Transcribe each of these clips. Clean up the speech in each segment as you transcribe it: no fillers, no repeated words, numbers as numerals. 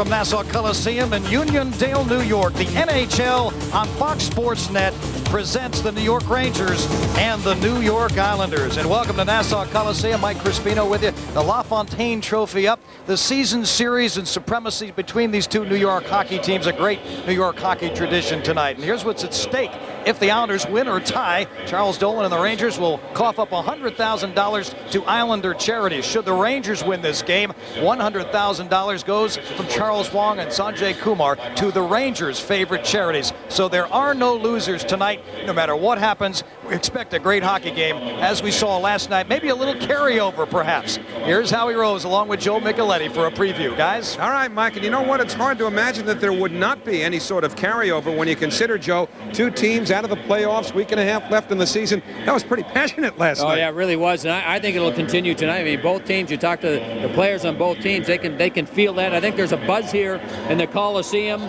from Nassau Coliseum in Uniondale, New York. The NHL on Fox Sports Net presents the New York Rangers and the New York Islanders. And welcome to Nassau Coliseum. Mike Crispino with you. The LaFontaine Trophy up. The season series and supremacy between these two New York hockey teams. A great New York hockey tradition tonight. And here's what's at stake. If the Islanders win or tie, Charles Dolan and the Rangers will cough up $100,000 to Islander charities. Should the Rangers win this game, $100,000 goes from Charles Wong and Sanjay Kumar to the Rangers' favorite charities. So there are no losers tonight. No matter what happens, we expect a great hockey game, as we saw last night. Maybe a little carryover, perhaps. Here's Howie Rose along with Joe Micheletti for a preview. Guys? All right, Mike, and you know what? It's hard to imagine that there would not be any sort of carryover when you consider, Joe, two teams out of the playoffs, week and a half left in the season. That was pretty passionate last night. Oh, yeah, it really was, and I think it'll continue tonight. I mean, both teams, you talk to the players on both teams, they can feel that. I think there's a buzz here in the Coliseum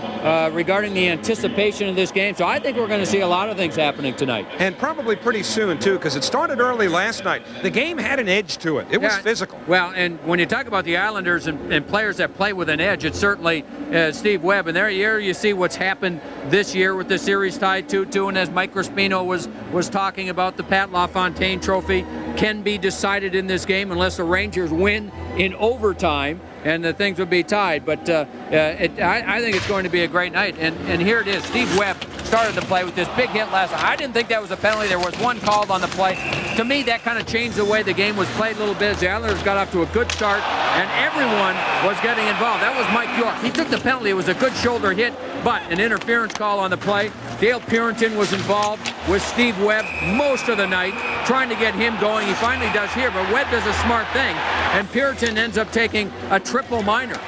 regarding the anticipation of this game, so I think we're going to see a lot of things happening tonight. And probably pretty soon, too, because it started early last night. The game had an edge to it. It was physical. Well, and when you talk about the Islanders and players that play with an edge, it's certainly Steve Webb. And there you see what's happened this year with the series tied 2-2. And as Mike Crispino was talking about, the Pat LaFontaine Trophy can be decided in this game unless the Rangers win in overtime, and the things would be tied. But I think it's going to be a great night. And here it is. Steve Webb started the play with this big hit last night. I didn't think that was a penalty. There was one called on the play. To me, that kind of changed the way the game was played a little bit as the Islanders got off to a good start, and everyone was getting involved. That was Mike York. He took the penalty. It was a good shoulder hit, but an interference call on the play. Dale Purinton was involved with Steve Webb most of the night, trying to get him going. He finally does here, but Webb does a smart thing, and Purinton ends up taking a triple minor.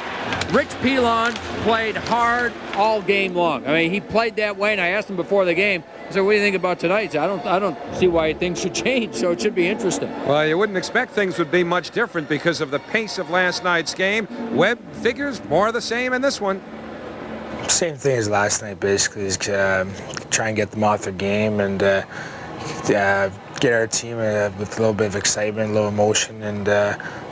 Rich Pilon played hard all game long. I mean, he played that way, and I asked him before the game, I said, what do you think about tonight? He said, I don't see why things should change, so it should be interesting. Well, you wouldn't expect things would be much different because of the pace of last night's game. Webb figures more of the same in this one. Same thing as last night, basically, is try and get them off their game and get our team with a little bit of excitement, a little emotion, and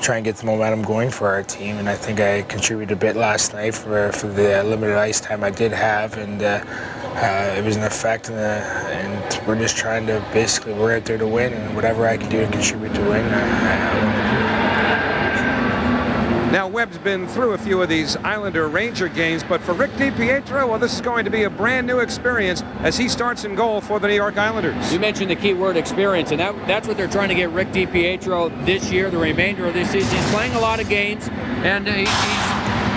try and get the momentum going for our team. And I think I contributed a bit last night for the limited ice time I did have, and it was an effect. And we're just trying to we're out there to win, and whatever I can do to contribute to win, I want to do. Now, Webb's been through a few of these Islander-Ranger games, but for Rick DiPietro, well, this is going to be a brand new experience as he starts in goal for the New York Islanders. You mentioned the key word, experience, and that's what they're trying to get Rick DiPietro this year, the remainder of this season. He's playing a lot of games, and he's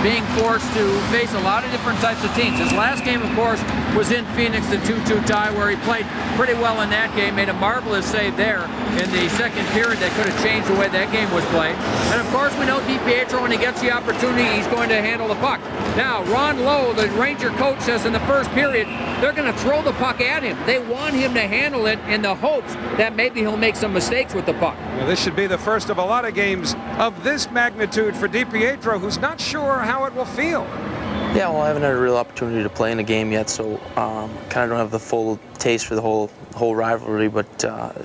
being forced to face a lot of different types of teams. His last game, of course, was in Phoenix, the 2-2 tie, where he played pretty well in that game, made a marvelous save there in the second period that could have changed the way that game was played. And of course, we know DiPietro, when he gets the opportunity, he's going to handle the puck. Now, Ron Lowe, the Ranger coach, says in the first period, they're going to throw the puck at him. They want him to handle it in the hopes that maybe he'll make some mistakes with the puck. Well, this should be the first of a lot of games of this magnitude for DiPietro, who's not sure how it will feel. Yeah, well, I haven't had a real opportunity to play in a game yet, so kind of don't have the full taste for the whole rivalry, but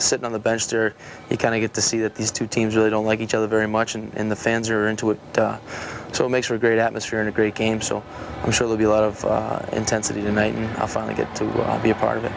sitting on the bench there, you kind of get to see that these two teams really don't like each other very much, and the fans are into it, so it makes for a great atmosphere and a great game, so I'm sure there'll be a lot of intensity tonight, and I'll finally get to be a part of it.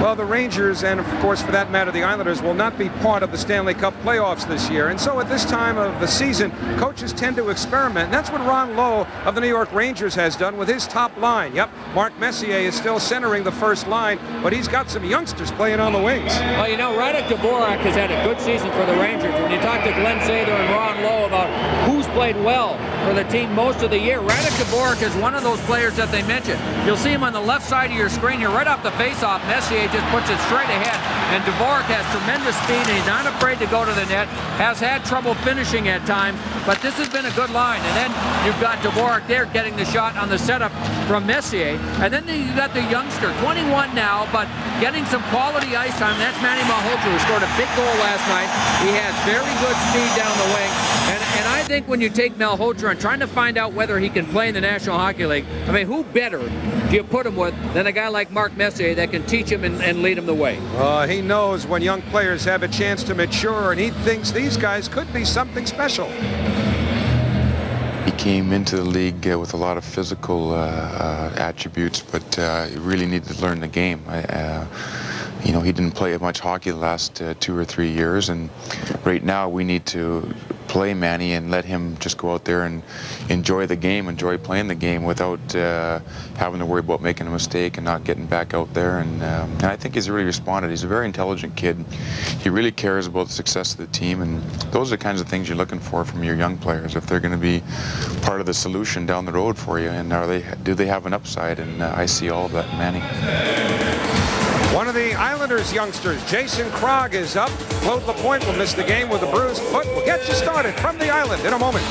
Well, the Rangers, and of course, for that matter, the Islanders, will not be part of the Stanley Cup playoffs this year. And so at this time of the season, coaches tend to experiment. And that's what Ron Lowe of the New York Rangers has done with his top line. Yep, Mark Messier is still centering the first line, but he's got some youngsters playing on the wings. Well, you know, Radek Dvorak has had a good season for the Rangers. When you talk to Glenn Sather and Ron Lowe about who's played well for the team most of the year, Radek Dvorak is one of those players that they mentioned. You'll see him on the left side of your screen here, right off the faceoff. Messier just puts it straight ahead, and Dvorak has tremendous speed, and he's not afraid to go to the net. Has had trouble finishing at times, but this has been a good line. And then you've got Dvorak there getting the shot on the setup from Messier, and then you got the youngster, 21 now, but getting some quality ice time. That's Manny Malhotra, who scored a big goal last night. He has very good speed down the wing, and I think when you take Malhotra and trying to find out whether he can play in the National Hockey League, I mean, who better do you put him with than a guy like Mark Messier that can teach him and lead him the way? He knows when young players have a chance to mature, and he thinks these guys could be something special. he came into the league with a lot of physical attributes, but he really needed to learn the game. You know, he didn't play much hockey the last 2 or 3 years, and right now we need to play Manny and let him just go out there and enjoy the game, enjoy playing the game without having to worry about making a mistake and not getting back out there. And I think he's really responded. He's a very intelligent kid. He really cares about the success of the team, and those are the kinds of things you're looking for from your young players, if they're going to be part of the solution down the road for you, and do they have an upside? And I see all of that in Manny. One of the Islanders youngsters, Jason Krog, is up. Claude Lapointe will miss the game with a bruised foot. We'll get you started from the island in a moment.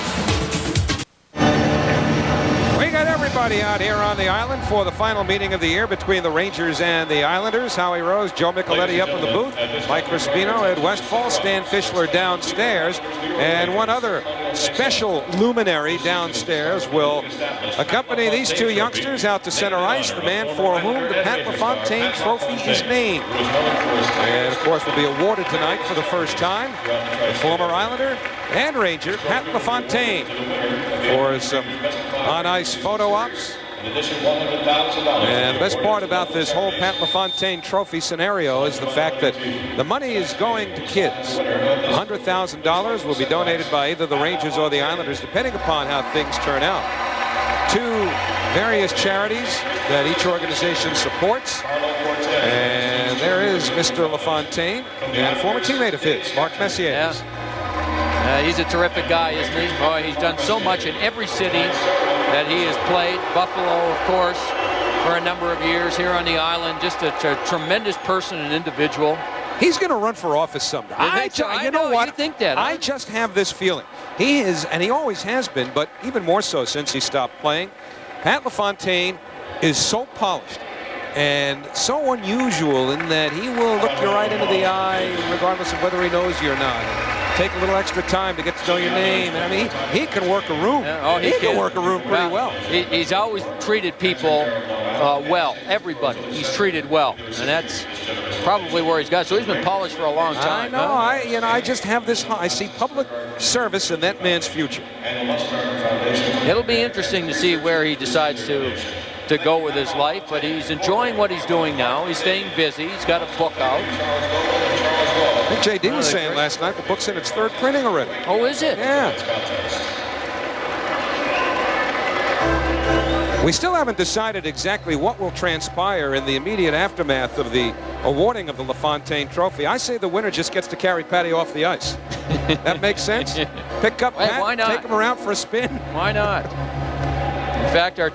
We got everybody out here on the island for the final meeting of the year between the Rangers and the Islanders. Howie Rose, Joe Micheletti up in the booth, Mike Crispino, Ed Westfall, Stan Fischler downstairs, and one other special luminary downstairs will accompany these two youngsters out to center ice, the man for whom the Pat LaFontaine Trophy is named. And of course will be awarded tonight for the first time, the former Islander and Ranger Pat LaFontaine, for some on-ice photo ops. And the best part about this whole Pat LaFontaine Trophy scenario is the fact that the money is going to kids. $100,000 will be donated by either the Rangers or the Islanders, depending upon how things turn out, to various charities that each organization supports. And there is Mr. LaFontaine and a former teammate of his, Mark Messier. Yeah. He's a terrific guy, isn't he? Boy, he's done so much in every city that he has played. Buffalo, of course, for a number of years here on the island. Just a tremendous person and individual. He's going to run for office someday. You know what? You think that, huh? I just have this feeling. He is, and he always has been, but even more so since he stopped playing. Pat LaFontaine is so polished and so unusual in that he will look you right into the eye regardless of whether he knows you or not. Take a little extra time to get to know your name. And I mean, he can work a room. Yeah, he can work a room pretty well. He's always treated people well. Everybody. He's treated well. And that's probably where he's got. So he's been polished for a long time. I know. I just have this. I see public service in that man's future. It'll be interesting to see where he decides to go with his life, but he's enjoying what he's doing now. He's staying busy. He's got a book out. I think JD was saying last night the book's in its 3rd printing already. Oh, is it? Yeah. We still haven't decided exactly what will transpire in the immediate aftermath of the awarding of the LaFontaine Trophy. I say the winner just gets to carry Patty off the ice. That makes sense? Pick up Pat, why not? Take him around for a spin. Why not? In fact, our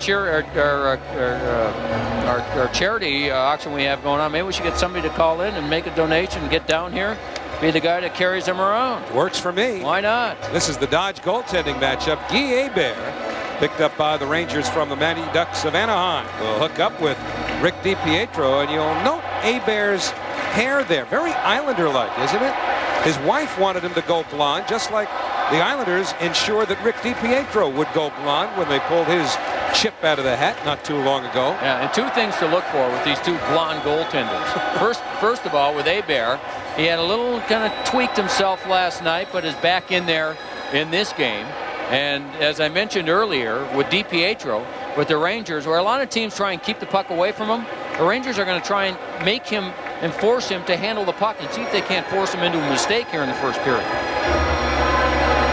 charity auction we have going on, maybe we should get somebody to call in and make a donation and get down here, be the guy that carries them around. Works for me. Why not? This is the Dodge goaltending matchup. Guy Hebert, picked up by the Rangers from the Mighty Ducks of Anaheim, will hook up with Rick DiPietro, and you'll note Hebert's hair there. Very Islander-like, isn't it? His wife wanted him to go blonde, just like the Islanders ensured that Rick DiPietro would go blonde when they pulled his chip out of the hat not too long ago. Yeah, and two things to look for with these two blonde goaltenders. First of all, with Hebert, he had a little kind of tweaked himself last night, but is back in there in this game. And as I mentioned earlier, with DiPietro, with the Rangers, where a lot of teams try and keep the puck away from him, the Rangers are going to try and make him and force him to handle the puck and see if they can't force him into a mistake here in the first period.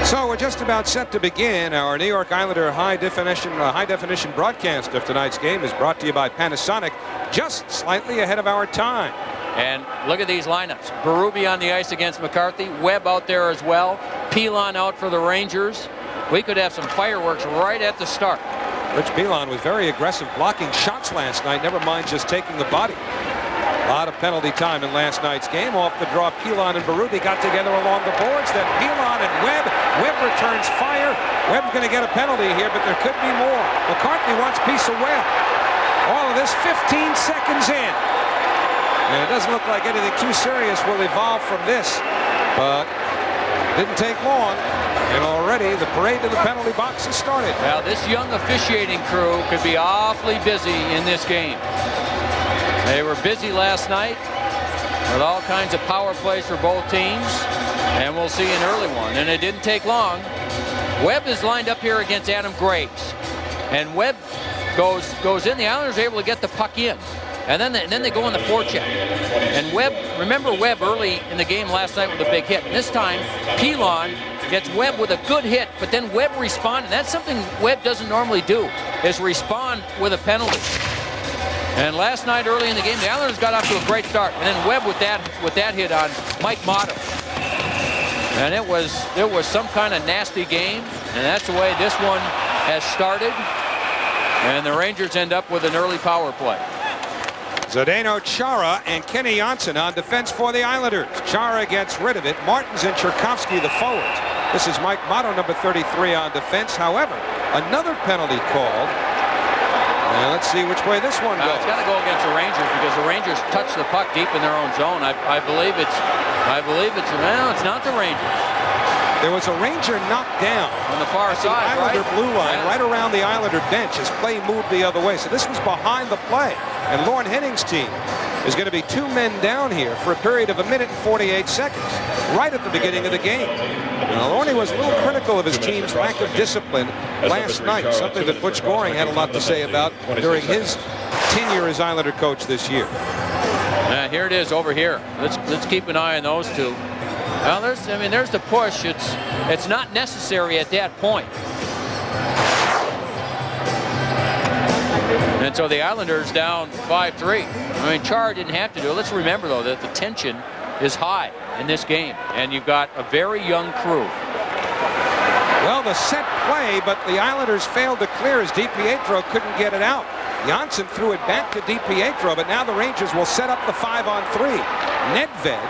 So we're just about set to begin. Our New York Islander high definition broadcast of tonight's game is brought to you by Panasonic, just slightly ahead of our time. And look at these lineups. Berube on the ice against McCarthy. Webb out there as well. Pilon out for the Rangers. We could have some fireworks right at the start. Rich Pilon was very aggressive blocking shots last night, never mind just taking the body. A lot of penalty time in last night's game. Off the draw, Pilon and Berube got together along the boards. Then Pilon and Webb. Webb returns fire. Webb's going to get a penalty here, but there could be more. McCarthy wants a piece of Webb. All of this 15 seconds in. And it doesn't look like anything too serious will evolve from this. But didn't take long. And already the parade to the penalty box has started. Well, this young officiating crew could be awfully busy in this game. They were busy last night with all kinds of power plays for both teams, and we'll see an early one. And it didn't take long. Webb is lined up here against Adam Graves. And Webb goes in. The Islanders are able to get the puck in. And then they go on the forecheck. And Webb, remember Webb early in the game last night with a big hit. And this time, Pilon gets Webb with a good hit, but then Webb responded. That's something Webb doesn't normally do, is respond with a penalty. And last night early in the game, the Islanders got off to a great start. And then Webb with that hit on Mike Motto. And it was some kind of nasty game. And that's the way this one has started. And the Rangers end up with an early power play. Zdeno Chara and Kenny Janssen on defense for the Islanders. Chara gets rid of it. Martins and Cherkovsky the forwards. This is Mike Motto, number 33, on defense. However, another penalty called. And let's see which way this one goes. It's got to go against the Rangers because the Rangers touch the puck deep in their own zone. I believe it's well, it's not the Rangers. There was a Ranger knocked down on the far side, the Islander right? blue line, Yeah. right around the Islander bench as play moved the other way. So this was behind the play. And Lorne Henning's team is going to be 2 men down here for a period of 1 minute and 48 seconds, right at the beginning of the game. Now, Lorne was a little critical of his team's lack of discipline last night, something that Butch Goring had a lot to say about during his tenure as Islander coach this year. Here it is over here. Let's keep an eye on those two. Well, there's the push. It's not necessary at that point. And so the Islanders down 5-3. I mean, Chara didn't have to do it. Let's remember, though, that the tension is high in this game. And you've got a very young crew. Well, the set play, but the Islanders failed to clear as DiPietro couldn't get it out. Janssen threw it back to DiPietro, but now the Rangers will set up the 5-on-3. Nedved,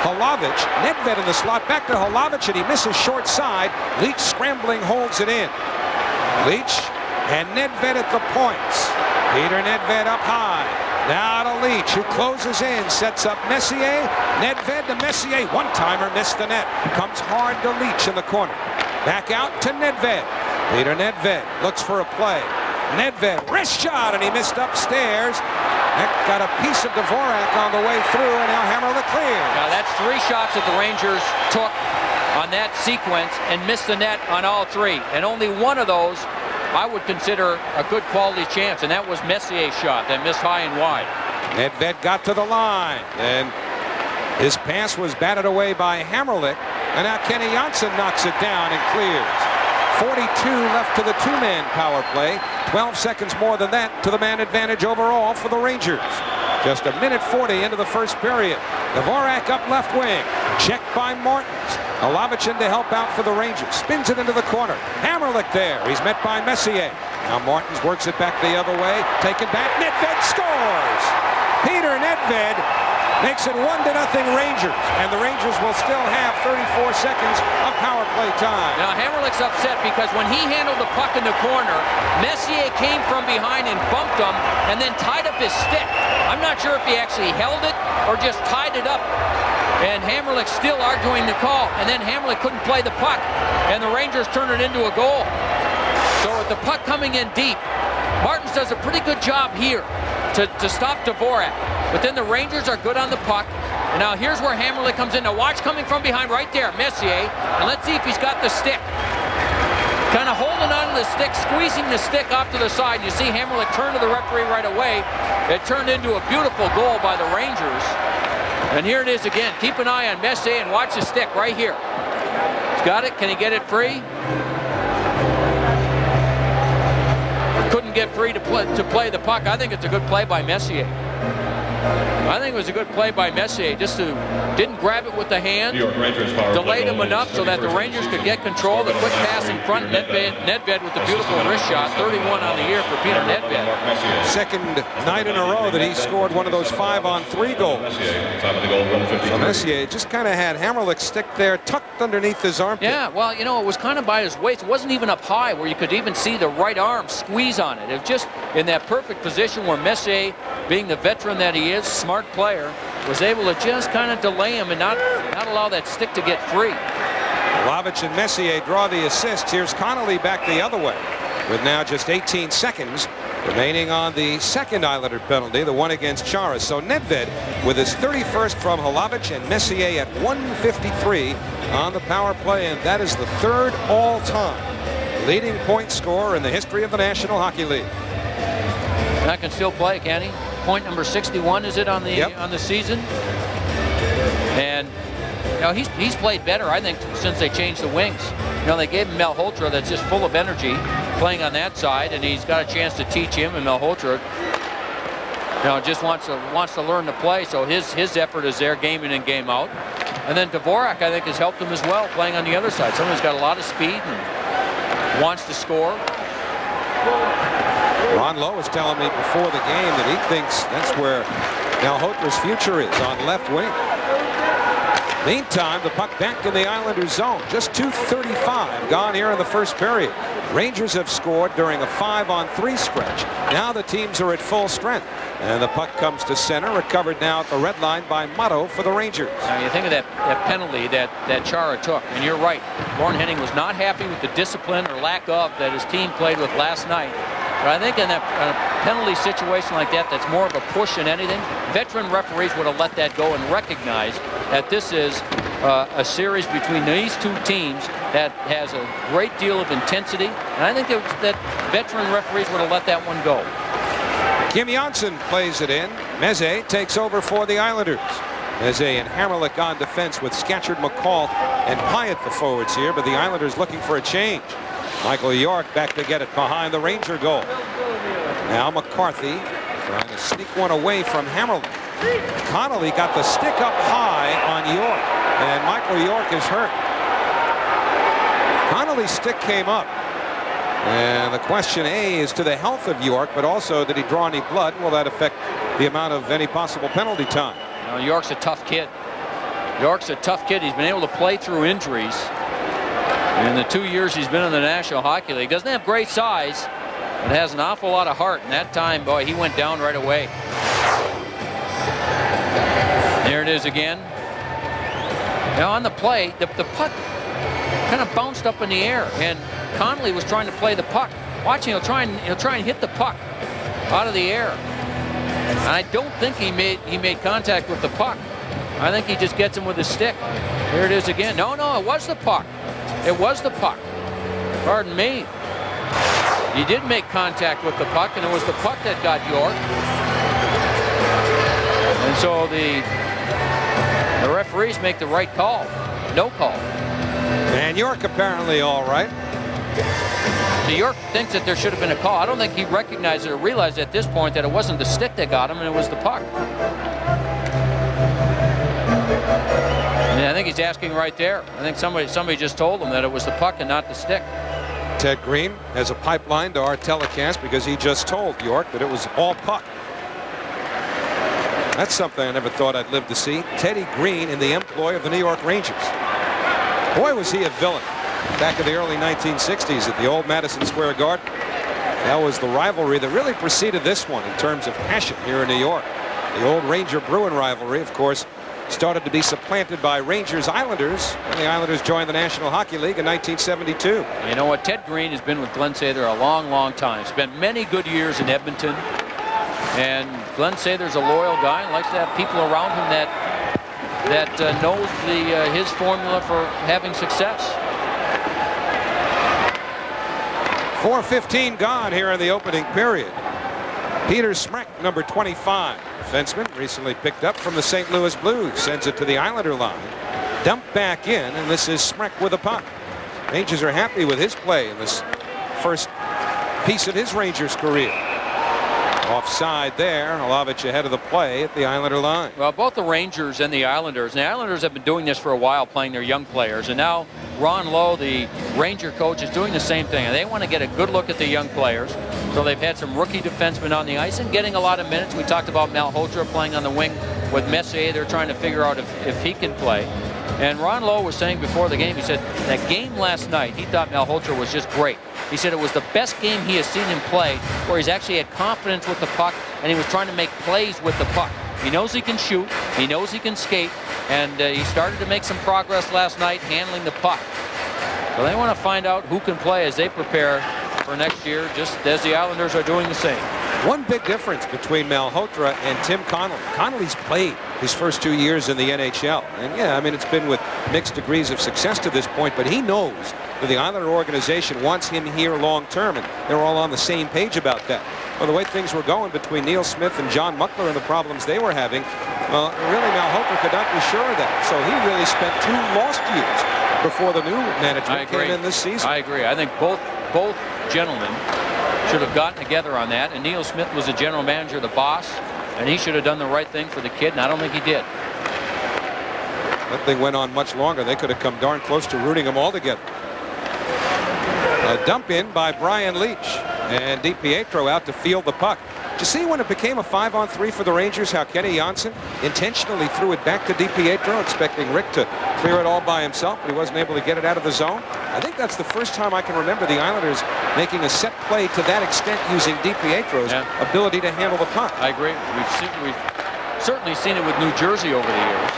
Holovic, Nedved in the slot, back to Holovic, and he misses short side. Leach scrambling holds it in. Leach and Nedved at the points. Peter Nedved up high. Now to Leach, who closes in, sets up Messier. Nedved to Messier, one-timer, missed the net. Comes hard to Leach in the corner. Back out to Nedved. Peter Nedved looks for a play. Nedved, wrist shot, and he missed upstairs. That got a piece of Dvorak on the way through, and now Hammerlick clears. Now that's 3 shots that the Rangers took on that sequence and missed the net on all 3. And only one of those I would consider a good quality chance, and that was Messier's shot that missed high and wide. Nedved got to the line, and his pass was batted away by Hammerlick, and now Kenny Janssen knocks it down and clears. 42 left to the 2-man power play. 12 seconds more than that to the man advantage overall for the Rangers. Just 1 minute 40 into the first period. Dvorak up left wing. Checked by Martins. Holovic in to help out for the Rangers. Spins it into the corner. Hammerlick there. He's met by Messier. Now Martins works it back the other way. Taken back. Nedved scores. Peter Nedved makes it 1-0 Rangers, and the Rangers will still have 34 seconds of power play time. Now Hammerlick's upset because when he handled the puck in the corner, Messier came from behind and bumped him and then tied up his stick. I'm not sure if he actually held it or just tied it up. And Hammerlick still arguing the call, and then Hammerlick couldn't play the puck, and the Rangers turn it into a goal. So with the puck coming in deep, Martins does a pretty good job here to stop Dvorak. But then the Rangers are good on the puck. And now here's where Hammerlick comes in. Now watch coming from behind right there, Messier. And let's see if he's got the stick. Kind of holding on to the stick, squeezing the stick off to the side. You see Hammerlick turn to the referee right away. It turned into a beautiful goal by the Rangers. And here it is again. Keep an eye on Messier and watch the stick right here. He's got it. Can he get it free? Couldn't get free to play the puck. I think it's a good play by Messier. I think it was a good play by Messier. Just didn't grab it with the hand, delayed him enough so that the Rangers could get control. The quick pass in front, Nedved with the beautiful wrist shot. 31 on the year for Peter Nedved. Second night in a row that he scored one of those 5-on-3 goals. So Messier just kind of had Hammerlick's stick there tucked underneath his armpit. Yeah, well, you know, it was kind of by his waist. It wasn't even up high where you could even see the right arm squeeze on it. It was just in that perfect position where Messier, being the veteran that he is, smart player, was able to just kind of delay him and not allow that stick to get free. Holovic and Messier draw the assist. Here's Connolly back the other way with now just 18 seconds remaining on the second Islander penalty, the one against Chara. So Nedved with his 31st from Hlavec and Messier at 153 on the power play, and that is the third all-time leading point scorer in the history of the National Hockey League. That can still play, can he? Point number 61 is it on the season? And you know, he's played better, I think, since they changed the wings. You know, they gave him Malhotra that's just full of energy playing on that side, and he's got a chance to teach him, and Malhotra, you know, just wants to learn to play, so his effort is there game in and game out. And then Dvorak, I think, has helped him as well, playing on the other side. Someone who's got a lot of speed and wants to score. Ron Lowe was telling me before the game that he thinks that's where Malhotra's future is, on left wing. Meantime, the puck back in the Islanders' zone. Just 2:35 gone here in the first period. Rangers have scored during a 5-on-3 stretch. Now the teams are at full strength. And the puck comes to center, recovered now at the red line by Motto for the Rangers. Now you think of that penalty that Chara took, and you're right. Lauren Henning was not happy with the discipline or lack of that his team played with last night. But I think in a penalty situation like that, that's more of a push than anything. Veteran referees would have let that go and recognized that this is a series between these two teams that has a great deal of intensity. And I think that veteran referees would have let that one go. Kim Janssen plays it in. Meze takes over for the Islanders. Meze and Hammerlick on defense with Scatchard, McCall, and Pyatt the forwards here, but the Islanders looking for a change. Michael York back to get it behind the Ranger goal. Now McCarthy trying to sneak one away from Hammerlick. Connolly got the stick up high on York, and Michael York is hurt. Connolly's stick came up. And the question, A, is to the health of York, but also did he draw any blood? Will that affect the amount of any possible penalty time? You know, York's a tough kid. York's a tough kid. He's been able to play through injuries. In the 2 years he's been in the National Hockey League. Doesn't have great size, but has an awful lot of heart. And that time, boy, he went down right away. There it is again. Now on the play, the puck kind of bounced up in the air, and Connolly was trying to play the puck. Watch, he'll try and hit the puck out of the air. And I don't think he made contact with the puck. I think he just gets him with his stick. Here it is again. No, it was the puck. It was the puck. Pardon me. He did make contact with the puck, and it was the puck that got York. And so the referees make the right call. No call. And York apparently all right. So York thinks that there should have been a call. I don't think he recognized it or realized at this point that it wasn't the stick that got him, and it was the puck. And I think he's asking right there. I think somebody just told him that it was the puck and not the stick. Ted Green has a pipeline to our telecast because he just told York that it was all puck. That's something I never thought I'd live to see. Teddy Green in the employ of the New York Rangers. Boy, was he a villain back in the early 1960s at the old Madison Square Garden. That was the rivalry that really preceded this one in terms of passion here in New York. The old Ranger-Bruin rivalry, of course, started to be supplanted by Rangers-Islanders when the Islanders joined the National Hockey League in 1972. You know what? Ted Green has been with Glenn Sather a long, long time. Spent many good years in Edmonton. And Glenn Sather's a loyal guy and likes to have people around him that knows his formula for having success. 4:15 gone here in the opening period. Peter Smrek, number 25, defenseman, recently picked up from the St. Louis Blues, sends it to the Islander line. Dumped back in, and this is Smrek with a puck. Rangers are happy with his play in this first piece of his Rangers career. Offside there. Hlavec ahead of the play at the Islander line. Well, both the Rangers and the Islanders have been doing this for a while, playing their young players. And now Ron Lowe, the Ranger coach, is doing the same thing. And they want to get a good look at the young players. So they've had some rookie defensemen on the ice and getting a lot of minutes. We talked about Malhotra playing on the wing with Messier. They're trying to figure out if he can play. And Ron Lowe was saying before the game, he said that game last night, he thought Malhotra was just great. He said it was the best game he has seen him play, where he's actually had confidence with the puck, and he was trying to make plays with the puck. He knows he can shoot, he knows he can skate, and he started to make some progress last night handling the puck. So they want to find out who can play as they prepare for next year, just as the Islanders are doing the same. One big difference between Malhotra and Tim Connolly. Connolly's played his first 2 years in the NHL. And yeah, I mean, it's been with mixed degrees of success to this point, but he knows that the Islander organization wants him here long term, and they're all on the same page about that. Well, the way things were going between Neil Smith and John Muckler and the problems they were having, well, really Malhotra could not be sure of that. So he really spent 2 lost years before the new management came in this season. I agree. I think both gentlemen should have gotten together on that, and Neil Smith was the general manager, the boss, and he should have done the right thing for the kid, and I don't think he did. That thing went on much longer. They could have come darn close to rooting them all together. A dump in by Brian Leetch, and DiPietro out to field the puck. Did you see when it became a 5-on-3 for the Rangers how Kenny Janssen intentionally threw it back to DiPietro, expecting Rick to clear it all by himself, but he wasn't able to get it out of the zone? I think that's the first time I can remember the Islanders making a set play to that extent using DiPietro's ability to handle the puck. I agree. We've certainly seen it with New Jersey over the years,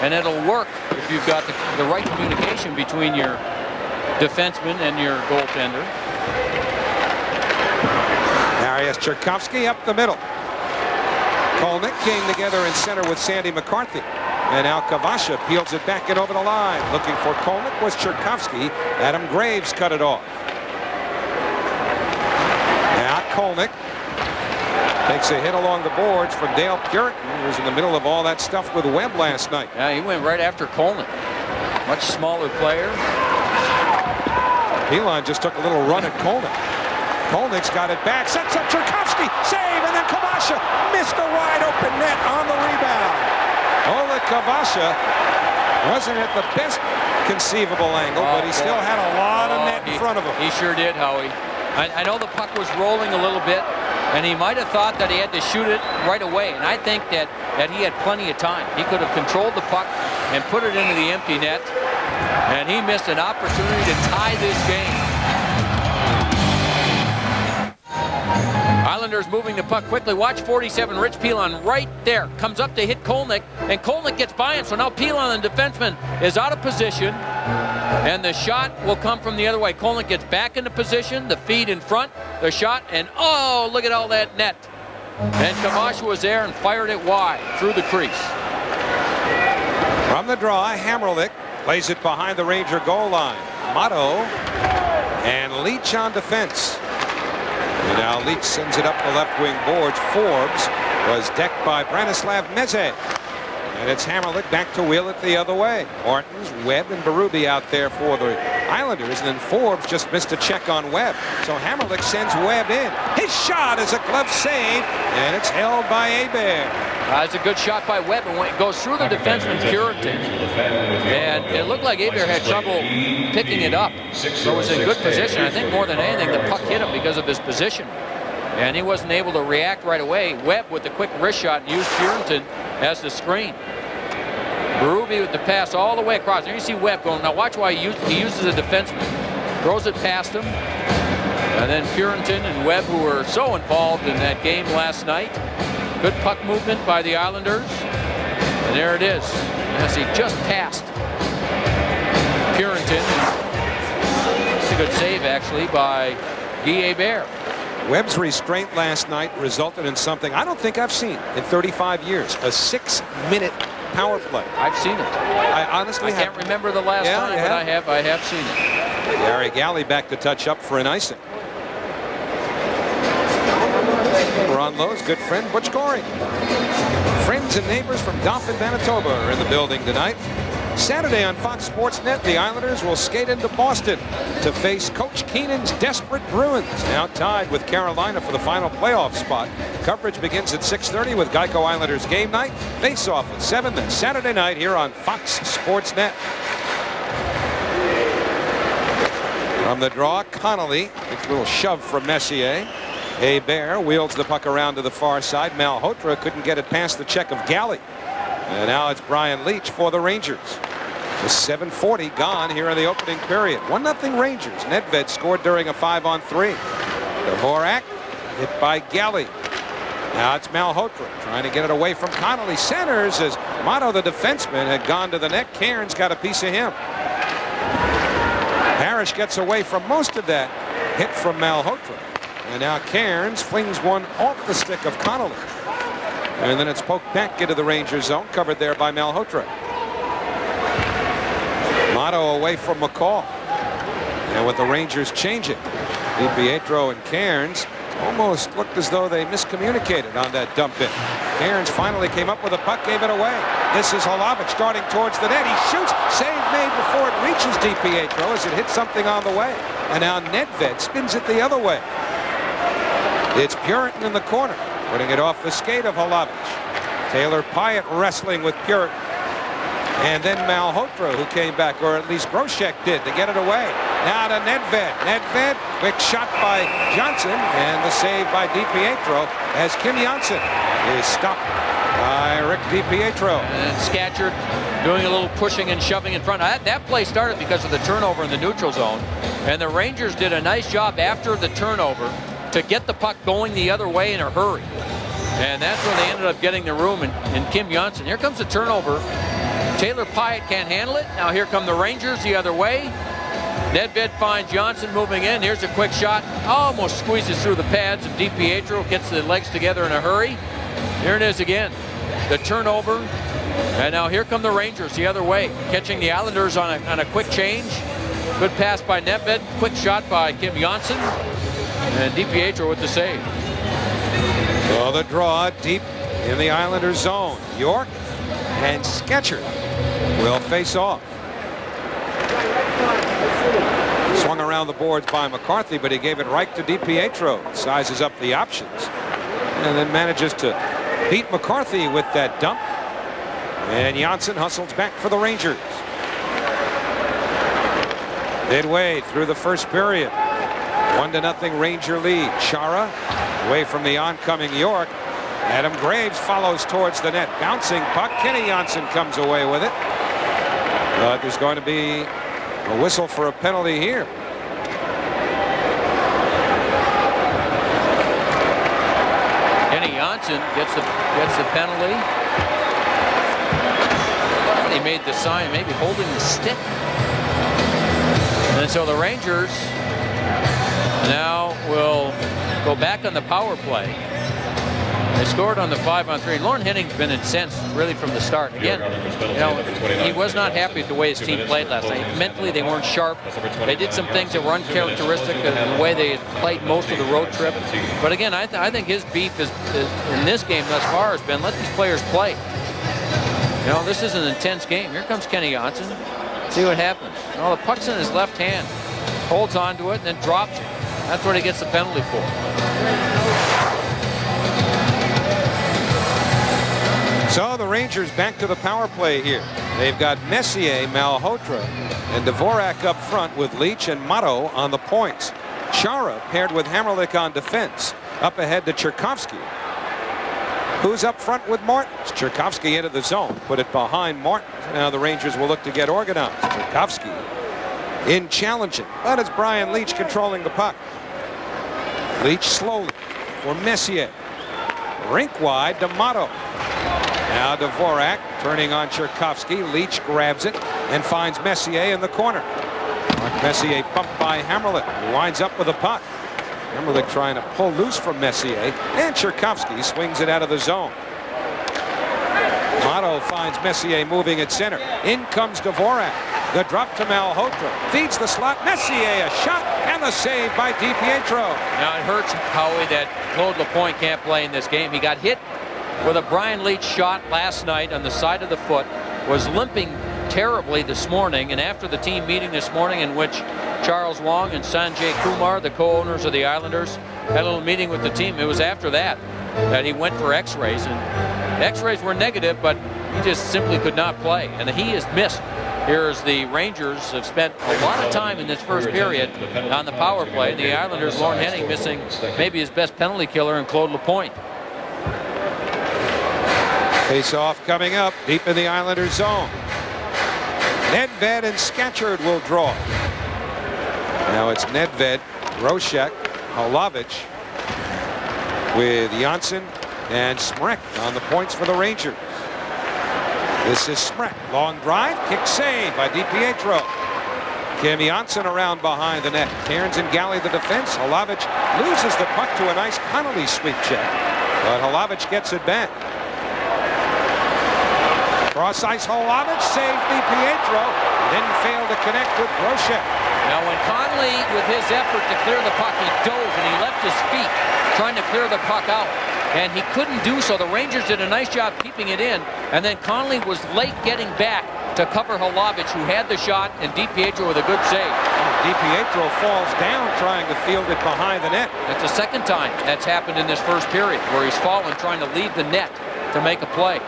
and it'll work if you've got the right communication between your defenseman and your goaltender. Marius Cherkovsky up the middle. Kolnick came together in center with Sandy McCarthy. And now Kavasha peels it back and over the line. Looking for Kolnick was Cherkovsky. Adam Graves cut it off. Now Kolnick takes a hit along the boards from Dale Puritan, who was in the middle of all that stuff with Webb last night. Yeah, he went right after Kolnick. Much smaller player. Pilon just took a little run at Kolnick. Kolnick's got it back, sets up Cherkovsky, save, and then Kavasha missed a wide open net on the rebound. Oleg Kavasha wasn't at the best conceivable angle, but he still had a lot of net in front of him. He sure did, Howie. I know the puck was rolling a little bit, and he might have thought that he had to shoot it right away, and I think that he had plenty of time. He could have controlled the puck and put it into the empty net, and he missed an opportunity to tie this game. Islanders moving the puck quickly. Watch 47, Rich Pilon right there. Comes up to hit Kolnick, and Kolnick gets by him. So now Pilon, the defenseman, is out of position, and the shot will come from the other way. Kolnick gets back into position, the feed in front, the shot, and oh, look at all that net. And Kavasha was there and fired it wide through the crease. From the draw, Hamrlik plays it behind the Ranger goal line. Motto and Leetch on defense. And now Leetch sends it up the left wing boards. Forbes was decked by Branislav Meze. And it's Hamrlik back to wheel it the other way. Martins, Webb, and Berube out there for the Islanders. And then Forbes just missed a check on Webb. So Hamrlik sends Webb in. His shot is a glove save, and it's held by Hebert. It's a good shot by Webb, and when it goes through the defenseman Puritan, and it looked like Hebert had trouble picking it up. So it was in good position. I think more than anything, the puck hit him because of his position, and he wasn't able to react right away. Webb with the quick wrist shot and used Puritan as the screen. Berube with the pass all the way across. There you see Webb going. Now watch why he uses a defenseman. Throws it past him, and then Puritan and Webb, who were so involved in that game last night. Good puck movement by the Islanders. And there it is. As he just passed Puritan. It's a good save, actually, by Guy Hebert. Webb's restraint last night resulted in something I don't think I've seen in 35 years. A 6-minute power play. I've seen it. I honestly can't remember the last time, but I have seen it. Gary Galley back to touch up for an icing. Ron Lowe's good friend Butch Goring. Friends and neighbors from Dauphin, Manitoba are in the building tonight. Saturday on Fox Sports Net, the Islanders will skate into Boston to face Coach Keenan's desperate Bruins, now tied with Carolina for the final playoff spot. Coverage begins at 6:30 with Geico Islanders Game Night. Face-off at 7 then Saturday night here on Fox Sports Net. From the draw, Connolly, a little shove from Messier. Hebert wheels the puck around to the far side. Malhotra couldn't get it past the check of Galley. And now it's Brian Leetch for the Rangers. Just 7:40 gone here in the opening period. 1-0 Rangers. Nedved scored during a 5-on-3. Dvorak hit by Galley. Now it's Malhotra trying to get it away from Connolly. Centers as Motto, the defenseman, had gone to the net. Cairns got a piece of him. Parrish gets away from most of that. hit from Malhotra. And now Cairns flings one off the stick of Connolly. And then it's poked back into the Rangers zone, covered there by Malhotra. Motto away from McCall. And with the Rangers change it, DiPietro and Cairns almost looked as though they miscommunicated on that dump in. Cairns finally came up with a puck, gave it away. This is Holovic starting towards the net. He shoots. Save made before it reaches DiPietro as it hits something on the way. And now Nedved spins it the other way. It's Puritan in the corner, putting it off the skate of Holovic. Taylor Pyatt wrestling with Puritan. And then Malhotra, who came back, or at least Groshek did, to get it away. Now to Nedved. Nedved, quick shot by Johnson, and the save by DiPietro as Kim Janssen is stopped by Rick DiPietro. And Scatchard doing a little pushing and shoving in front. That play started because of the turnover in the neutral zone. And the Rangers did a nice job after the turnover to get the puck going the other way in a hurry. And that's when they ended up getting the room in Kim Janssen. Here comes the turnover. Taylor Pyatt can't handle it. Now here come the Rangers the other way. Nedved finds Johnson moving in. Here's a quick shot. Almost squeezes through the pads, and DiPietro gets the legs together in a hurry. Here it is again. The turnover. And now here come the Rangers the other way, catching the Islanders on a quick change. Good pass by Nedved. Quick shot by Kim Janssen. And DiPietro with the save. So the draw deep in the Islanders zone. York and Scatchard will face off. Swung around the boards by McCarthy, but he gave it right to DiPietro. Sizes up the options and then manages to beat McCarthy with that dump. And Janssen hustles back for the Rangers. Midway through the first period. 1-0 Ranger lead. Chara away from the oncoming York. Adam Graves follows towards the net. Bouncing puck. Kenny Janssen comes away with it. But there's going to be a whistle for a penalty here. Kenny Janssen gets the penalty. He made the sign, maybe holding the stick. And so the Rangers now will go back on the power play. They scored on the 5-on-3. Lauren Henning's been incensed really from the start. Again, you know, he was not happy with the way his team played last night. Mentally, they weren't sharp. They did some things that were uncharacteristic of the way they had played most of the road trip. But again, I think his beef is in this game thus far has been let these players play. You know, this is an intense game. Here comes Kenny Janssen. See what happens. Well, the puck's in his left hand. Holds onto it and then drops it. That's what he gets the penalty for. So the Rangers back to the power play here. They've got Messier, Malhotra, and Dvorak up front with Leach and Motto on the points. Chara paired with Hamrlik on defense. Up ahead to Cherkovsky, who's up front with Martins. Cherkovsky into the zone, put it behind Martins. Now the Rangers will look to get organized. Cherkovsky in challenging, but it's Brian Leach controlling the puck. Leach slowly for Messier. Rink wide to Motto. Now Dvorak turning on Cherkovsky. Leach grabs it and finds Messier in the corner. Mark Messier pumped by Hamrlik, who winds up with a puck. Hamrlik trying to pull loose from Messier, and Cherkovsky swings it out of the zone. Motto finds Messier moving at center. In comes Dvorak. The drop to Malhotra. Feeds the slot. Messier a shot and the save by DiPietro. Now it hurts Howie that Claude Lapointe can't play in this game. He got hit with a Brian Leach shot last night on the side of the foot. Was limping terribly this morning, and after the team meeting this morning in which Charles Wong and Sanjay Kumar, the co-owners of the Islanders, had a little meeting with the team, it was after that he went for x-rays, and x-rays were negative, but he just simply could not play, and he is missed. Here's the Rangers have spent a lot of time in this first period on the power play. The Islanders, Lauren Henning missing maybe his best penalty killer in Claude Lapointe. Face-off coming up deep in the Islanders zone. Nedved and Scatchard will draw. Now it's Nedved, Groshek, Holovic with Janssen and Smrek on the points for the Rangers. This is Smrek. Long drive, kick save by DiPietro. Kim Janssen around behind the net. Cairns and Galley the defense. Hlavich loses the puck to a nice Connolly sweep check. But Hlavich gets it back. Cross ice Hlavich saved DiPietro. Then failed to connect with Brochet. Now when Connolly, with his effort to clear the puck, he dove and he left his feet trying to clear the puck out. And he couldn't do so. The Rangers did a nice job keeping it in. And then Connolly was late getting back to cover Hlavich, who had the shot, and DiPietro with a good save. DiPietro falls down trying to field it behind the net. That's the second time that's happened in this first period, where he's fallen trying to leave the net to make a play.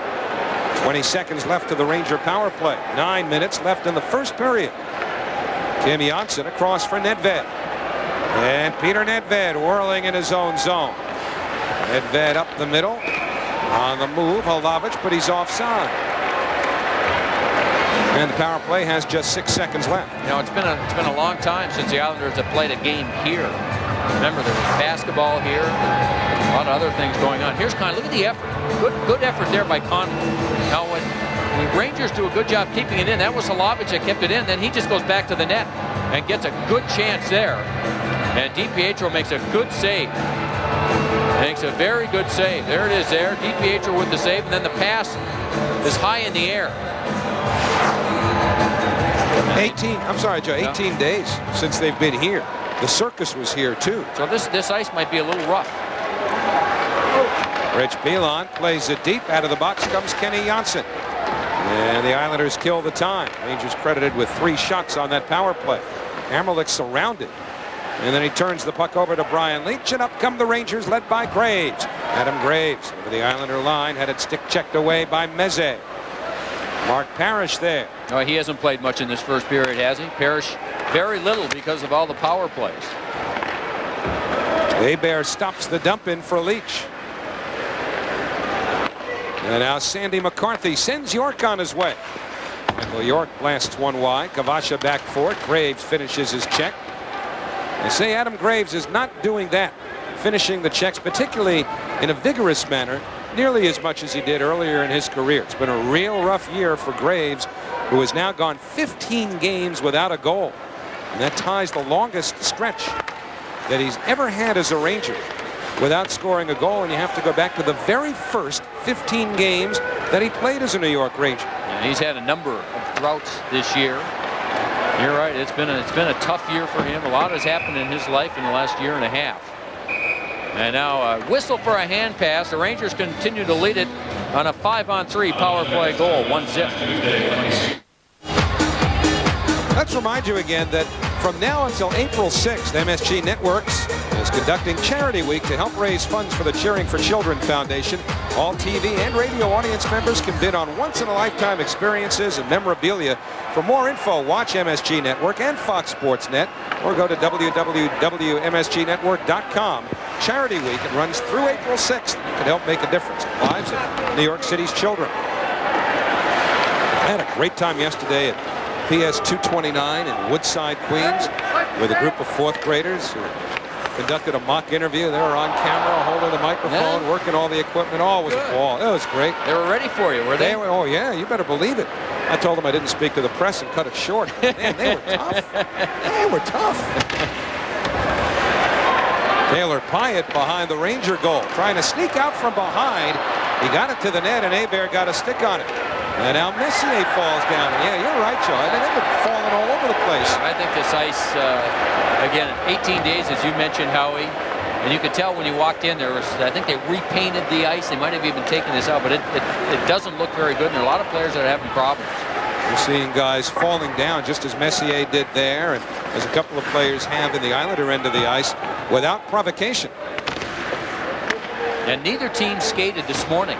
20 seconds left to the Ranger power play. 9 minutes left in the first period. Kim Janssen across for Nedved. And Peter Nedved whirling in his own zone. Nedved up the middle. On the move, Hlavich, but he's offside. And the power play has just 6 seconds left. You know, it's been a long time since the Islanders have played a game here. Remember, there was basketball here, a lot of other things going on. Here's Connolly. Look at the effort. Good effort there by Connolly. Now, when the Rangers do a good job keeping it in, that was Hlavich that kept it in. Then he just goes back to the net and gets a good chance there. And DiPietro makes a good save. Makes a very good save. There it is there. DiPietro with the save, and then the pass is high in the air. 18 days since they've been here. The circus was here too. So this ice might be a little rough. Rich Pilon plays it deep. Out of the box comes Kenny Janssen. And the Islanders kill the time. Rangers credited with 3 shots on that power play. Hamrlik surrounded. And then he turns the puck over to Brian Leetch, and up come the Rangers led by Graves. Adam Graves over the Islander line, had it stick checked away by Meze. Mark Parrish there. No, he hasn't played much in this first period, has he? Parrish very little because of all the power plays. Hebert stops the dump in for Leetch. And now Sandy McCarthy sends York on his way. Michael York blasts one wide. Kavasha back for it. Graves finishes his check. They say Adam Graves is not doing that, finishing the checks, particularly in a vigorous manner, nearly as much as he did earlier in his career. It's been a real rough year for Graves, who has now gone 15 games without a goal. And that ties the longest stretch that he's ever had as a Ranger without scoring a goal. And you have to go back to the very first 15 games that he played as a New York Ranger. Yeah, he's had a number of droughts this year. You're right. It's been a tough year for him. A lot has happened in his life in the last year and a half. And now a whistle for a hand pass. The Rangers continue to lead it on a 5-on-3 power play goal. 1-0. Let's remind you again that from now until April 6th, MSG Networks is conducting Charity Week to help raise funds for the Cheering for Children Foundation. All TV and radio audience members can bid on once-in-a-lifetime experiences and memorabilia. For more info, watch MSG Network and Fox Sports Net, or go to www.msgnetwork.com. Charity Week, it runs through April 6th. It can help make a difference in the lives of New York City's children. I had a great time yesterday at PS 229 in Woodside, Queens, with a group of 4th graders who conducted a mock interview. They were on camera, holding the microphone, working all the equipment. Oh, it was a ball. It was great. They were ready for you, were they? Oh, yeah, you better believe it. I told them I didn't speak to the press and cut it short. Man, they were tough. They were tough. Taylor Pyatt behind the Ranger goal, trying to sneak out from behind. He got it to the net, and Hebert got a stick on it. And now Messier falls down. Yeah, you're right, Joe. I mean, they've been falling all over the place. I think this ice, again, 18 days, as you mentioned, Howie, and you could tell when you walked in, I think they repainted the ice. They might have even taken this out, but it doesn't look very good, and there are a lot of players that are having problems. You're seeing guys falling down just as Messier did there, and as a couple of players have in the Islander end of the ice without provocation. And neither team skated this morning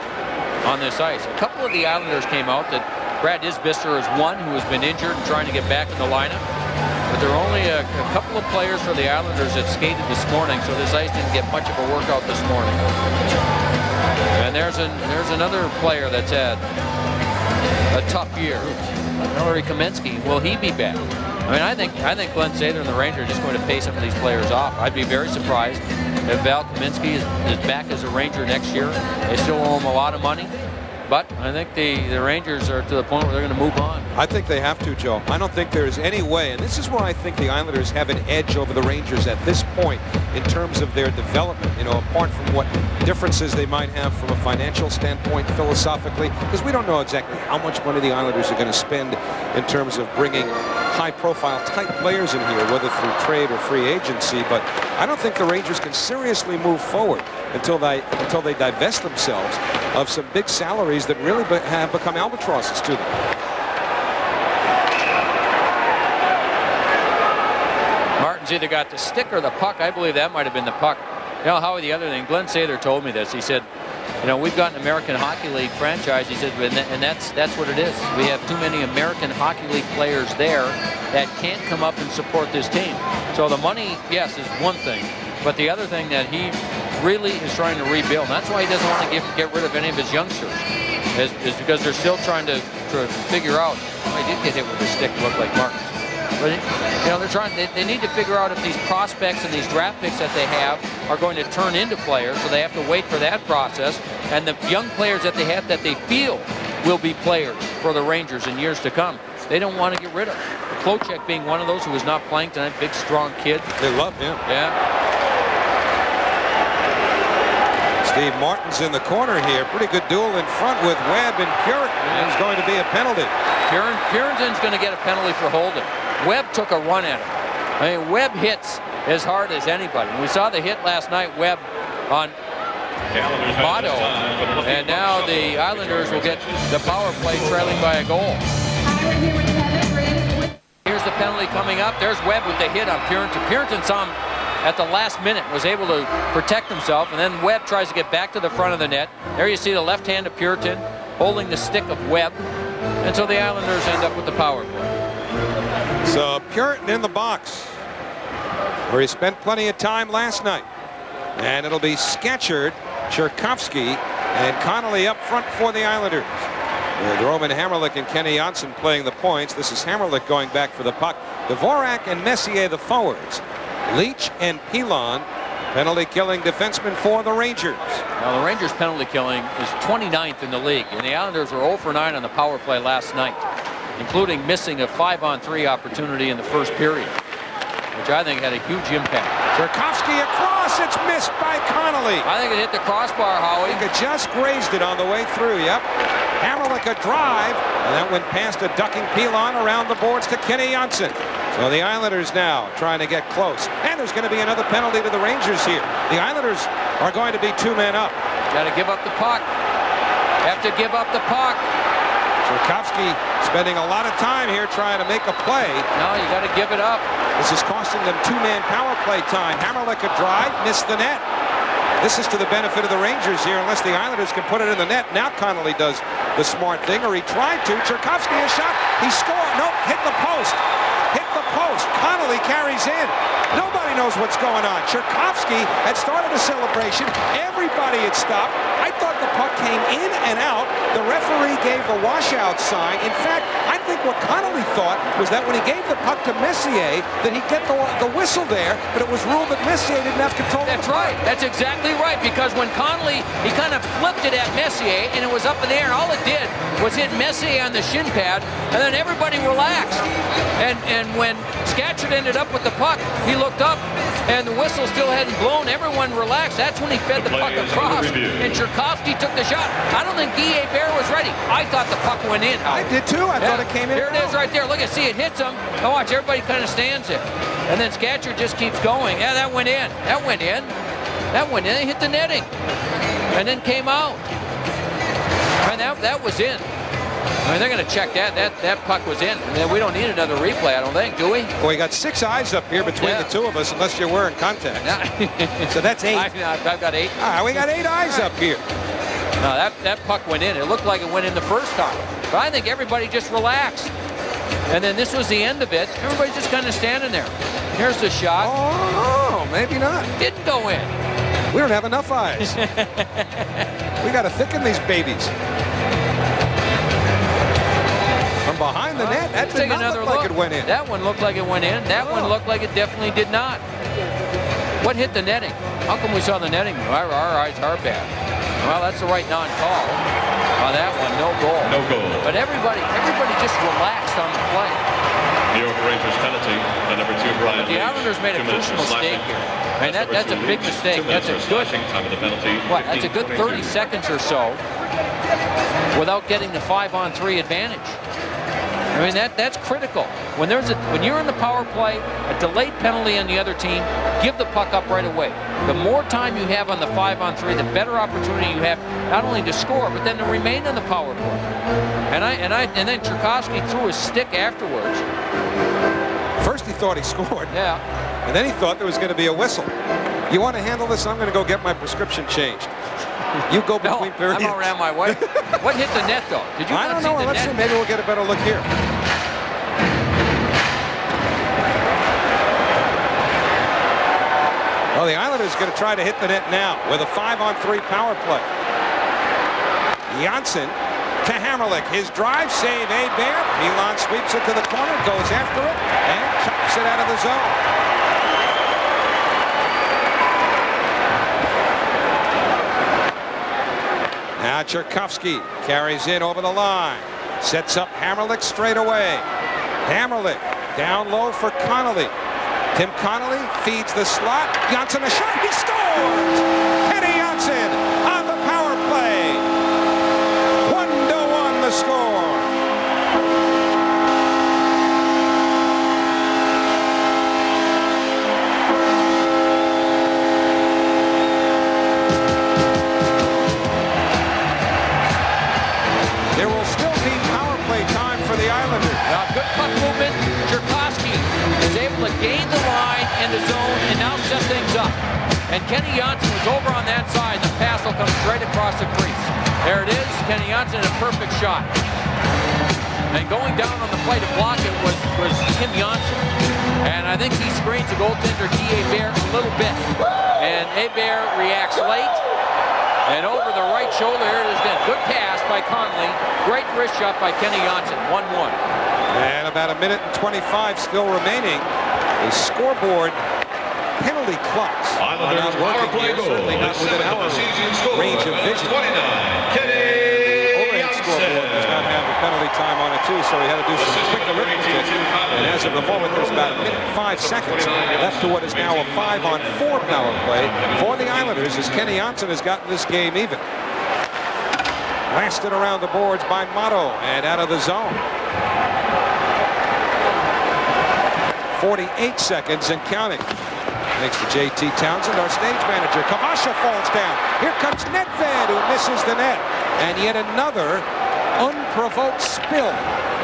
on this ice. A couple of the Islanders came out. That Brad Isbister is one who has been injured and trying to get back in the lineup. But there are only a couple of players for the Islanders that skated this morning, so this ice didn't get much of a workout this morning. And there's another player that's had a tough year. Hillary Kamensky, will he be back? I mean, I think Glenn Sather and the Rangers are just going to pay some of these players off. I'd be very surprised if Val Kamensky is back as a Ranger next year. They still owe him a lot of money. But I think the Rangers are to the point where they're going to move on. I think they have to, Joe. I don't think there's any way, and this is where I think the Islanders have an edge over the Rangers at this point in terms of their development, you know, apart from what differences they might have from a financial standpoint, philosophically, because we don't know exactly how much money the Islanders are going to spend in terms of bringing high-profile type players in here, whether through trade or free agency. But I don't think the Rangers can seriously move forward until they divest themselves of some big salaries that really have become albatrosses to them. Martin's either got the stick or the puck. I believe that might have been the puck. You know, Howie, the other thing, Glenn Sather told me this. He said, you know, we've got an American Hockey League franchise. He said, and that's what it is. We have too many American Hockey League players there that can't come up and support this team. So the money, yes, is one thing. But the other thing that he really is trying to rebuild, and that's why he doesn't want to get rid of any of his youngsters, is because they're still trying to figure out. Oh, he did get hit with a stick, looked like Martins. But, you know, they need to figure out if these prospects and these draft picks that they have are going to turn into players, so they have to wait for that process. And the young players that they have that they feel will be players for the Rangers in years to come, they don't want to get rid of. Klocek being one of those who is not playing tonight, big, strong kid. They love him. Yeah. Steve Martin's in the corner here. Pretty good duel in front with Webb and Puritan. There's going to be a penalty. Puritan's going to get a penalty for holding. Webb took a run at him. I mean, Webb hits as hard as anybody. We saw the hit last night, Webb on Motto, and now the Islanders will get the power play trailing by a goal. Here's the penalty coming up. There's Webb with the hit on Puritan. Puritan saw him at the last minute, was able to protect himself, and then Webb tries to get back to the front of the net. There you see the left hand of Puritan holding the stick of Webb, and so the Islanders end up with the power play. So Puritan in the box, where he spent plenty of time last night. And it'll be Scatchard, Tchaikovsky, and Connolly up front for the Islanders. With Roman Hamrlik and Kenny Janssen playing the points. This is Hamrlik going back for the puck. Dvorak and Messier the forwards. Leach and Pilon, penalty killing defenseman for the Rangers. Now the Rangers penalty killing is 29th in the league, and the Islanders were 0 for 9 on the power play last night, including missing a 5-on-3 opportunity in the first period, which I think had a huge impact. Tchaikovsky across, it's missed by Connolly. I think it hit the crossbar, Howie. I think it just grazed it on the way through, yep. Hamrlik a drive, and that went past a ducking Pilon around the boards to Kenny Janssen. So the Islanders now trying to get close. And there's going to be another penalty to the Rangers here. The Islanders are going to be 2 men up. Got to give up the puck. Have to give up the puck. Tchaikovsky spending a lot of time here trying to make a play. No, you got to give it up. This is costing them 2-man power play time. Hamrlik a drive, missed the net. This is to the benefit of the Rangers here, unless the Islanders can put it in the net. Now Connolly does the smart thing, or he tried to. Tchaikovsky a shot. He scored. Nope, hit the post. Hit the post. Connolly carries in. Nobody knows what's going on. Tchaikovsky had started a celebration. Everybody had stopped. I thought the puck came in and out. The referee gave the washout sign. In fact, I think what Connolly thought was that when he gave the puck to Messier, that he'd get the whistle there, but it was ruled that Messier didn't have control of the puck. That's right. That's exactly right, because when Connolly, he kind of flipped it at Messier, and it was up in the air, and all it did was hit Messier on the shin pad, and then everybody relaxed. And when Scatchard ended up with the puck, he looked up, and the whistle still hadn't blown. Everyone relaxed. That's when he fed the puck across, and Tchaikovsky took the shot. I don't think Guy Hebert was ready. I thought the puck went in. I did too. I thought it came in. Here it is right there. Look, see, it hits him. Now watch, everybody kind of stands there. And then Scatchard just keeps going. Yeah, that went in. That went in. That went in. It hit the netting. And then came out. I mean, that was in. I mean, they're going to check that. That puck was in. I mean, we don't need another replay, I don't think, do we? Well, we got 6 eyes up here between the two of us, unless you're wearing contacts. So that's 8. I've got 8. All right, we got 8 eyes up here. No, that puck went in. It looked like it went in the first time. But I think everybody just relaxed. And then this was the end of it. Everybody's just kind of standing there. Here's the shot. Oh, maybe not. Didn't go in. We don't have enough eyes. We got to thicken these babies. From behind the net, that did not look like it went in. That one looked like it went in. That one looked like it definitely did not. What hit the netting? How come we saw the netting? Our eyes are bad. Well, that's the right non-call on that one. No goal. No goal. But everybody just relaxed on the play. New York Rangers penalty. The number 2 Brian The Islanders made a crucial mistake here. And that's a big mistake. That's a good, time of the penalty. what? That's a good 30 seconds or so without getting the 5-on-3 advantage. I mean, that's critical. When you're in the power play, a delayed penalty on the other team, give the puck up right away. The more time you have on the 5-on-3, the better opportunity you have not only to score, but then to remain in the power play. And then Tchaikovsky threw his stick afterwards. First he thought he scored. Yeah. And then he thought there was going to be a whistle. You want to handle this? I'm going to go get my prescription changed. You go between periods. I'm around my way. What hit the net, though? Did you I not don't know. see the Let's net? see. Maybe we'll get a better look here. Well, the Islanders are going to try to hit the net now with a 5-on-3 power play. Janssen to Hammerlick. His drive save, Hebert. Pilon sweeps it to the corner, goes after it, and chops it out of the zone. Now Tchaikovsky carries in over the line. Sets up Hammerlick straight away. Hammerlick down low for Connolly. Tim Connolly feeds the slot. Janssen a shot. He scores! Kenny Janssen on the power play. 1-1 the score. There will still be power play time for the Islanders. Good puck movement. Tchaikovsky is able to gain the line in the zone and now set things up. And Kenny Janssen was over on that side. The pass will come straight across the crease. There it is. Kenny Janssen, a perfect shot. And going down on the play to block it was Tim Janssen. And I think he screens the goaltender, Guy Hebert, a little bit. And Hebert reacts late. And over the right shoulder, here it is again. Good pass by Connolly. Great wrist shot by Kenny Janssen. 1-1. And about 1:25 still remaining. A scoreboard penalty clocks are not working here, certainly not within our range of vision. Overhead scoreboard does not have the penalty time on it too, so we had to do some quick arithmetic. And as of the moment, there's about 1:05 left to what is now a 5-on-4 power play for the Islanders, as Kenny Janssen has gotten this game even. Blasted around the boards by Motto and out of the zone. 48 seconds and counting. Thanks to J.T. Townsend, our stage manager. Kamasha falls down. Here comes Nedved, who misses the net. And yet another unprovoked spill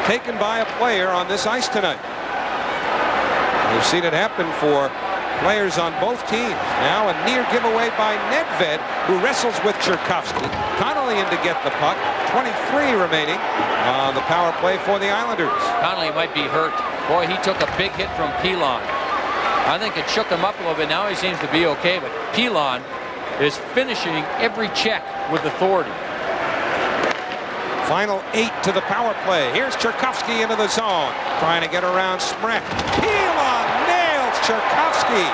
taken by a player on this ice tonight. We've seen it happen for players on both teams. Now a near giveaway by Nedved, who wrestles with Tchaikovsky. Connolly in to get the puck. 23 remaining on the power play for the Islanders. Connolly might be hurt. Boy, he took a big hit from Pilon. I think it shook him up a little bit. Now he seems to be okay, but Pilon is finishing every check with authority. Final 8 to the power play. Here's Tchaikovsky into the zone, trying to get around Smrek. Pilon nails Tchaikovsky.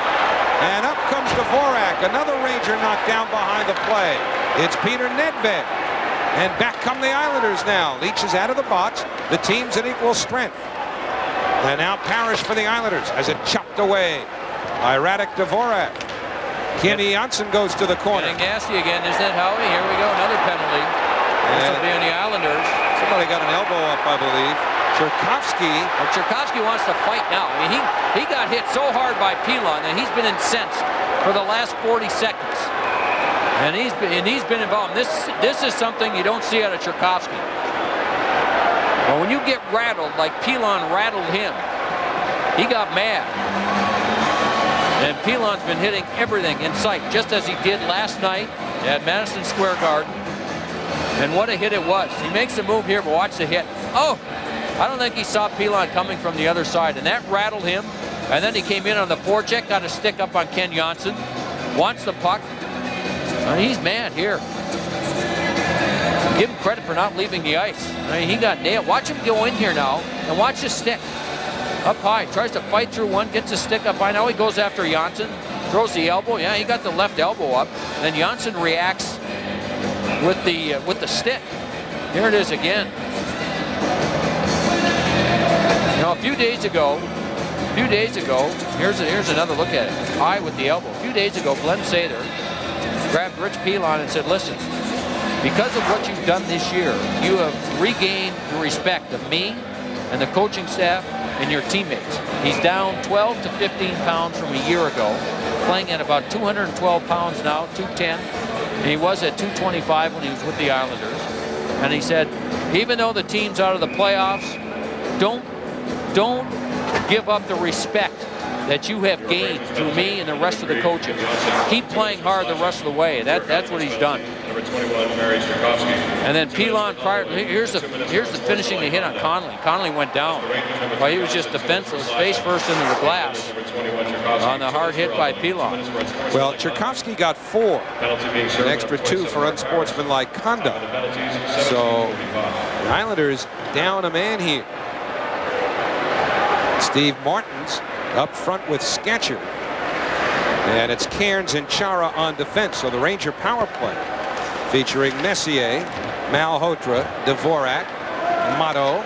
And up comes Dvorak. Another Ranger knocked down behind the play. It's Peter Nedved. And back come the Islanders now. Leach is out of the box. The team's at equal strength. And now Parrish for the Islanders as it chopped away by Radek Dvorak. Kenny Janssen goes to the corner. Getting nasty again, isn't it, Howie? Here we go, another penalty. This will be on the Islanders. Somebody got an elbow up, I believe. Tchaikovsky. Well, Tchaikovsky wants to fight now. I mean, he got hit so hard by Pilon that he's been incensed for the last 40 seconds. And he's been involved. This is something you don't see out of Tchaikovsky. But when you get rattled like Pilon rattled him, he got mad. And Pilon's been hitting everything in sight, just as he did last night at Madison Square Garden. And what a hit it was. He makes a move here, but watch the hit. Oh, I don't think he saw Pilon coming from the other side, and that rattled him. And then he came in on the forecheck, got a stick up on Ken Janssen, wants the puck. He's mad here. Give him credit for not leaving the ice. I mean, he got nailed. Watch him go in here now, and watch his stick. Up high, tries to fight through one, gets a stick up high. Now he goes after Janssen, throws the elbow. Yeah, he got the left elbow up. Then Janssen reacts with the stick. Here it is again. You know, a few days ago, here's another look at it. Eye with the elbow. A few days ago, Glenn Sather grabbed Rich Pilon and said, listen, because of what you've done this year, you have regained the respect of me and the coaching staff and your teammates. He's down 12 to 15 pounds from a year ago, playing at about 212 pounds now, 210. And he was at 225 when he was with the Islanders. And he said, even though the team's out of the playoffs, don't give up the respect that you have gained through me and the rest of the coaches. Keep playing hard the rest of the way. That's what he's done. Number 21, Mary Strakowski. And then Pilon prior, here's the finishing the hit on Connolly. Connolly went down while he was just defenseless, face first into the glass on the hard hit by Pilon. Well, Tchaikovsky got 4, an extra 2 for unsportsmanlike conduct. So the Islanders down a man here. Steve Martins up front with Sketcher. And it's Cairns and Chara on defense. So the Ranger power play featuring Messier, Malhotra, Dvorak, Motto,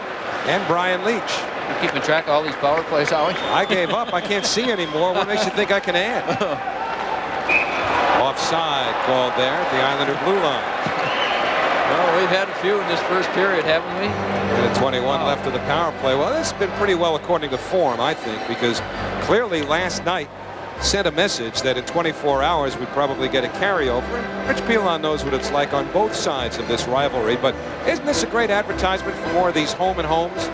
and Brian Leach. You're keeping track of all these power plays, Howie? I gave up. I can't see anymore. What makes you think I can add? Offside called there at the Islander blue line. Well, we've had a few in this first period, haven't we? And 21 left of the power play. Well, this has been pretty well according to form, I think, because clearly last night sent a message that in 24 hours we'd probably get a carryover. And Rich Pilon knows what it's like on both sides of this rivalry. But isn't this a great advertisement for more of these home and homes?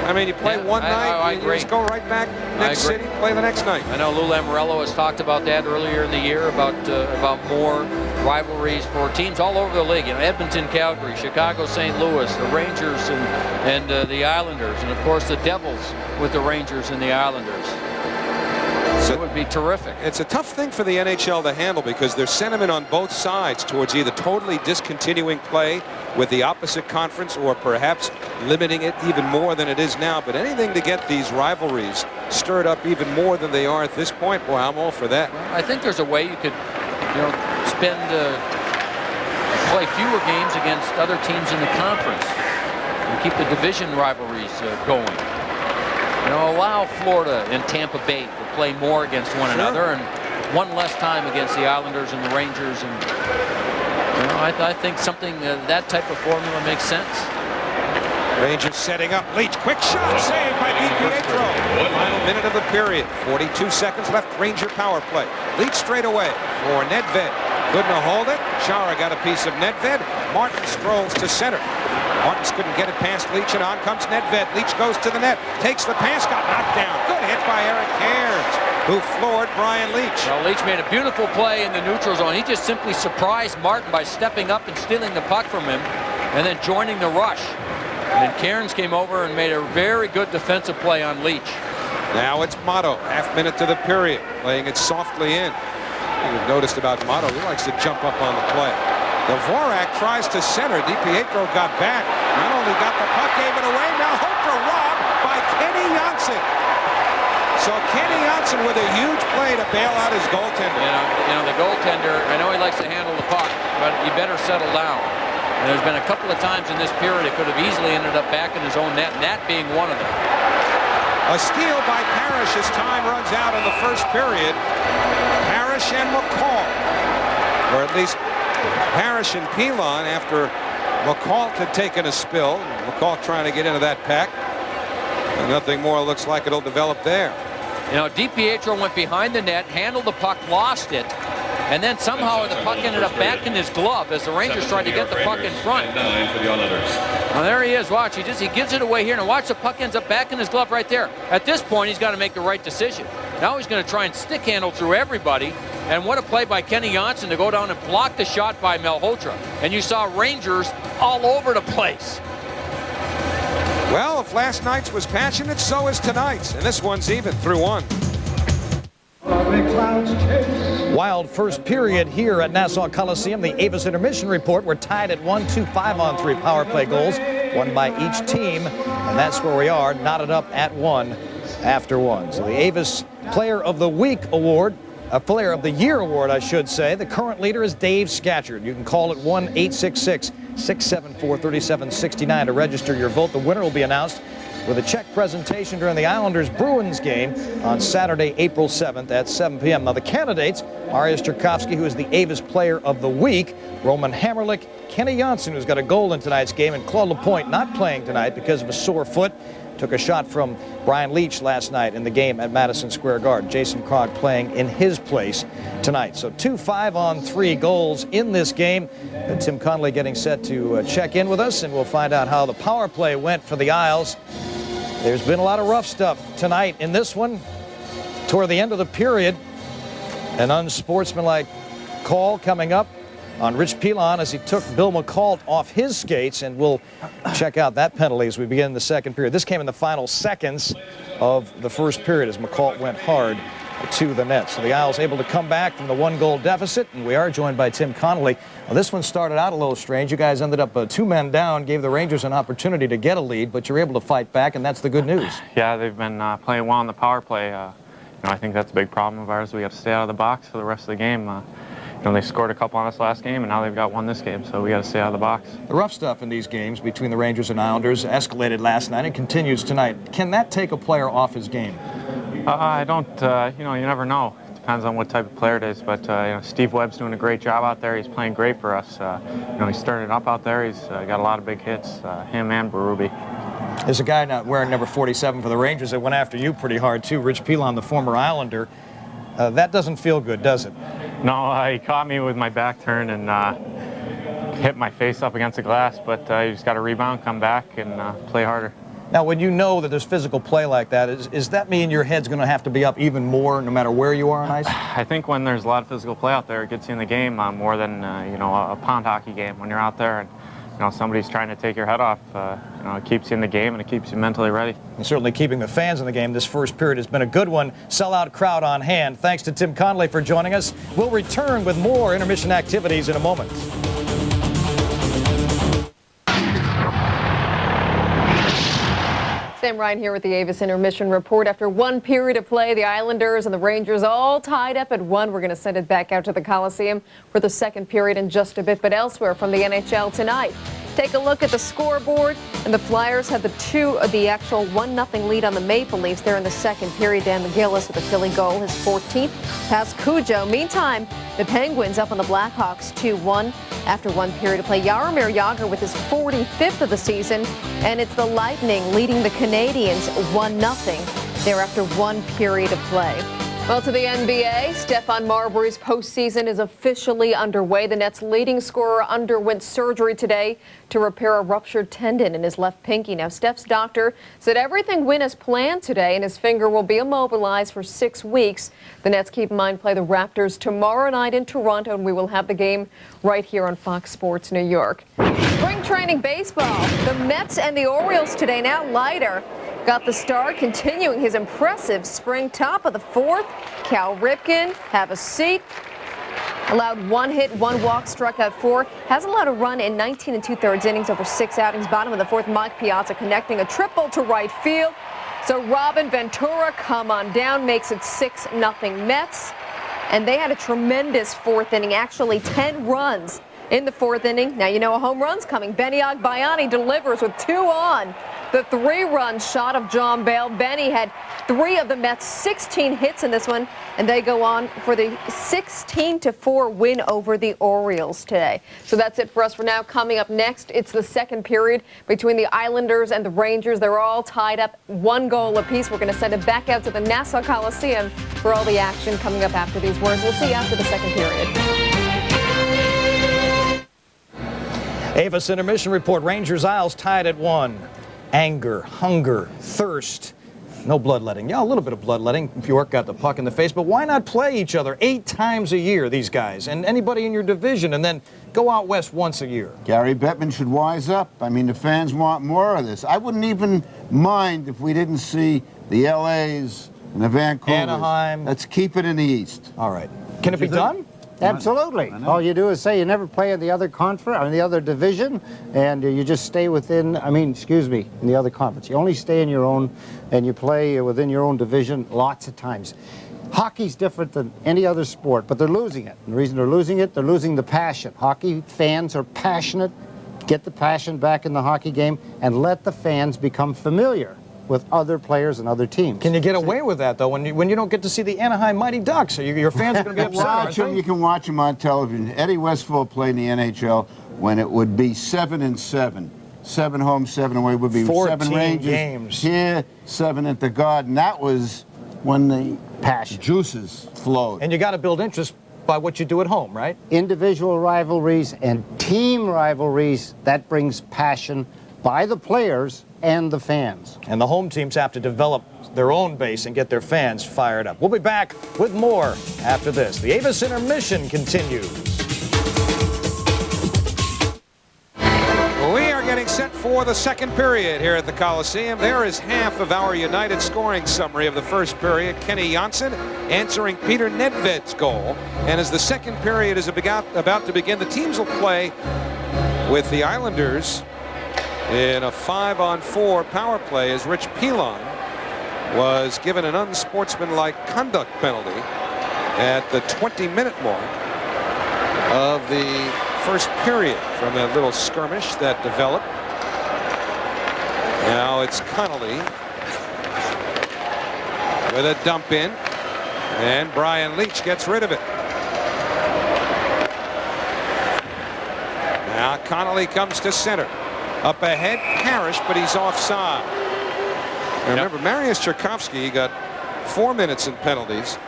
I mean, you play one night, you just go right back next city, play the next night. I know Lou Lamoriello has talked about that earlier in the year, about more rivalries for teams all over the league. You know, Edmonton, Calgary, Chicago, St. Louis, the Rangers and the Islanders, and of course the Devils with the Rangers and the Islanders. So it would be terrific. It's a tough thing for the NHL to handle because there's sentiment on both sides towards either totally discontinuing play with the opposite conference or perhaps limiting it even more than it is now. But anything to get these rivalries stirred up even more than they are at this point, boy, I'm all for that. Well, I think there's a way you could, you know, play fewer games against other teams in the conference and keep the division rivalries going. You know, allow Florida and Tampa Bay to play more against one another and one less time against the Islanders and the Rangers. And you know, I think something that type of formula makes sense. Rangers setting up. Leach, quick shot, saved by DiPietro. Final minute of the period. 42 seconds left. Ranger power play. Leach straight away for Nedved. Couldn't hold it. Chara got a piece of Nedved. Martin strolls to center. Martins couldn't get it past Leach, and on comes Nedved. Leach goes to the net, takes the pass, got knocked down. Good hit by Eric Cairns, who floored Brian Leach. Well, Leach made a beautiful play in the neutral zone. He just simply surprised Martin by stepping up and stealing the puck from him and then joining the rush. And Cairns came over and made a very good defensive play on Leach. Now it's Motto, half minute to the period, playing it softly in. You've noticed about Motto, he likes to jump up on the play. Dvorak tries to center. DiPietro got back. Not only got the puck, gave it away. Now Malhotra robbed by Kenny Janssen. So Kenny Janssen with a huge play to bail out his goaltender. You know, the goaltender, I know he likes to handle the puck, but you better settle down. And there's been a couple of times in this period it could have easily ended up back in his own net, and that being one of them. A steal by Parrish as time runs out in the first period. Parrish and McCall, or at least Parrish and Pilon after McCall had taken a spill. McCall trying to get into that pack. And nothing more looks like it'll develop there. You know, DiPietro went behind the net, handled the puck, lost it, and then somehow the puck ended up back in his glove as the Rangers tried to get the puck in front. Well, there he is. Watch, he gives it away here, and watch, the puck ends up back in his glove right there. At this point, he's got to make the right decision. Now he's going to try and stick handle through everybody. And what a play by Kenny Janssen to go down and block the shot by Malhotra. And you saw Rangers all over the place. Well, if last night's was passionate, so is tonight's. And this one's even through one. Wild first period here at Nassau Coliseum. The Avis intermission report. We're tied at 1-2 5-on-3 power play goals, one by each team. And that's where we are, knotted up at 1 after 1. So the Avis Player of the Week award a Player of the Year award, I should say. The current leader is Dave Scatchard. You can call it 1-866-674-3769 to register your vote. The winner will be announced with a check presentation during the Islanders-Bruins game on Saturday, April 7th at 7 p.m. Now, the candidates, Mariusz Turkowski, who is the Avis Player of the Week, Roman Hamrlik, Kenny Janssen, who's got a goal in tonight's game, and Claude Lapointe not playing tonight because of a sore foot. Took a shot from Brian Leetch last night in the game at Madison Square Garden. Jason Krog playing in his place tonight. So 2 5-on-3 goals in this game. And Tim Connolly getting set to check in with us, and we'll find out how the power play went for the Isles. There's been a lot of rough stuff tonight in this one. Toward the end of the period, an unsportsmanlike call coming up on Rich Pilon as he took Bill McCall off his skates, and we'll check out that penalty as we begin the second period. This came in the final seconds of the first period as McCall went hard to the net. So the Isles able to come back from the 1-goal deficit, and we are joined by Tim Connolly. Well, this one started out a little strange. You guys ended up 2 men down, gave the Rangers an opportunity to get a lead, but you're able to fight back, and that's the good news. Yeah, they've been playing well on the power play. I think that's a big problem of ours. We got to stay out of the box for the rest of the game. They scored a couple on us last game, and now they've got one this game, so we got to stay out of the box. The rough stuff in these games between the Rangers and Islanders escalated last night and continues tonight. Can that take a player off his game? I don't, you never know. It depends on what type of player it is, but, Steve Webb's doing a great job out there. He's playing great for us. He started up out there. He's got a lot of big hits, him and Berube. There's a guy not wearing number 47 for the Rangers that went after you pretty hard, too, Rich Pilon, the former Islander. That doesn't feel good, does it? No, he caught me with my back turn and hit my face up against the glass, but you just got to rebound, come back, and play harder. Now, when you know that there's physical play like that, is that mean your head's going to have to be up even more no matter where you are on ice? I think when there's a lot of physical play out there, it gets you in the game more than, a pond hockey game. When you're out there and, somebody's trying to take your head off, it keeps you in the game and it keeps you mentally ready. And certainly keeping the fans in the game. This first period has been a good one. Sellout crowd on hand. Thanks to Tim Connolly for joining us. We'll return with more intermission activities in a moment. Sam Ryan here with the Avis Intermission Report. After one period of play, the Islanders and the Rangers all tied up at 1. We're going to send it back out to the Coliseum for the second period in just a bit. But elsewhere from the NHL tonight, take a look at the scoreboard. And the Flyers have the actual 1-0 lead on the Maple Leafs. They're in the second period. Dan McGillis with a Philly goal, his 14th. Past Cujo. Meantime, the Penguins up on the Blackhawks 2-1. After one period of play, Jaromir Jagr with his 45th of the season, and it's the Lightning leading the Canadiens 1-0 there after one period of play. Well, to the NBA, Stephon Marbury's postseason is officially underway. The Nets' leading scorer underwent surgery today to repair a ruptured tendon in his left pinky. Now, Steph's doctor said everything went as planned today, and his finger will be immobilized for 6 weeks. The Nets, keep in mind, play the Raptors tomorrow night in Toronto, and we will have the game right here on Fox Sports New York. Spring training baseball. The Mets and the Orioles today, now lighter. Got the start, continuing his impressive spring. Top of the 4th, Cal Ripken, have a seat. Allowed 1 hit, 1 walk, struck out 4. Hasn't allowed a run in 19 2/3 innings over 6 outings. Bottom of the 4th, Mike Piazza connecting a triple to right field. So Robin Ventura, come on down, makes it 6-0 Mets. And they had a tremendous 4th inning, actually 10 runs in the 4th inning. Now you know a home run's coming. Benny Agbayani delivers with 2 on the 3-run shot of John Bale. Benny had 3 of the Mets' 16 hits in this one, and they go on for the 16-4 win over the Orioles today. So that's it for us for now. Coming up next, it's the second period between the Islanders and the Rangers. They're all tied up 1 goal apiece. We're going to send it back out to the Nassau Coliseum for all the action coming up after these words. We'll see you after the second period. Avis Intermission Report. Rangers Isles tied at 1. Anger, hunger, thirst. No bloodletting. Yeah, a little bit of bloodletting if York got the puck in the face, but why not play each other 8 times a year, these guys, and anybody in your division, and then go out west once a year? Gary Bettman should wise up. I mean, the fans want more of this. I wouldn't even mind if we didn't see the LAs and the Vancouvers. Anaheim. Let's keep it in the East. All right. Can it be done? Absolutely. All you do is say you never play in the other conference, or in the other division, and you just stay within, in the other conference. You only stay in your own, and you play within your own division lots of times. Hockey's different than any other sport, but they're losing it. And the reason they're losing the passion. Hockey fans are passionate. Get the passion back in the hockey game and let the fans become familiar with other players and other teams. Can you get away with that, though, when you don't get to see the Anaheim Mighty Ducks? Your fans are going to be upset, aren't they? You can watch them on television. Eddie Westfall played in the NHL when it would be 7-7. 7 home, 7 away would be 7 Rangers games. Here, 7 at the Garden. That was when the passion juices flowed. And you got to build interest by what you do at home, right? Individual rivalries and team rivalries, that brings passion by the players and the fans. And the home teams have to develop their own base and get their fans fired up. We'll be back with more after this. The Avis Intermission continues. We are getting set for the second period here at the Coliseum. There is half of our United scoring summary of the first period. Kenny Janssen answering Peter Nedved's goal. And as the second period is about to begin, the teams will play with the Islanders in a 5-on-4 power play as Rich Pilon was given an unsportsmanlike conduct penalty at the 20-minute mark of the first period from that little skirmish that developed. Now it's Connolly with a dump in, and Brian Leetch gets rid of it. Now Connolly comes to center. Up ahead, Parrish, but he's offside. Now remember, Mariusz Czerkowski got 4 minutes in penalties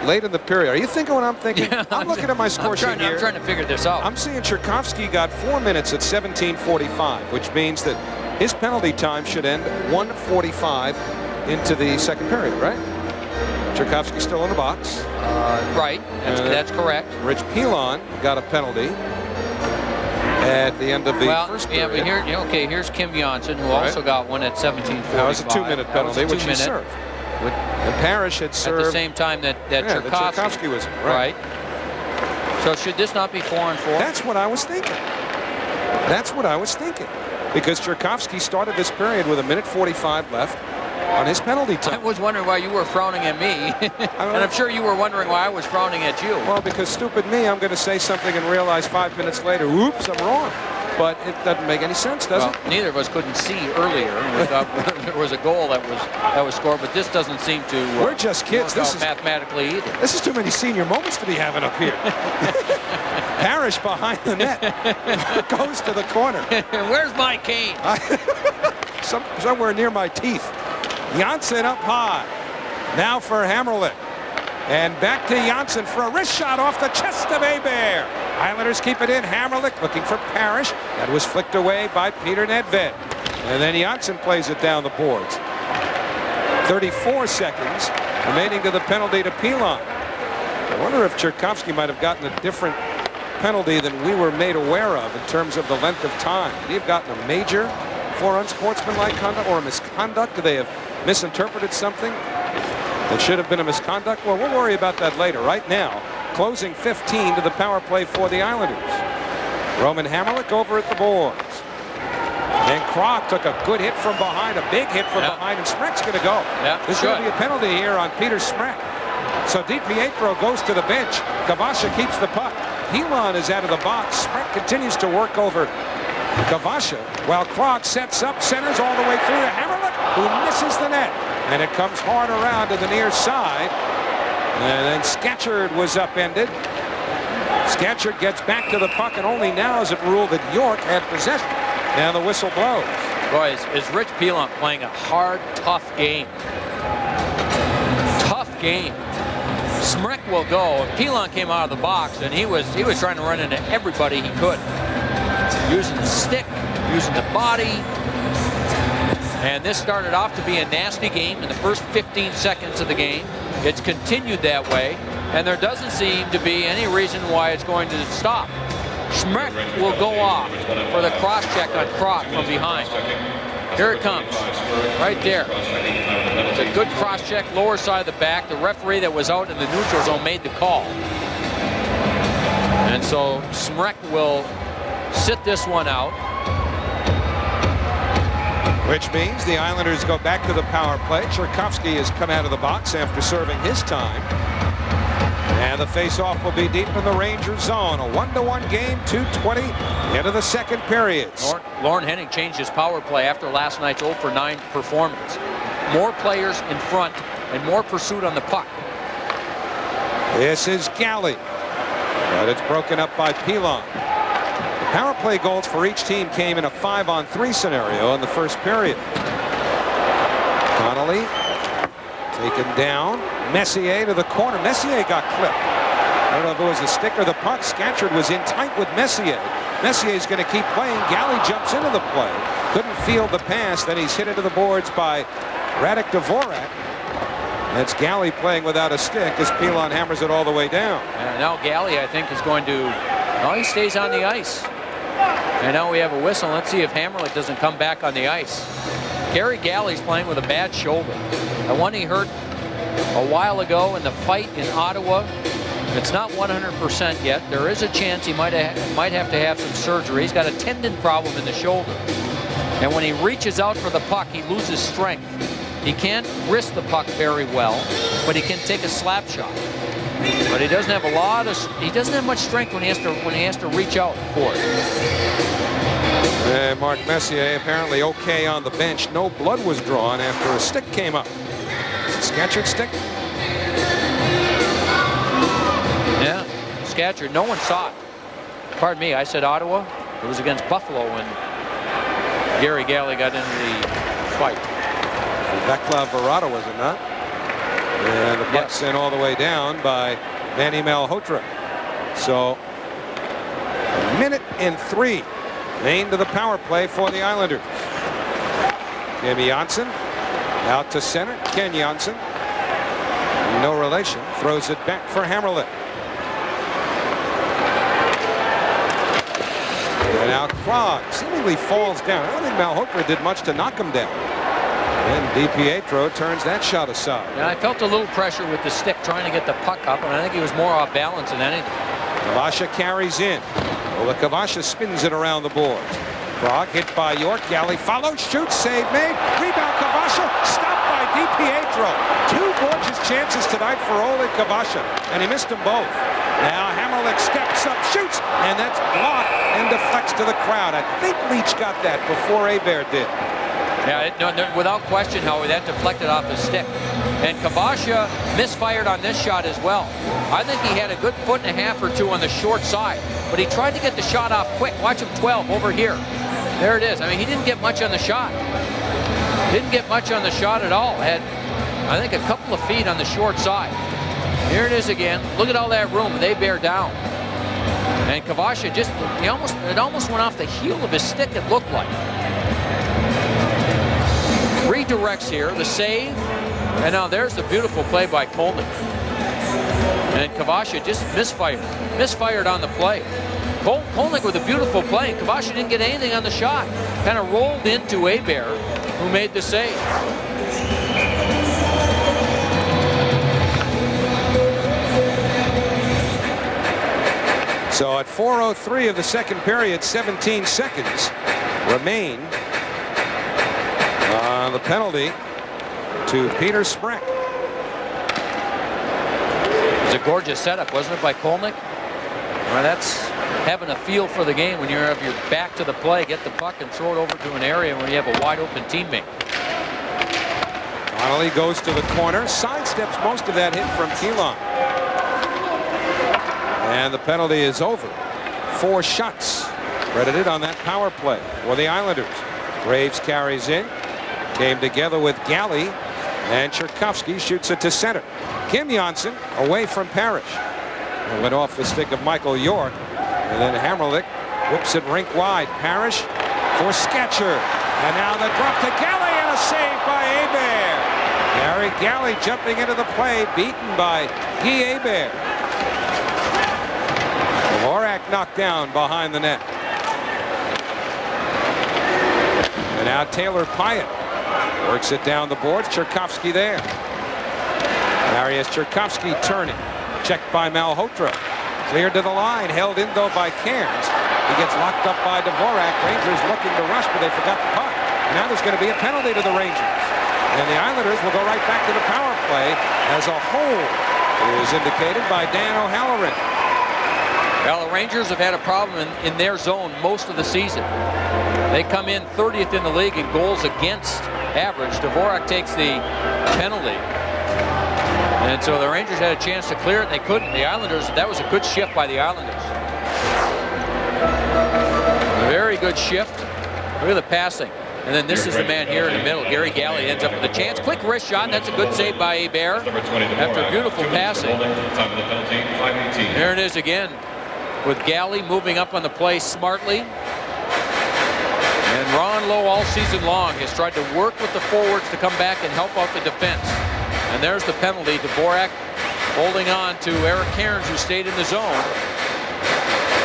late in the period. Are you thinking what I'm thinking? Yeah, I'm looking at my score sheet here. I'm trying to figure this out. I'm seeing Czerkowski got 4 minutes at 17:45, which means that his penalty time should end 1:45 into the second period, right? Czerkowski still in the box. Right. That's correct. Rich Pilon got a penalty at the end of the first period. But here, here's Kim Janssen, who also got one at 17:45. That was a 2-minute penalty, which he served. And Parrish had served at the same time that Czerkowski was in, right. So should this not be 4-on-4? That's what I was thinking. That's what I was thinking. Because Czerkowski started this period with 1:45 left on his penalty time. I was wondering why you were frowning at me. And I'm sure you were wondering why I was frowning at you. Well, because stupid me, I'm going to say something and realize 5 minutes later, oops, I'm wrong. But it doesn't make any sense, does it? Neither of us couldn't see earlier. We thought there was a goal that was scored, but this doesn't seem to. We're just kids. This is mathematically either. This is too many senior moments to be having up here. Parrish behind the net goes to the corner. Where's my cane? Somewhere near my teeth. Janssen up high. Now for Hammerlick. And back to Janssen for a wrist shot off the chest of Hebert. Islanders keep it in. Hammerlick looking for Parrish. That was flicked away by Peter Nedved. And then Janssen plays it down the boards. 34 seconds remaining to the penalty to Pilon. I wonder if Czerkowski might have gotten a different penalty than we were made aware of in terms of the length of time. Would he have gotten a major for unsportsmanlike conduct or a misconduct? Do they have misinterpreted something that should have been a misconduct? Well, we'll worry about that later. Right now, closing 15 to the power play for the Islanders. Roman Hammerlick over at the boards. And Krog took a good hit from behind, a big hit from behind, and Smrek's going to go. There's going to be a penalty here on Peter Smrek. So DiPietro goes to the bench. Kavasha keeps the puck. Pilon is out of the box. Smrek continues to work over Kavasha while Krog sets up, centers all the way through to Hammerlick, who misses the net. And it comes hard around to the near side. And then Scatchard was upended. Scatchard gets back to the puck, and only now is it ruled that York had possession. Now the whistle blows. Boy, is Rich Pilon playing a hard, tough game. Tough game. Smrek will go. Pilon came out of the box, and he was trying to run into everybody he could. Using the stick, using the body. And this started off to be a nasty game in the first 15 seconds of the game. It's continued that way, and there doesn't seem to be any reason why it's going to stop. Smrek will go off for the cross-check on Krog from behind. Here it comes, right there. It's a good cross-check, lower side of the back. The referee that was out in the neutral zone made the call. And so Smrek will sit this one out. Which means the Islanders go back to the power play. Tchaikovsky has come out of the box after serving his time. And the face-off will be deep in the Rangers zone. A 1-1 game, 2:20 into the second period. Lauren Henning changed his power play after last night's 0 for 9 performance. More players in front and more pursuit on the puck. This is Galley. But it's broken up by Pilon. The power play goals for each team came in a 5-on-3 scenario in the first period. Connolly taken down. Messier to the corner. Messier got clipped. I don't know if it was the stick or the puck. Scatchard was in tight with Messier. Messier's going to keep playing. Galley jumps into the play. Couldn't field the pass. Then he's hit into the boards by Radek Dvorak. That's Galley playing without a stick as Pilon hammers it all the way down. And now Galley, I think, is going to... Well, he stays on the ice. And now we have a whistle. Let's see if Hamrlik doesn't come back on the ice. Gary Galley's playing with a bad shoulder. The one he hurt a while ago in the fight in Ottawa. It's not 100% yet. There is a chance he might have to have some surgery. He's got a tendon problem in the shoulder. And when he reaches out for the puck, he loses strength. He can't wrist the puck very well, but he can take a slap shot. But he doesn't have he doesn't have much strength when he has to reach out for it. And Mark Messier apparently okay on the bench. No blood was drawn after a stick came up. Scatchard stick? Yeah, Scatchard. No one saw it. Pardon me, I said Ottawa. It was against Buffalo when Gary Galley got into the fight. Vaclav Varada, was it not? And the puck sent all the way down by Manny Malhotra. So, 1:03. Maine to the power play for the Islanders. Kim Janssen out to center. Ken Janssen, no relation, throws it back for Hamrlik. And now Krog seemingly falls down. I don't think Malhotra did much to knock him down. And DiPietro turns that shot aside. And I felt a little pressure with the stick trying to get the puck up, and I think he was more off balance than anything. Kavasha carries in. Well, Kavasha spins it around the boards. Krog hit by York. Galley follows, shoots, save made. Rebound Kavasha, stopped by DiPietro. Two gorgeous chances tonight for Oleg Kavasha, and he missed them both. Now Hamrlik steps up, shoots, and that's blocked and deflects to the crowd. I think Leach got that before Hebert did. Yeah, no, without question, Howie, that deflected off his stick. And Kavasha misfired on this shot as well. I think he had a good 1.5 or 2 on the short side, but he tried to get the shot off quick. Watch him 12 over here. There it is. I mean, he didn't get much on the shot. Didn't get much on the shot at all. Had, I think, a couple of feet on the short side. Here it is again. Look at all that room. They bear down. And Kavasha just, it almost went off the heel of his stick, it looked like. Redirects here, the save, and now there's the beautiful play by Kolnick. And Kavasha just misfired on the play. Kolnick with a beautiful play. Kavasha didn't get anything on the shot. Kind of rolled into Hebert, who made the save. So at 4:03 of the second period, 17 seconds remain. The penalty to Peter Sprek. It was a gorgeous setup, wasn't it, by Kolnick? Well, that's having a feel for the game when you have your back to the play, get the puck and throw it over to an area where you have a wide open teammate. Connolly goes to the corner, sidesteps most of that hit from Pilon. And the penalty is over. 4 shots credited on that power play for the Islanders. Graves carries in. Came together with Galley, and Tchaikovsky shoots it to center. Kim Janssen away from Parrish. It went off the stick of Michael York, and then Hamrlik whips it rink wide. Parrish for Sketcher, and now the drop to Galley and a save by Hebert. Gary Galley jumping into the play, beaten by Guy Hebert. Dvorak knocked down behind the net. And now Taylor Pyatt works it down the boards. Tchaikovsky there. Marius Tchaikovsky turning. Checked by Malhotra. Cleared to the line. Held in though by Cairns. He gets locked up by Dvorak. Rangers looking to rush, but they forgot the puck. Now there's going to be a penalty to the Rangers. And the Islanders will go right back to the power play as a hold is indicated by Dan O'Halloran. Well, the Rangers have had a problem in their zone most of the season. They come in 30th in the league in goals against average. Dvorak takes the penalty. And so the Rangers had a chance to clear it, and they couldn't. The Islanders, that was a good shift by the Islanders. Very good shift. Look at the passing. And then this is the man here in the middle. Gary Galley ends up with a chance. Quick wrist shot. That's a good save by Hebert after beautiful passing. There it is again with Galley moving up on the play smartly. And Ron Lowe all season long has tried to work with the forwards to come back and help out the defense. And there's the penalty. Dvorak holding on to Eric Cairns, who stayed in the zone.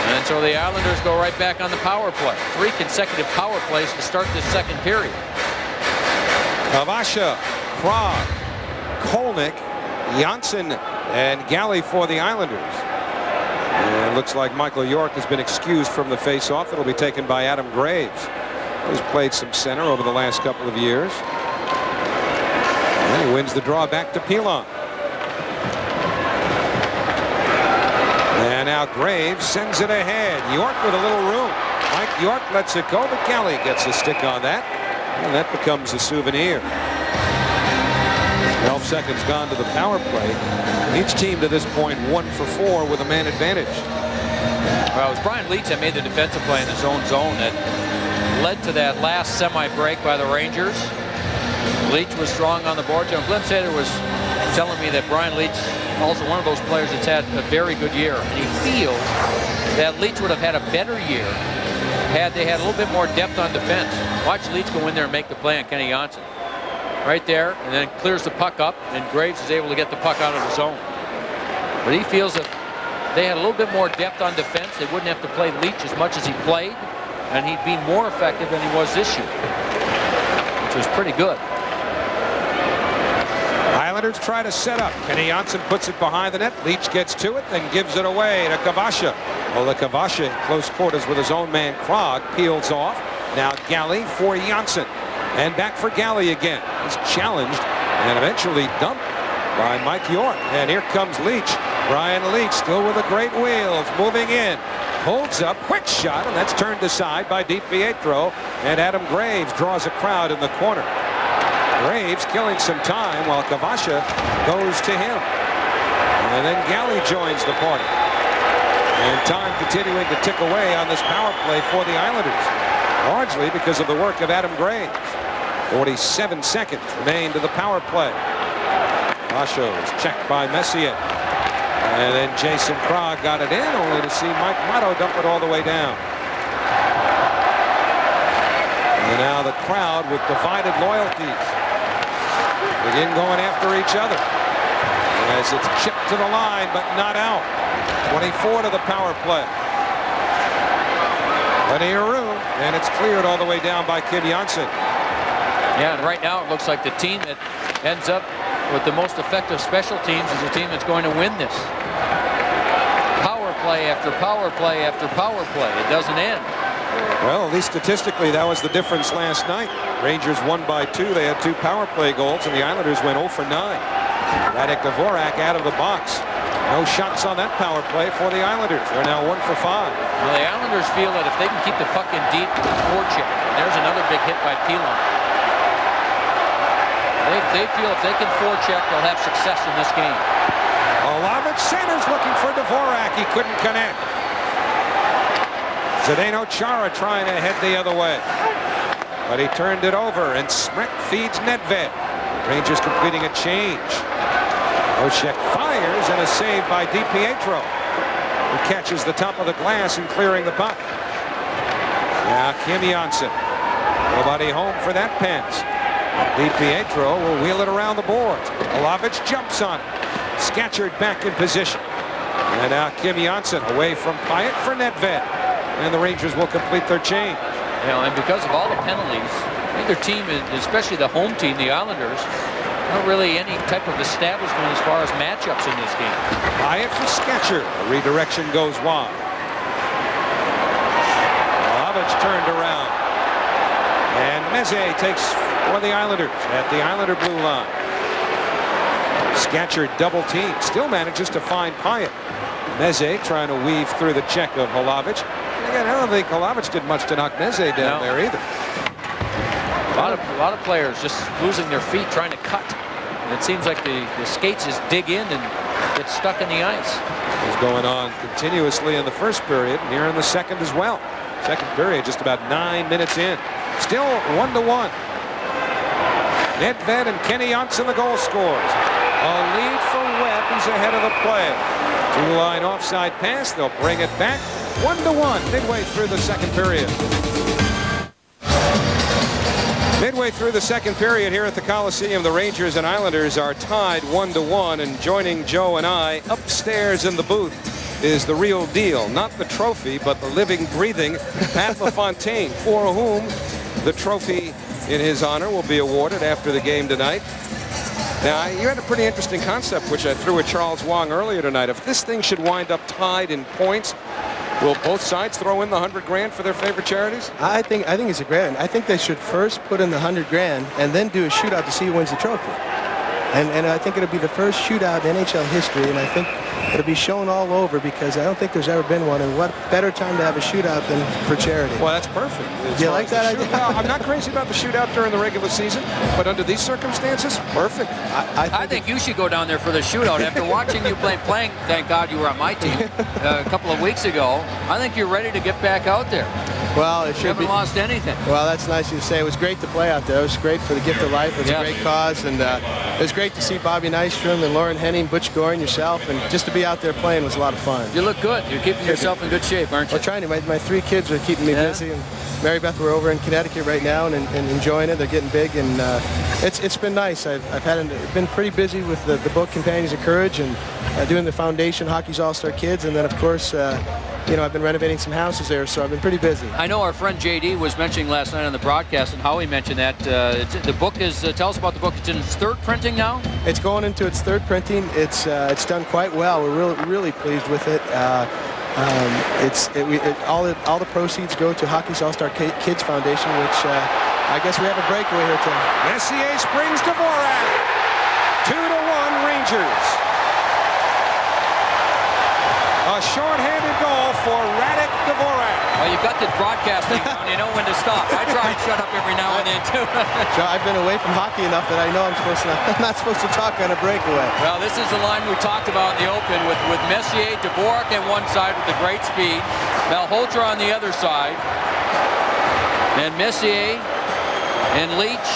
And so the Islanders go right back on the power play. 3 consecutive power plays to start this second period. Kavasha, Krog, Kolnick, Janssen, and Galley for the Islanders. And it looks like Michael York has been excused from the face-off. It'll be taken by Adam Graves, who's played some center over the last couple of years. And he wins the draw back to Pilon. And now Graves sends it ahead. York with a little room. Mike York lets it go, but Galley gets a stick on that. And that becomes a souvenir. 12 seconds gone to the power play. Each team to this point 1 for 4 with a man advantage. Well, it was Brian Leetch that made the defensive play in his own zone that led to that last semi-break by the Rangers. Leetch was strong on the board. John Glenn Sader was telling me that Brian Leetch, also one of those players that's had a very good year. And he feels that Leetch would have had a better year had they had a little bit more depth on defense. Watch Leetch go in there and make the play on Kenny Janssen. Right there, and then clears the puck up, and Graves is able to get the puck out of the zone. But he feels that they had a little bit more depth on defense. They wouldn't have to play Leetch as much as he played, and he'd be more effective than he was this year, which was pretty good. Islanders try to set up. Kenny Janssen puts it behind the net. Leetch gets to it, then gives it away to Kavasha. Well, the Kavasha in close quarters with his own man Krog peels off. Now Galley for Janssen. And back for Galley again. He's challenged and eventually dumped by Mike York. And here comes Leetch. Brian Leetch still with the great wheels, moving in. Holds up, quick shot, and that's turned aside by DiPietro. And Adam Graves draws a crowd in the corner. Graves killing some time while Kavasha goes to him. And then Galley joins the party. And time continuing to tick away on this power play for the Islanders. Largely because of the work of Adam Graves. 47 seconds remain to the power play. Basho is checked by Messier. And then Jason Krog got it in, only to see Mike Motto dump it all the way down. And now the crowd with divided loyalties begin going after each other. As it's chipped to the line, but not out. 24 to the power play. Plenty of room, and it's cleared all the way down by Kim Janssen. Yeah, and right now it looks like the team that ends up with the most effective special teams is the team that's going to win this. Power play after power play after power play. It doesn't end. Well, at least statistically, that was the difference last night. Rangers won by 2. They had 2 power play goals, and the Islanders went 0 for 9. Radek Dvorak out of the box. No shots on that power play for the Islanders. They're now 1 for 5. Well, the Islanders feel that if they can keep the puck in deep, forecheck. And there's another big hit by Pilon. They feel if they can forecheck, they'll have success in this game. Olavic centers looking for Dvorak. He couldn't connect. Zdeno Chara trying to head the other way. But he turned it over, and Smrek feeds Nedved. Rangers completing a change. Oshek fires, and a save by DiPietro, who catches the top of the glass and clearing the puck. Now Kim Janssen. Nobody home for that pass. DiPietro will wheel it around the boards. Olavic jumps on it. Scatchard back in position. And now Kim Janssen away from Pyatt for Nedved. And the Rangers will complete their change. You know, and because of all the penalties, neither team, especially the home team, the Islanders, not really any type of establishment as far as matchups in this game. Pyatt for Scatchard. The redirection goes wide. Olavic turned around. And Messier takes one of the Islanders at the Islander blue line. Scatcherd double team. Still manages to find Pyatt. Messier trying to weave through the check of Hlavich. Again, I don't think Hlavich did much to knock Messier down there either. A lot of players just losing their feet trying to cut. And it seems like the skates just dig in and get stuck in the ice. It was going on continuously in the first period and here in the second as well. Second period just about 9 minutes in. Still 1-1. Nedved and Kenny Janssen the goal scorers. A lead for Webb. He's ahead of the play. Two-line offside pass. They'll bring it back. 1-1 midway through the second period. Midway through the second period here at the Coliseum, the Rangers and Islanders are tied 1-1, and joining Joe and I upstairs in the booth is the real deal. Not the trophy, but the living, breathing Pat LaFontaine, for whom the trophy in his honor will be awarded after the game tonight. Now, you had a pretty interesting concept, which I threw at Charles Wong earlier tonight. If this thing should wind up tied in points, will both sides throw in the $100 grand for their favorite charities? I think it's a grand. I think they should first put in the $100 grand and then do a shootout to see who wins the trophy. And I think it'll be the first shootout in NHL history, and I think it'll be shown all over because I don't think there's ever been one. And what better time to have a shootout than for charity? Well, that's perfect. Do you like that idea? Well, I'm not crazy about the shootout during the regular season, but under these circumstances, perfect. I think you should go down there for the shootout. After watching you playing, thank God you were on my team a couple of weeks ago, I think you're ready to get back out there. Well, it should you haven't lost anything. Well, that's nice of you to say. It was great to play out there. It was great for the gift of life. It was a great cause, and it was great to see Bobby Nystrom and Lauren Henning, Butch Goring, yourself, and just to be out there playing was a lot of fun. You look good. You're keeping yourself in good shape, aren't you? Well, trying to. My 3 kids are keeping me busy, and Mary Beth, we're over in Connecticut right now and enjoying it. They're getting big, and it's been nice. I've been pretty busy with the book Companions of Courage and doing the foundation Hockey's All-Star Kids, and then of course I've been renovating some houses there, so I've been pretty busy. I know our friend JD was mentioning last night on the broadcast, and Howie mentioned that the book is. Tell us about the book. It's in its 3rd printing now. It's going into its 3rd printing. It's done quite well. We're really pleased with it. All the proceeds go to Hockey's All-Star Kids Foundation, which I guess we have a breakaway here tonight. Messier springs Dvorak. 2-1 Rangers. A short-handed goal for Radek Dvorak. Well, you've got the broadcasting on. You know when to stop. I try and shut up every now and then, too. So I've been away from hockey enough that I know I'm not supposed to talk on a breakaway. Well, this is the line we talked about in the open with Messier, Dvorak on one side with the great speed, Malhotra on the other side, and Messier and Leach.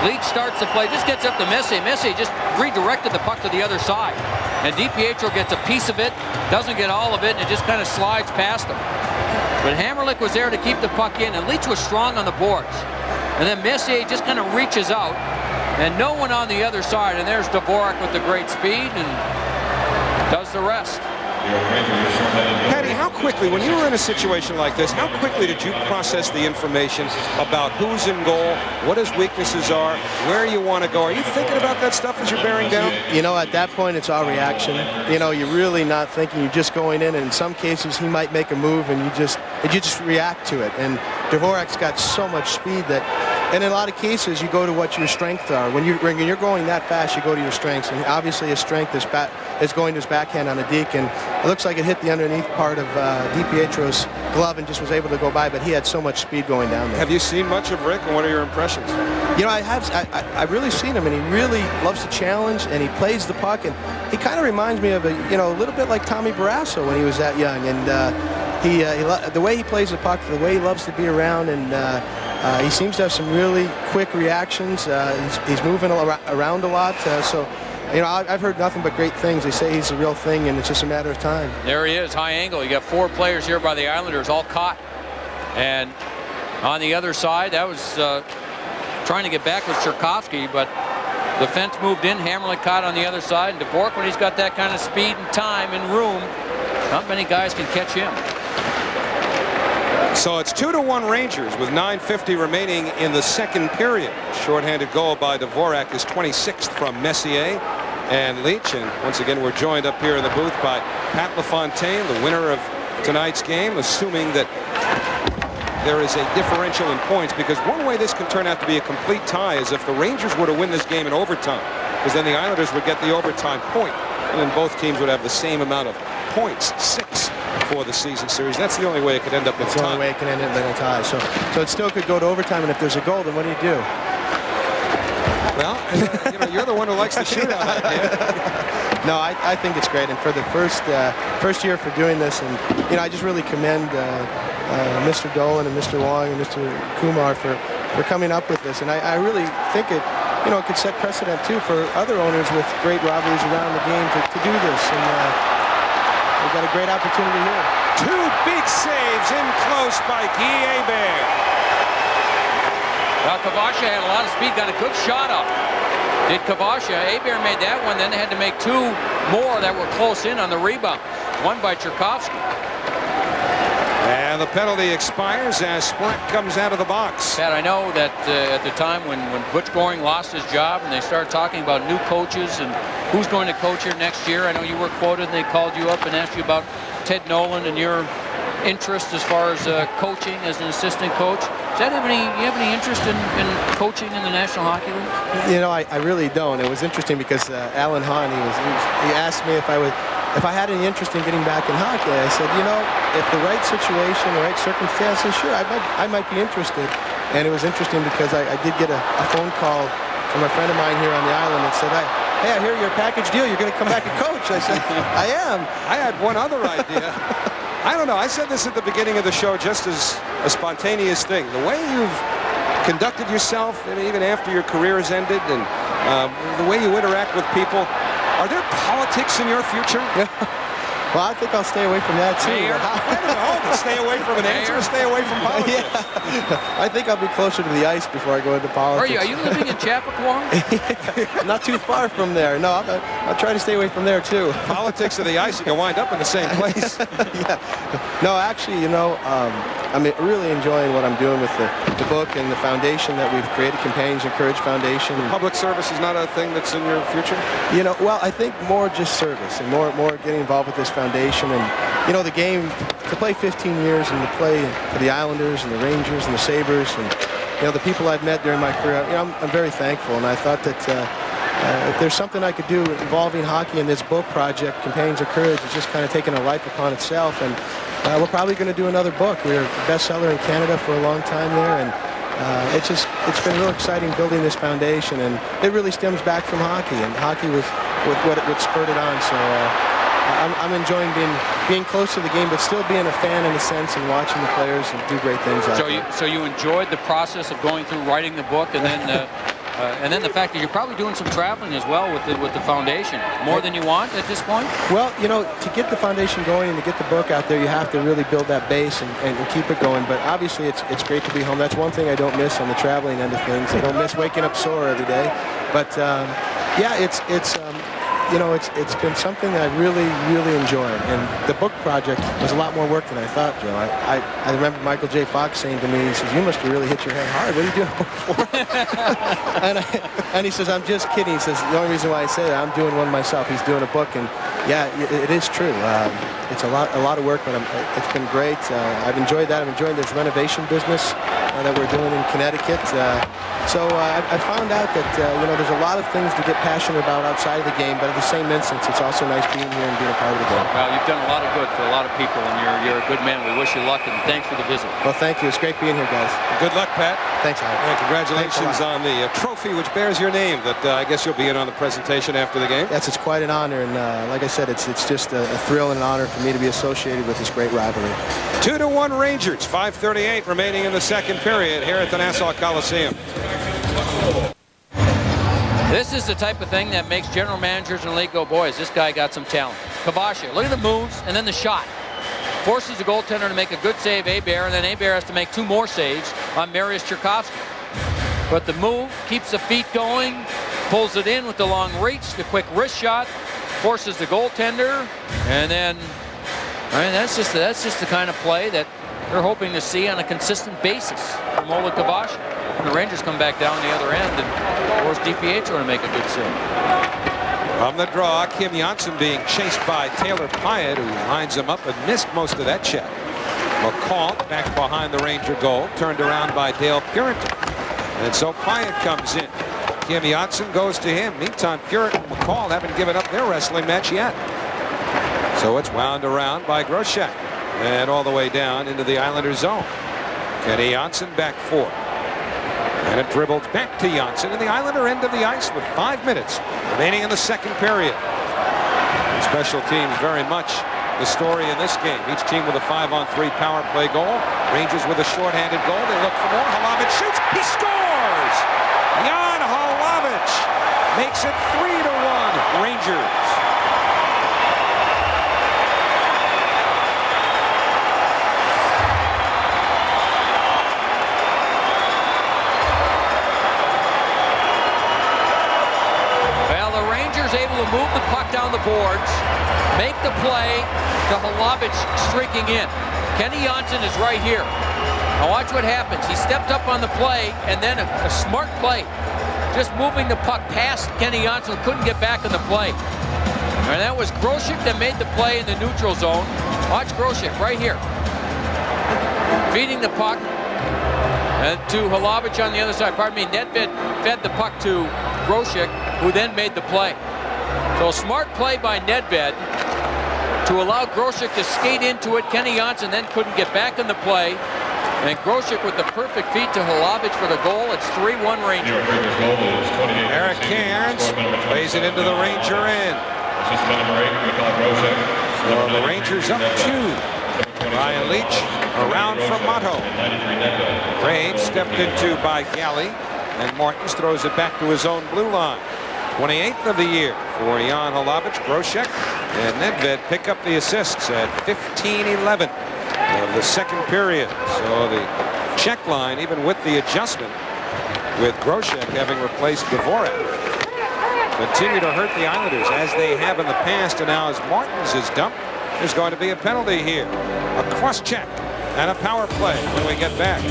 Leach starts the play, just gets up to Messier. Messier just redirected the puck to the other side. And DiPietro gets a piece of it, doesn't get all of it, and it just kind of slides past him. But Hamrlik was there to keep the puck in, and Leach was strong on the boards. And then Messier just kind of reaches out, and no one on the other side. And there's Dvorak with the great speed and does the rest. Patty, how quickly, when you were in a situation like this, how quickly did you process the information about who's in goal, what his weaknesses are, where you want to go? Are you thinking about that stuff as you're bearing down? At that point, it's all reaction. You're really not thinking. You're just going in, and in some cases, he might make a move, and you just react to it. And Dvorak's got so much speed that, and in a lot of cases, you go to what your strengths are. When you're going that fast, you go to your strengths, and obviously his strength is going to his backhand on a deke, and it looks like it hit the underneath part of DiPietro's glove and just was able to go by, but he had so much speed going down there. Have you seen much of Rick, and what are your impressions? I've really seen him, and he really loves to challenge, and he plays the puck, and he kind of reminds me of a little bit like Tommy Barrasso when he was that young, and the way he plays the puck, the way he loves to be around, and he seems to have some really quick reactions. He's moving around a lot, so I've heard nothing but great things. They say he's the real thing, and it's just a matter of time. There he is, high angle. You got 4 players here by the Islanders, all caught. And on the other side, that was trying to get back with Sherkovsky, but the fence moved in. Hamrlik caught on the other side. And Dvorak, when he's got that kind of speed and time and room, not many guys can catch him. So it's 2-1 Rangers with 9:50 remaining in the second period. Shorthanded goal by Dvorak is 26th from Messier and Leach. And once again, we're joined up here in the booth by Pat LaFontaine, the winner of tonight's game, assuming that there is a differential in points, because one way this can turn out to be a complete tie is if the Rangers were to win this game in overtime, because then the Islanders would get the overtime point, and then both teams would have the same amount of points, 6 for the season series. That's the only way it could end up in a tie. That's the only way it can end up in a tie. So it still could go to overtime, and if there's a goal, then what do you do? Well, you know, you're the one who likes the shootout idea. No, I think it's great, and for the first year for doing this, and you know, I just really commend Mr. Dolan and Mr. Wong and Mr. Kumar for coming up with this, and I really think it, you know, it could set precedent too for other owners with great rivalries around the game to do this, and we've got a great opportunity here. 2 big saves in close by Guy Hebert. Well, Kavasha had a lot of speed, got a good shot up. Did Kavasha. Hebert made that one, then they had to make 2 more that were close in on the rebound. One by Tchaikovsky. And the penalty expires as Sprint comes out of the box. Pat, I know that at the time when Butch Goring lost his job and they started talking about new coaches and who's going to coach here next year, I know you were quoted and they called you up and asked you about Ted Nolan and your interest as far as coaching as an assistant coach. Does that have you have any interest in coaching in the National Hockey League? You know, I really don't. It was interesting because Alan Hahn, he asked me if I had any interest in getting back in hockey. I said, you know, if the right situation, the right circumstances, sure, I might be interested. And it was interesting because I did get a phone call from a friend of mine here on the island that said, hey, I hear you're a package deal. You're going to come back and coach. I said, I am. I had one other idea. I don't know. I said this at the beginning of the show just as a spontaneous thing. The way you've conducted yourself, and even after your career has ended, and the way you interact with people, are there politics in your future? Well, I think I'll stay away from that too. Stay away from an answer or stay away from politics? Yeah. I think I'll be closer to the ice before I go into politics. Are you living in Chappaqua? Not too far from there. No, I'll try to stay away from there too. Politics of the ice, you can wind up in the same place. Yeah. No, actually, you know, I'm really enjoying what I'm doing with the book and the foundation that we've created, Companions in Courage Foundation. Public service is not a thing that's in your future? You know, well, I think more just service and more getting involved with this foundation. And, you know, the game, to play 15 years and to play for the Islanders and the Rangers and the Sabres and, you know, the people I've met during my career, you know, I'm very thankful. And I thought that if there's something I could do involving hockey in this book project, Companions of Courage, it's just kind of taken a life upon itself. And we're probably going to do another book. We were a bestseller in Canada for a long time there. And it's been real exciting building this foundation. And it really stems back from hockey. And hockey was what spurred it on. So I'm enjoying being close to the game, but still being a fan in a sense and watching the players and do great things out there. So you enjoyed the process of going through writing the book, and then the fact that you're probably doing some traveling as well with the foundation, more than you want at this point? Well, you know, to get the foundation going and to get the book out there, you have to really build that base and keep it going. But obviously, it's great to be home. That's one thing I don't miss on the traveling end of things. I don't miss waking up sore every day. But yeah, you know, it's been something that I really, really enjoy. And the book project was a lot more work than I thought, Joe. I remember Michael J. Fox saying to me, he says, you must have really hit your head hard. What are you doing a book for? and he says, I'm just kidding. He says, the only reason why I say that, I'm doing one myself. He's doing a book. And yeah, it is true. It's a lot of work, but it's been great. I've enjoyed that. I'm enjoying this renovation business that we're doing in Connecticut. So I found out that, you know, there's a lot of things to get passionate about outside of the game, but at the same instance, it's also nice being here and being a part of the game. Well, you've done a lot of good for a lot of people, and you're a good man. We wish you luck, and thanks for the visit. Well, thank you. It's great being here, guys. Good luck, Pat. Thanks, Howard. And congratulations on the trophy which bears your name that I guess you'll be in on the presentation after the game. Yes, it's quite an honor, and like I said, it's just a thrill and an honor for me to be associated with this great rivalry. 2-1 Rangers, 5:38 remaining in the second period here at the Nassau Coliseum. This is the type of thing that makes general managers in the league go, boys, this guy got some talent. Kavasha, look at the moves and then the shot. Forces the goaltender to make a good save, Hebert, and then Hebert has to make 2 more saves on Marius Tchaikovsky. But the move keeps the feet going, pulls it in with the long reach, the quick wrist shot, forces the goaltender, and then, I mean, that's just the kind of play that they're hoping to see on a consistent basis from Oleg Kavasha. And the Rangers come back down the other end and force DiPietro to make a good save. From the draw, Kim Janssen being chased by Taylor Pyatt, who lines him up and missed most of that check. McCall back behind the Ranger goal, turned around by Dale Purinton. And so Pyatt comes in. Kim Johnson goes to him. Meantime, Purinton and McCall haven't given up their wrestling match yet. So it's wound around by Groshek and all the way down into the Islanders zone. Kenny Johnson back 4. And it dribbled back to Johnson in the Islander end of the ice with 5 minutes remaining in the second period. Special teams very much the story in this game. Each team with a 5-on-3 power play goal. Rangers with a shorthanded goal. They look for more. Hlavich shoots. He scores! Jan Hlavich makes it 3-1 Rangers. Well, the Rangers able to move the puck down the boards, make the play to Hlavich streaking in. Kenny Johnson is right here. Now watch what happens. He stepped up on the play, and then a smart play. Just moving the puck past Kenny Johnson, couldn't get back in the play. And that was Groshek that made the play in the neutral zone. Watch Groshek right here. Feeding the puck to Hlavich on the other side. Pardon me, Nedved fed the puck to Groshek, who then made the play. So a smart play by Nedved to allow Groshek to skate into it. Kenny Johnson then couldn't get back in the play. And Groshek with the perfect feed to Hlavich for the goal. It's 3-1 Rangers. Eric Cairns plays it into the Ranger end. So the Rangers up 2. Ryan Leach around from Motto. Graves stepped into by Galley. And Martins throws it back to his own blue line. 28th of the year for Jan Hlavich. Groshek and Nedved pick up the assists at 15-11 of the second period. So the check line, even with the adjustment, with Groshek having replaced Dvorak, continue to hurt the Islanders as they have in the past. And now as Martins is dumped, there's going to be a penalty here. A cross check and a power play when we get back.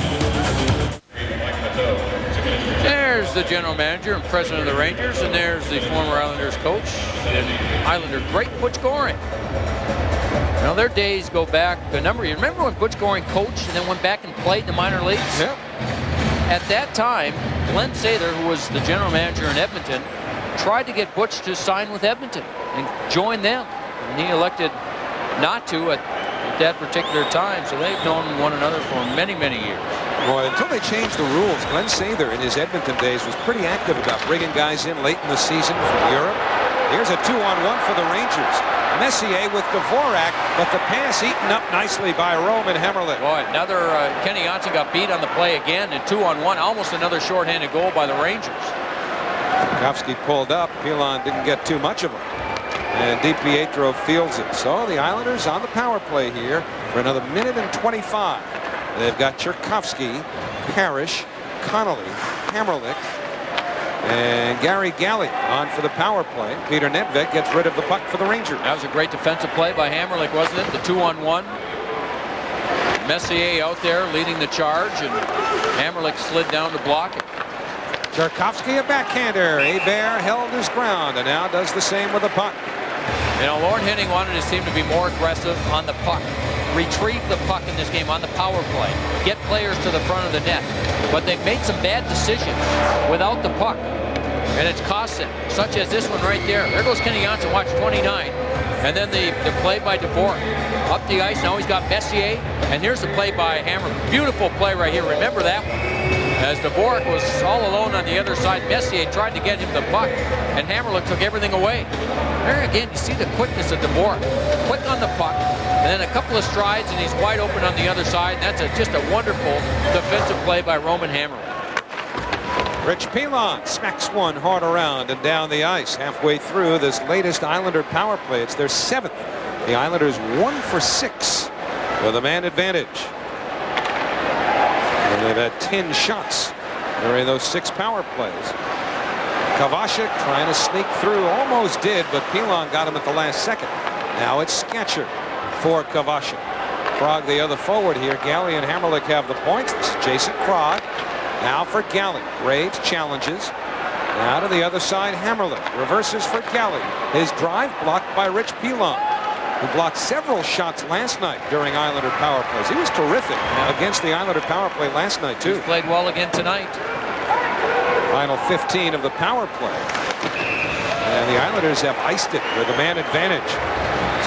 There's the general manager and president of the Rangers, and there's the former Islanders coach and Islander great Butch Goring. Now their days go back a number of years. Remember when Butch Goring coached and then went back and played in the minor leagues? Yep. At that time, Glenn Sather, who was the general manager in Edmonton, tried to get Butch to sign with Edmonton and join them. And he elected not to at that particular time, so they've known one another for many, many years. Boy, until they changed the rules, Glenn Sather in his Edmonton days was pretty active about bringing guys in late in the season from Europe. Here's a 2-on-1 for the Rangers. Messier with Dvorak, but the pass eaten up nicely by Roman Hemmerlich. Boy, another Kenny Johnson got beat on the play again, and 2-on-1, almost another shorthanded goal by the Rangers. Kowski pulled up. Pilon didn't get too much of him. And DiPietro fields it. So the Islanders on the power play here for another minute and 25. They've got Cherkovsky, Parrish, Connolly, Hammerlich, and Gary Galley on for the power play. Peter Nedved gets rid of the puck for the Rangers. That was a great defensive play by Hammerlich, wasn't it? The 2-on-1. Messier out there leading the charge, and Hammerlich slid down to block it. Cherkovsky a backhander. Hebert held his ground and now does the same with the puck. You know, Lorne Henning wanted his team to be more aggressive on the puck. Retrieve the puck in this game on the power play. Get players to the front of the net. But they've made some bad decisions without the puck. And it's cost them, such as this one right there. There goes Kenny Johnson, watch 29. And then the play by Dvorak. Up the ice, now he's got Messier. And here's the play by Hammer. Beautiful play right here. Remember that one. As Dvorak was all alone on the other side, Messier tried to get him the puck, and Hammerlich took everything away. There again, you see the quickness of Dvorak. Quick on the puck, and then a couple of strides, and he's wide open on the other side. And that's just a wonderful defensive play by Roman Hammerlich. Rich Pilon smacks one hard around and down the ice halfway through this latest Islander power play. It's their 7th. The Islanders 1 for 6 with a man advantage. And they've had 10 shots during those 6 power plays. Kovacic trying to sneak through, almost did, but Pilon got him at the last second. Now it's Sketcher for Kovacic. Krog the other forward here. Galley and Hammerlich have the points. This is Jason Krog. Now for Galley. Graves challenges. Now to the other side, Hammerlich reverses for Galley. His drive blocked by Rich Pilon. who blocked several shots last night during Islander power plays. He was terrific against the Islander power play last night, too. He's played well again tonight. Final 15 of the power play. And the Islanders have iced it with a man advantage.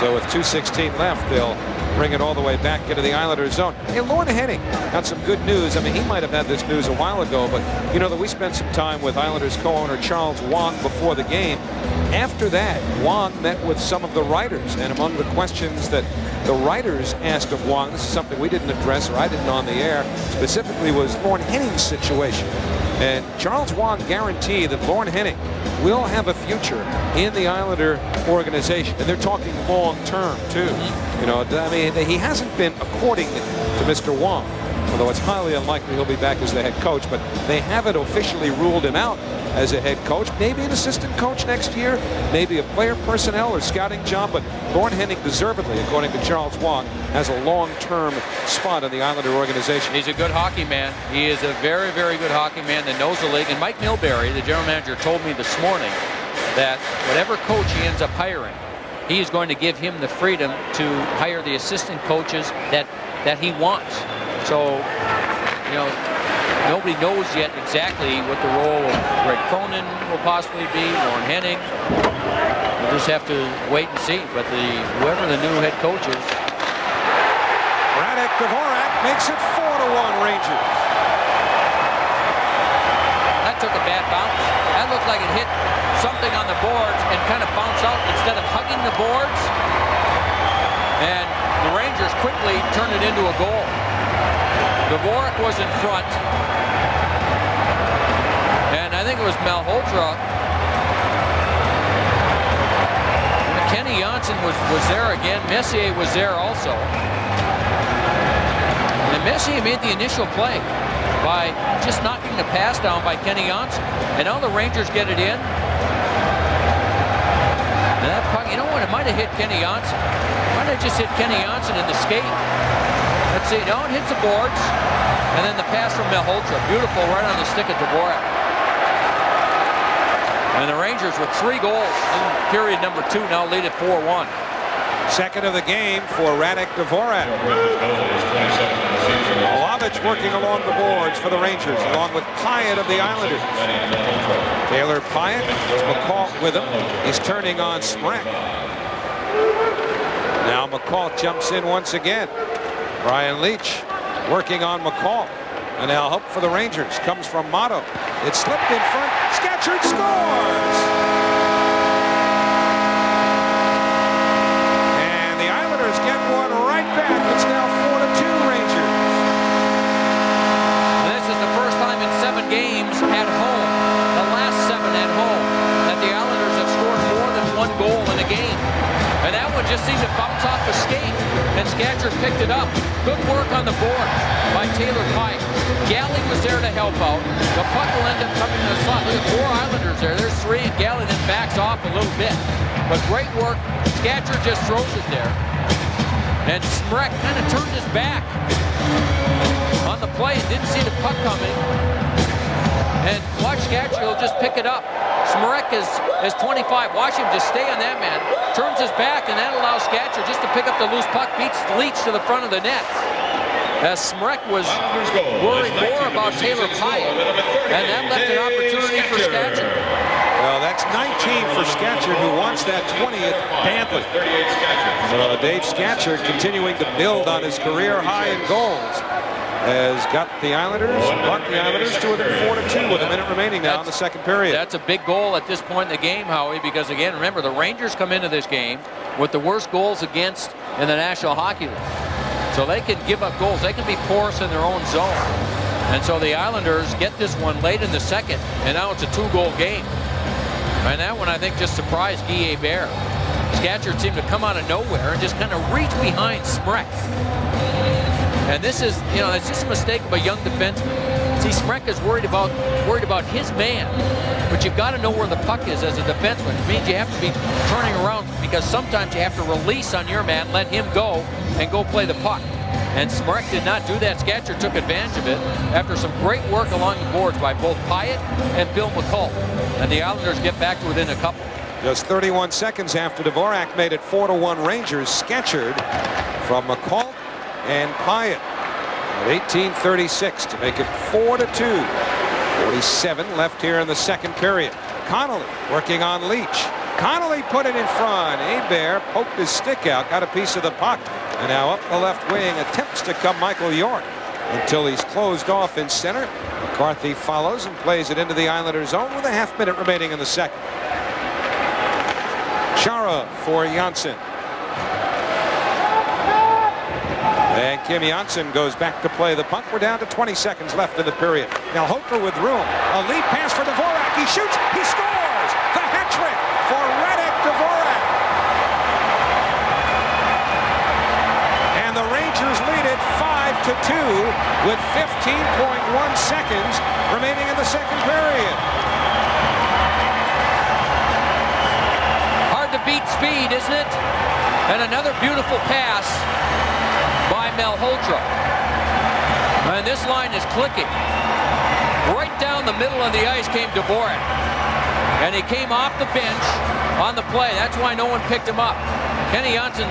So with 2:16 left, they'll bring it all the way back into the Islanders zone. Hey, Lorne Henning got some good news. I mean, he might have had this news a while ago, but you know that we spent some time with Islanders co-owner Charles Wang before the game. After that, Wang met with some of the writers, and among the questions that the writers asked of Wang, this is something we didn't address, or I didn't on the air, specifically was Lorne Henning's situation. And Charles Wang guaranteed that Lorne Henning will have a future in the Islander organization. And they're talking long term, too. You know, I mean, he hasn't been, according to Mr. Wang, although it's highly unlikely he'll be back as the head coach, but they haven't officially ruled him out as a head coach. Maybe an assistant coach next year, maybe a player personnel or scouting job, but Lorne Henning deservedly, according to Charles Wang, has a long-term spot in the Islander organization. He's a good hockey man. He is a very, very good hockey man that knows the league. And Mike Milbury, the general manager, told me this morning that whatever coach he ends up hiring, he is going to give him the freedom to hire the assistant coaches that he wants. So, you know, nobody knows yet exactly what the role of Greg Cronin will possibly be, Lorne Henning. We'll just have to wait and see. But whoever the new head coach is. Radek Dvorak makes it 4-1 Rangers. That took a bad bounce. That looked like it hit something on the boards and kind of bounced out instead of hugging the boards. And the Rangers quickly turned it into a goal. Dvorak was in front. And I think it was Malhotra. Kenny Janssen was there again. Messier was there also. And Messier made the initial play by just knocking the pass down by Kenny Janssen. And now the Rangers get it in. And that puck, you know what? It might have hit Kenny Janssen. It might have just hit Kenny Janssen in the skate. Let's see. No, it hits the boards. And then the pass from Malhotra. Beautiful right on the stick of Dvorak. And the Rangers with 3 goals in period number 2 now lead at 4-1. Second of the game for Radek Dvorak. Malavich working along the boards for the Rangers, along with Pyatt of the Islanders. Taylor Pyatt, McCall with him. He's turning on Smrek. Now McCall jumps in once again. Brian Leetch working on McCall. And now hope for the Rangers comes from Motto. It's slipped in front. Scatchard scores! And the Islanders get one right back. It's now 4-2 Rangers. This is the first time in 7 games at home, the last 7 at home, that the Islanders have scored more than 1 goal in a game. And that one just seemed to bounce off the skate, and Scatchard picked it up. Good work on the board by Taylor Pyatt. Galley was there to help out. The puck will end up coming to the slot. Look at 4 Islanders there. There's 3, and Galley then backs off a little bit. But great work. Scatchard just throws it there. And Smrek kind of turned his back on the play and didn't see the puck coming. And watch Scatchard, he'll just pick it up. Smrek is 25. Watch him just stay on that man. Turns his back, and that allows Scatchard just to pick up the loose puck. Beats Leetch to the front of the net. As Smrek was worried more about Taylor Pyatt, and that left an opportunity for Scatchard. Well, that's 19 for Scatchard, who wants that 20th badly. So Dave Scatchard, continuing to build on his career high in goals, has got the Islanders, brought the Islanders to within 4-2 with a minute remaining now in the second period. That's a big goal at this point in the game, Howie, because again, remember, the Rangers come into this game with the worst goals against in the National Hockey League. So they can give up goals. They can be porous in their own zone. And so the Islanders get this one late in the second, and now it's a 2-goal game. And that one, I think, just surprised Guy Hebert. Scatchard seemed to come out of nowhere and just kind of reach behind Smrek. And this is, you know, it's just a mistake of a young defenseman. See, Smrek is worried about his man, but you've got to know where the puck is as a defenseman. It means you have to be turning around, because sometimes you have to release on your man, let him go, and go play the puck. And Smrek did not do that. Scatchard took advantage of it after some great work along the boards by both Pyatt and Bill McCall. And the Islanders get back to within a couple. Just 31 seconds after Dvorak made it 4-1 Rangers, Skechard from McCall and Pyatt at 18:36 to make it 4-2. 47 left here in the second period. Connolly working on Leach. Connolly put it in front. Hebert poked his stick out, got a piece of the puck, and now up the left wing attempts to come Michael York until he's closed off in center. McCarthy follows and plays it into the Islanders' zone with a half-minute remaining in the second. Chara for Janssen. And Kim Janssen goes back to play the puck. We're down to 20 seconds left in the period. Now Hofer with room. A lead pass for Dvorak. He shoots. He scores. The hat trick for Radek Dvorak. And the Rangers lead it 5-2 with 15.1 seconds remaining in the second period. Hard to beat speed, isn't it? And another beautiful pass by Malhotra. And this line is clicking. Right down the middle of the ice came Dvorak. And he came off the bench on the play. That's why no one picked him up. Kenny Janssen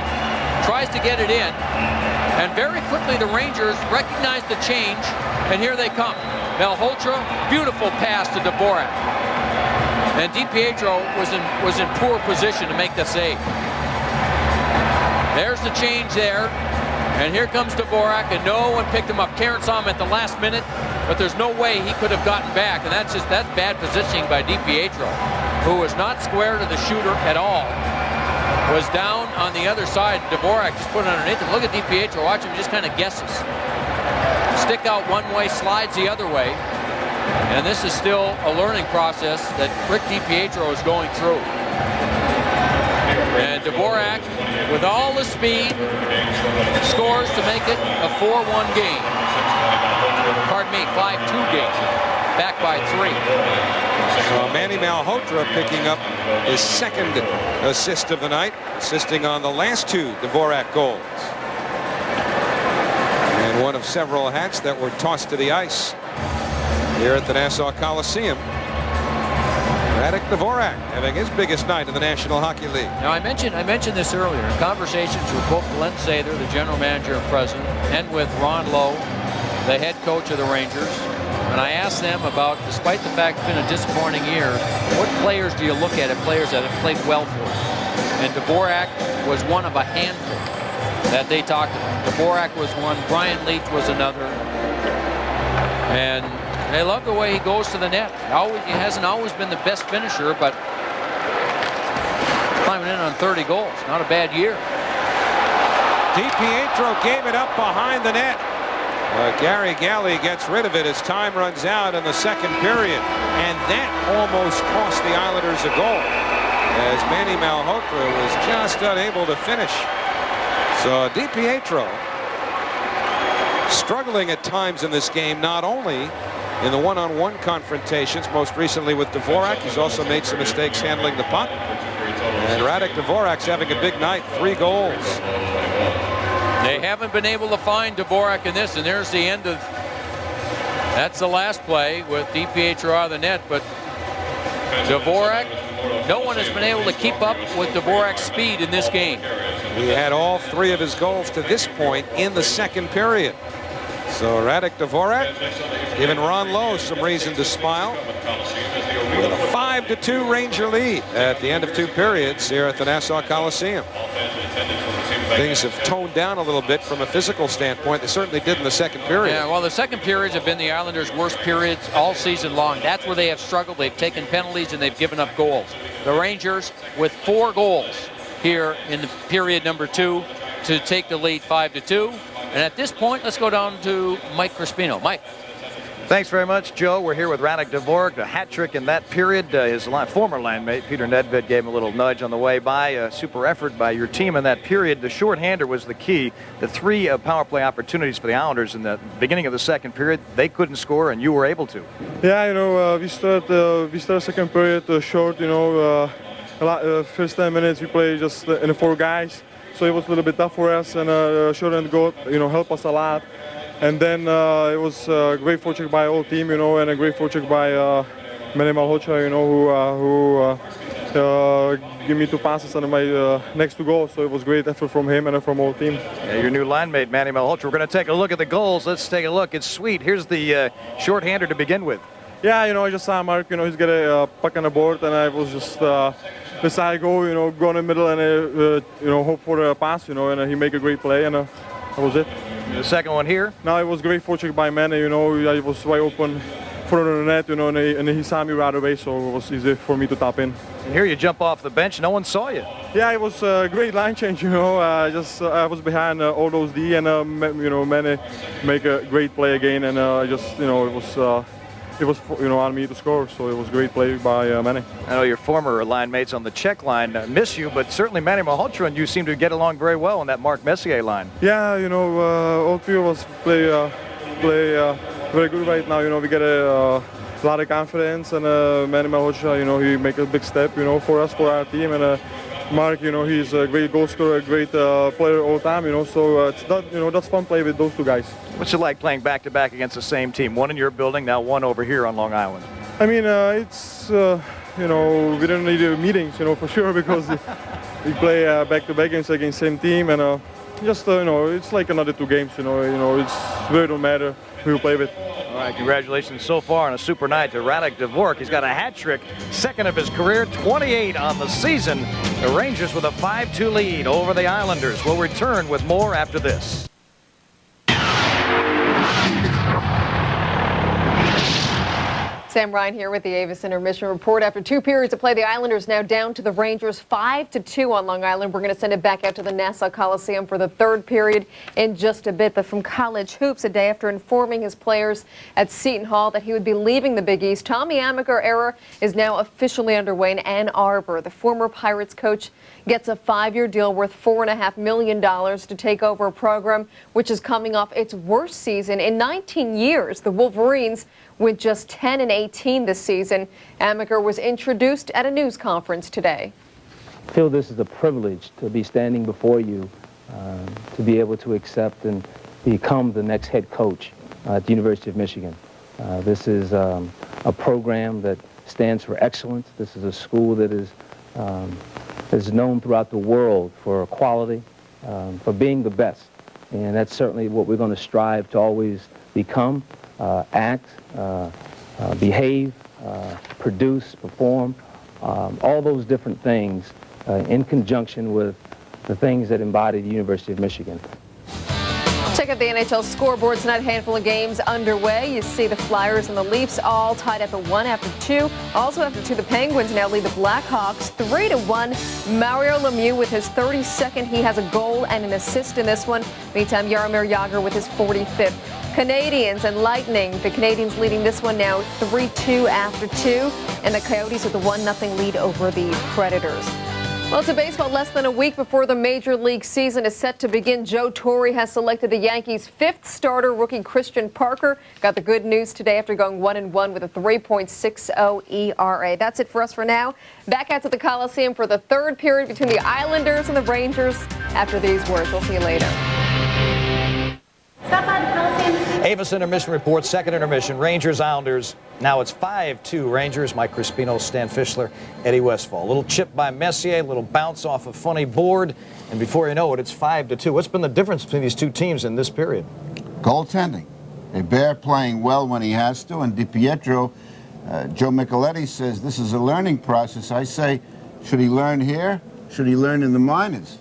tries to get it in. And very quickly the Rangers recognize the change. And here they come. Malhotra, beautiful pass to Dvorak. And DiPietro was in poor position to make the save. There's the change there. And here comes Dvorak, and no one picked him up. Karen saw him at the last minute, but there's no way he could have gotten back. And that's bad positioning by DiPietro, who was not square to the shooter at all. Was down on the other side. Dvorak just put it underneath him. Look at DiPietro. Watch him. He just kind of guesses. Stick out one way, slides the other way. And this is still a learning process that Rick DiPietro is going through. And Dvorak, with all the speed, scores to make it a 4-1 game. Pardon me, 5-2 game. Back by 3. So Manny Malhotra picking up his second assist of the night, assisting on the last 2 Dvorak goals. And one of several hats that were tossed to the ice here at the Nassau Coliseum. Radek Dvorak having his biggest night in the National Hockey League. Now I mentioned this earlier in conversations with both Glenn Sather, the general manager and president, and with Ron Lowe, the head coach of the Rangers. And I asked them about, despite the fact it's been a disappointing year, what players do you look at players that have played well for you? And Dvorak was one of a handful that they talked about. Dvorak was one, Brian Leach was another. And they love the way he goes to the net. He hasn't always been the best finisher, but climbing in on 30 goals. Not a bad year. DiPietro gave it up behind the net. Gary Galley gets rid of it as time runs out in the second period. And that almost cost the Islanders a goal, as Manny Malhotra was just unable to finish. So DiPietro struggling at times in this game, not only in the one-on-one confrontations, most recently with Dvorak. He's also made some mistakes handling the puck. And Radek Dvorak's having a big night, 3 goals. They haven't been able to find Dvorak in this, and there's the end of... That's the last play with DiPietro out of the net, but Dvorak, no one has been able to keep up with Dvorak's speed in this game. He had all 3 of his goals to this point in the second period. So Radek Dvorak giving Ron Lowe some reason to smile. With a 5-2 Ranger lead at the end of 2 periods here at the Nassau Coliseum. Things have toned down a little bit from a physical standpoint. They certainly did in the second period. Yeah, well, the second periods have been the Islanders' worst periods all season long. That's where they have struggled. They've taken penalties and they've given up goals. The Rangers with 4 goals here in the period number 2 to take the lead 5-2. And at this point, let's go down to Mike Crispino. Mike. Thanks very much, Joe. We're here with Radek Dvorak, a hat trick in that period. His former landmate, Peter Nedved, gave him a little nudge on the way by. A super effort by your team in that period. The shorthander was the key. The 3 power play opportunities for the Islanders in the beginning of the second period, they couldn't score, and you were able to. Yeah, you know, we started second period short. You know, first 10 minutes we played just in the 4 guys, so it was a little bit tough for us, and short end goal, you know, helped us a lot. And then it was a great forecheck by all team, you know, and a great forecheck by Manny Malhotra, you know, who give me 2 passes and my next 2 goals. So it was great effort from him and from all team. Yeah, your new line mate, Manny Malhotra. We're going to take a look at the goals. Let's take a look. It's sweet. Here's the shorthander to begin with. Yeah, I just saw Mark, he's got a puck on the board, and I was just beside goal, go in the middle and, hope for a pass, and he make a great play, and that was it. The second one here? No, it was great forecheck by Manny, I was wide open in front of the net, and he saw me right away, so it was easy for me to tap in. And here you jump off the bench, no one saw you. Yeah, it was a great line change, I was behind all those D, and, Manny make a great play again, and it was on me to score, so it was a great play by Manny. I know your former line mates on the Czech line miss you, but certainly Manny Malhotra and you seem to get along very well on that Mark Messier line. Yeah, all 3 of us play very good right now. We get a lot of confidence, and Manny Malhotra, he make a big step, for us, for our team, and Mark, he's a great goal scorer, a great player all the time, so it's not, that's fun play with those 2 guys. What's it like playing back-to-back against the same team? One in your building, now one over here on Long Island. I mean, it's, we don't need meetings, for sure, because we play back-to-back games against the same team, and just, it's like another 2 games, it's really don't matter who you play with. All right, congratulations so far on a super night to Radek Dvorak. He's got a hat trick, second of his career, 28 on the season. The Rangers with a 5-2 lead over the Islanders. We'll return with more after this. Sam Ryan here with the Avis Intermission Report. After 2 periods of play, the Islanders now down to the Rangers 5-2 on Long Island. We're going to send it back out to the Nassau Coliseum for the 3rd period in just a bit. But from College Hoops, a day after informing his players at Seton Hall that he would be leaving the Big East, Tommy Amaker era is now officially underway in Ann Arbor. The former Pirates coach gets a 5-year deal worth $4.5 million to take over a program which is coming off its worst season in 19 years. The Wolverines with just 10-18 this season. Amaker was introduced at a news conference today. I feel this is a privilege to be standing before you, to be able to accept and become the next head coach at the University of Michigan. This is a program that stands for excellence. This is a school that is known throughout the world for quality, for being the best. And that's certainly what we're going to strive to always become. Act, behave, produce, perform, all those different things in conjunction with the things that embody the University of Michigan. Check out the NHL scoreboard tonight. A handful of games underway. You see the Flyers and the Leafs all tied up at 1 after 2. Also after 2, the Penguins now lead the Blackhawks 3-1. Mario Lemieux with his 32nd. He has a goal and an assist in this one. Meantime, Jaromir Jagr with his 45th. Canadians and Lightning. The Canadians leading this one now 3-2 after 2. And the Coyotes with a 1-0 lead over the Predators. Well, to baseball, less than a week before the Major League season is set to begin, Joe Torre has selected the Yankees' 5th starter, rookie Christian Parker. Got the good news today after going 1-1 with a 3.60 ERA. That's it for us for now. Back out to the Coliseum for the 3rd period between the Islanders and the Rangers after these words. We'll see you later. Stop by the Coliseum. Avis Intermission Report, 2nd intermission, Rangers-Islanders. Now it's 5-2 Rangers. Mike Crispino, Stan Fischler, Eddie Westfall. A little chip by Messier, a little bounce off a funny board, and before you know it, it's 5-2. What's been the difference between these 2 teams in this period? Goaltending. Hebert playing well when he has to, and DiPietro, Joe Micheletti says this is a learning process. I say, should he learn here? Should he learn in the minors?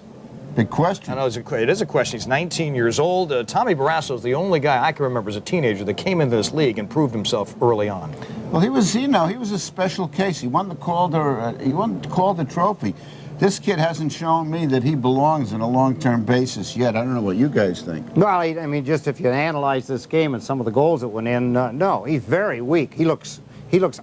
Big question. I know it is a question. He's 19 years old. Tommy Barrasso is the only guy I can remember as a teenager that came into this league and proved himself early on. Well, he was a special case. He won the Calder Trophy. This kid hasn't shown me that he belongs on a long-term basis yet. I don't know what you guys think. Well, I mean, just if you analyze this game and some of the goals that went in, no, he's very weak. He looks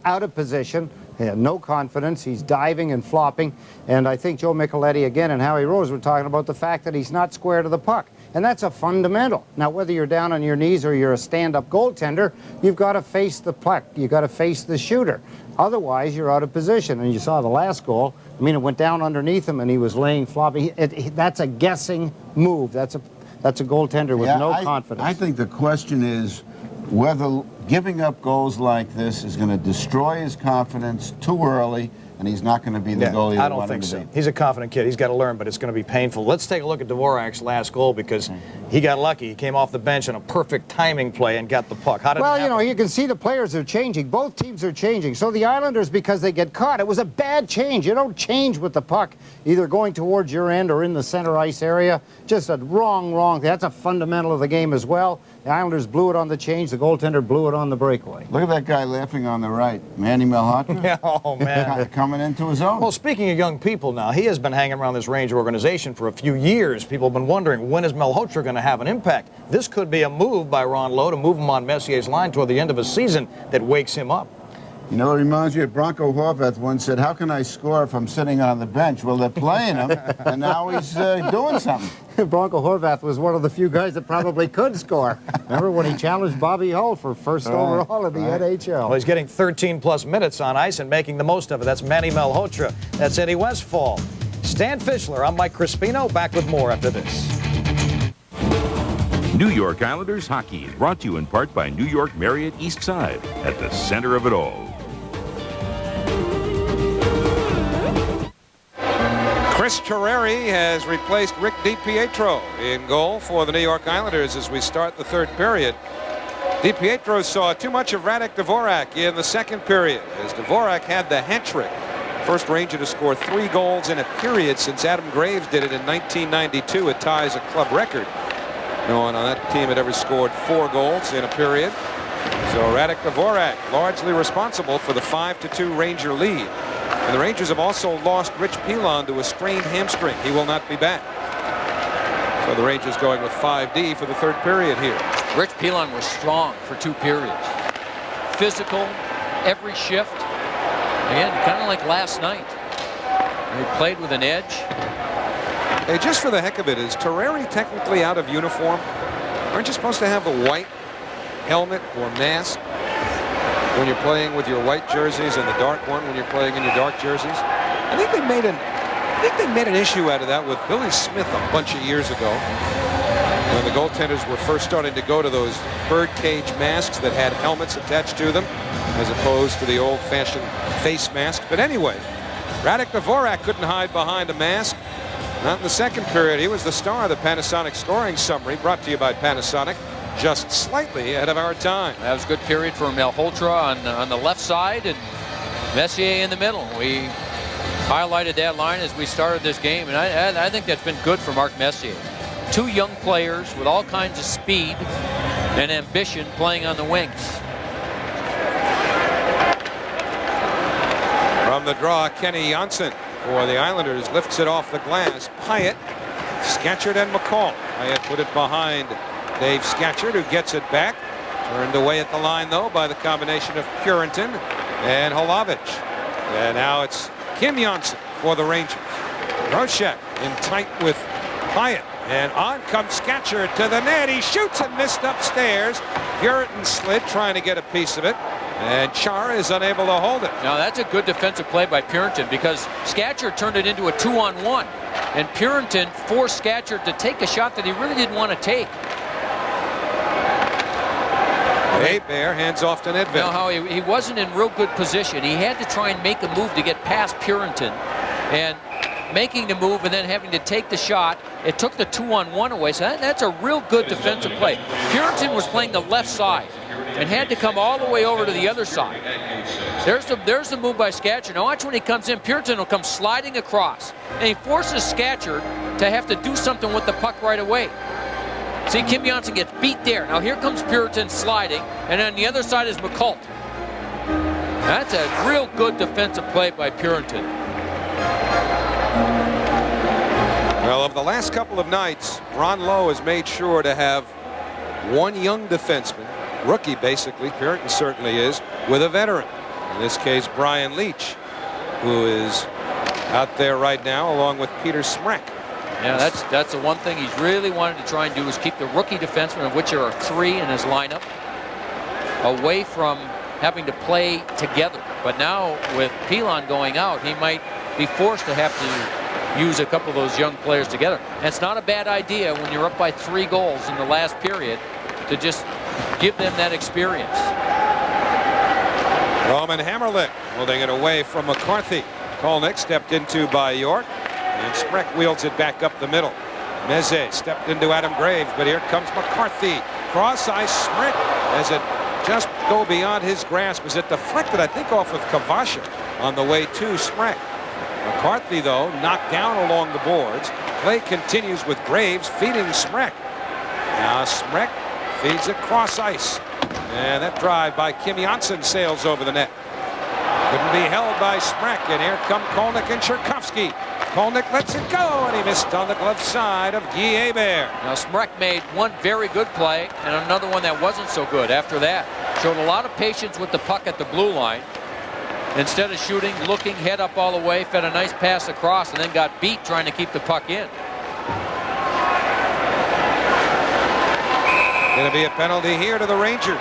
out of position. He had no confidence. He's diving and flopping. And I think Joe Micheletti again and Howie Rose were talking about the fact that he's not square to the puck. And that's a fundamental. Now, whether you're down on your knees or you're a stand-up goaltender, you've got to face the puck. You've got to face the shooter. Otherwise, you're out of position. And you saw the last goal. I mean, it went down underneath him, and he was laying floppy. That's a guessing move. That's a goaltender with no confidence. I think the question is whether giving up goals like this is going to destroy his confidence too early and he's not going to be the goalie I they don't want him think to so. be. He's a confident kid. He's got to learn, but it's going to be painful. Let's take a look at Dvorak's last goal because he got lucky. He came off the bench on a perfect timing play and got the puck. How did it Well, happen? you know, you can see the players are changing. Both teams are changing. So the Islanders, because they get caught, it was a bad change. You don't change with the puck, either going towards your end or in the center ice area. Just a wrong. That's a fundamental of the game as well. The Islanders blew it on the change. The goaltender blew it on the breakaway. Look at that guy laughing on the right. Manny Malhotra. Oh, man. Coming into his own. Well, speaking of young people now, he has been hanging around this Ranger organization for a few years. People have been wondering, when is Malhotra going to have an impact? This could be a move by Ron Lowe to move him on Messier's line toward the end of a season that wakes him up. You know, it reminds me of Bronco Horvath once said, how can I score if I'm sitting on the bench? Well, they're playing him, and now he's doing something. Bronco Horvath was one of the few guys that probably could score. Remember when he challenged Bobby Hull for first overall in the NHL? Well, he's getting 13-plus minutes on ice and making the most of it. That's Manny Malhotra. That's Eddie Westfall. Stan Fischler, I'm Mike Crispino. Back with more after this. New York Islanders hockey is brought to you in part by New York Marriott East Side, at the center of it all. Chris Terreri has replaced Rick DiPietro in goal for the New York Islanders as we start the third period. DiPietro saw too much of Radek Dvorak in the second period as Dvorak had the hat trick. First Ranger to score 3 goals in a period since Adam Graves did it in 1992. It ties a club record. No one on that team had ever scored 4 goals in a period. So Radek Dvorak largely responsible for the 5-2 Ranger lead. And the Rangers have also lost Rich Pilon to a sprained hamstring. He will not be back. So the Rangers going with 5D for the third period here. Rich Pilon was strong for 2 periods. Physical, every shift. Again, kind of like last night. He played with an edge. Hey, just for the heck of it, is Terreri technically out of uniform? Aren't you supposed to have a white helmet or mask when you're playing with your white jerseys and the dark one when you're playing in your dark jerseys? I think they made an issue out of that with Billy Smith a bunch of years ago when the goaltenders were first starting to go to those birdcage masks that had helmets attached to them as opposed to the old-fashioned face mask. But anyway, Radek Dvorak couldn't hide behind a mask. Not in the second period. He was the star of the Panasonic scoring summary, brought to you by Panasonic, just slightly ahead of our time. That was a good period for Malhotra on the left side and Messier in the middle. We highlighted that line as we started this game, and I think that's been good for Mark Messier. 2 young players with all kinds of speed and ambition playing on the wings. From the draw, Kenny Janssen for the Islanders lifts it off the glass. Pyatt, Scatchard, and McCall. Pyatt put it behind Dave Scatchard, who gets it back. Turned away at the line, though, by the combination of Purinton and Hlavich. And now it's Kim Janssen for the Rangers. Roshek in tight with Pyatt. And on comes Scatchard to the net. He shoots and missed upstairs. Purinton slid trying to get a piece of it. And Chara is unable to hold it. Now that's a good defensive play by Purinton because Scatchard turned it into a 2-on-1. And Purinton forced Scatchard to take a shot that he really didn't want to take. Bear hands off to Nedved. You know how he wasn't in real good position. He had to try and make a move to get past Purinton. And making the move and then having to take the shot, it took the 2-on-1 away. So that's a real good defensive play. Purinton was playing the left side and had to come all the way over to the other side. There's the move by Scatchard. Now watch when he comes in, Purinton will come sliding across. And he forces Scatchard to have to do something with the puck right away. See, Kim Janssen gets beat there. Now here comes Purinton sliding, and on the other side is McCult. That's a real good defensive play by Purinton. Well, of the last couple of nights, Ron Lowe has made sure to have one young defenseman, rookie basically, Purinton certainly is, with a veteran. In this case, Brian Leetch, who is out there right now along with Peter Smrek. Yeah, that's the one thing he's really wanted to try and do is keep the rookie defensemen, of which there are 3 in his lineup, away from having to play together. But now with Pilon going out, he might be forced to have to use a couple of those young players together. And it's not a bad idea when you're up by 3 goals in the last period to just give them that experience. Roman Hammerlick holding it away from McCarthy. Kolnick stepped into by York, and Spreck wields it back up the middle. Meze stepped into Adam Graves, but here comes McCarthy. Cross ice, Spreck as it just go beyond his grasp as it deflected, I think, off of Kavasha on the way to Spreck. McCarthy, though, knocked down along the boards. Play continues with Graves feeding Spreck. Now Spreck feeds it cross ice. And that drive by Kim Janssen sails over the net. Couldn't be held by Spreck, and here come Kolnick and Tchaikovsky. Kolnick lets it go, and he missed on the glove side of Guy Hebert. Now Spreck made one very good play and another one that wasn't so good after that. Showed a lot of patience with the puck at the blue line. Instead of shooting, looking, head up all the way, fed a nice pass across, and then got beat trying to keep the puck in. Going to be a penalty here to the Rangers.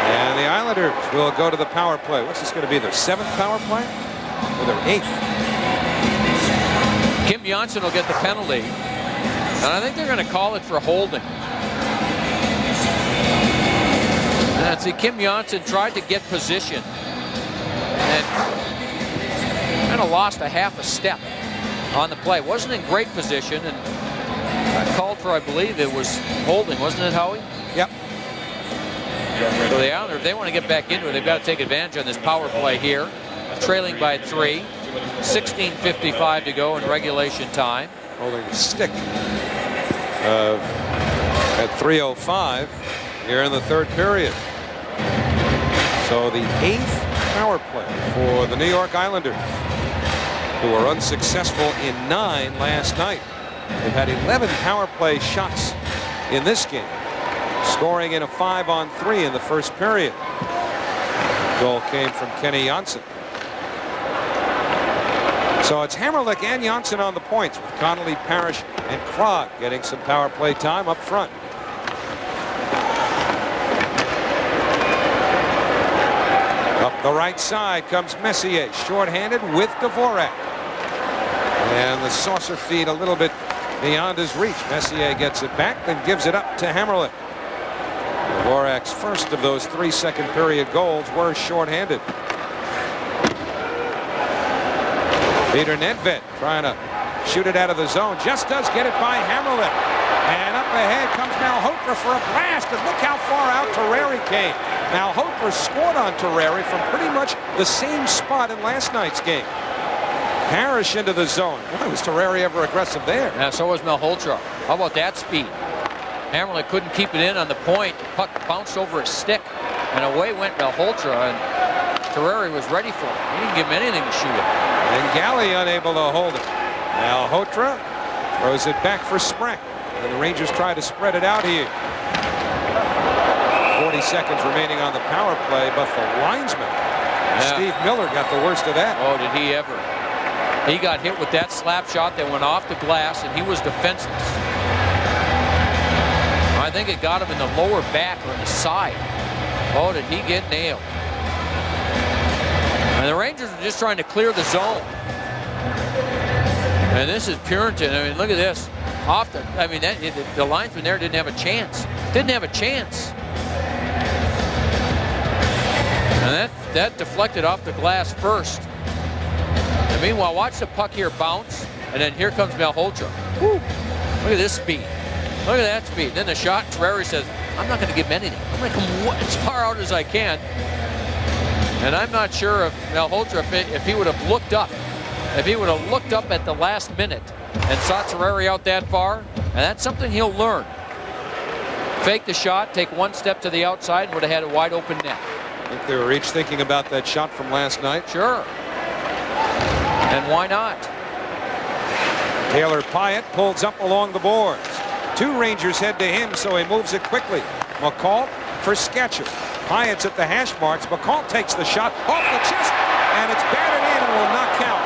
And the Islanders will go to the power play. What's this going to be, their 7th power play? Or their 8th? Kim Janssen will get the penalty. And I think they're going to call it for holding. And see, Kim Janssen tried to get position. And kind of lost a half a step on the play. Wasn't in great position, and called for, I believe it was holding, wasn't it, Howie? Yep. So the Islanders, if they want to get back into it, they've got to take advantage on this power play here. Trailing by 3. 16:55 to go in regulation time. Holding the stick at 3:05 here in the 3rd period. So the 8th power play for the New York Islanders, who were unsuccessful in 9 last night. They've had 11 power play shots in this game, scoring in a 5-on-3 in the 1st period. Goal came from Kenny Janssen. So it's Hamrlik and Janssen on the points, with Connolly, Parrish, and Krog getting some power play time up front. Up the right side comes Messier, shorthanded with Dvorak. And the saucer feed a little bit beyond his reach. Messier gets it back, then gives it up to Hamrlik. Dvorak's first of those 3 second period goals were shorthanded. Peter Nedved trying to shoot it out of the zone. Just does get it by Hamrlik. And up ahead comes Malhotra for a blast. And look how far out Terreri came. Malhotra scored on Terreri from pretty much the same spot in last night's game. Parrish into the zone. Why was Terreri ever aggressive there? Yeah, so was Malhotra. How about that speed? Hamrlik couldn't keep it in on the point. The puck bounced over his stick. And away went Malhotra. And Terreri was ready for it. He didn't give him anything to shoot at. And Galley unable to hold it. Malhotra throws it back for Spreck. And the Rangers try to spread it out here. 40 seconds remaining on the power play, but the linesman, Steve Miller, got the worst of that. Oh, did he ever. He got hit with that slap shot that went off the glass, and he was defenseless. I think it got him in the lower back or in the side. Oh, did he get nailed. And the Rangers are just trying to clear the zone. And this is Purinton. I mean, look at this. Off the, I mean, the linesman there didn't have a chance. Didn't have a chance. And that deflected off the glass first. And meanwhile, watch the puck here bounce. And then here comes Malhotra. Woo. Look at this speed. Look at that speed. Then the shot, Terreri says, I'm not going to give him anything. I'm going to come as far out as I can. And I'm not sure if Malhotra, if he would have looked up, at the last minute and saw Terreri out that far, and that's something he'll learn. Fake the shot, take one step to the outside, and would have had a wide open net. I think they were each thinking about that shot from last night. Sure. And why not? Taylor Pyatt pulls up along the boards. 2 Rangers head to him, so he moves it quickly. McCall for Sketcher. Pyatt's at the hash marks. McCall takes the shot off the chest, and it's batted in and will not count.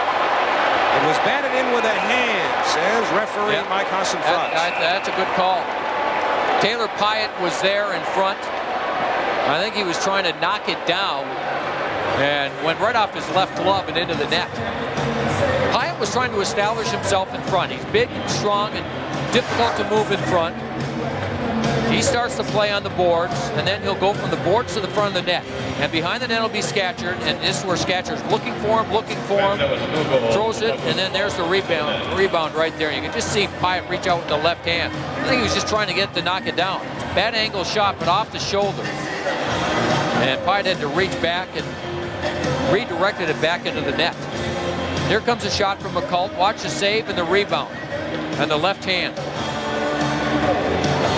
It was batted in with a hand, says referee Mike Hassenfratz. That's a good call. Taylor Pyatt was there in front. I think he was trying to knock it down and went right off his left glove and into the net. Pyatt was trying to establish himself in front. He's big and strong and difficult to move in front. He starts to play on the boards, and then he'll go from the boards to the front of the net. And behind the net will be Scatchard, and this is where Scatchard's looking for him, throws it, and then there's the rebound right there. You can just see Pyatt reach out with the left hand. I think he was just trying to get to knock it down. Bad angle shot, but off the shoulder. And Pyatt had to reach back and redirected it back into the net. Here comes a shot from McCult. Watch the save and the rebound. And the left hand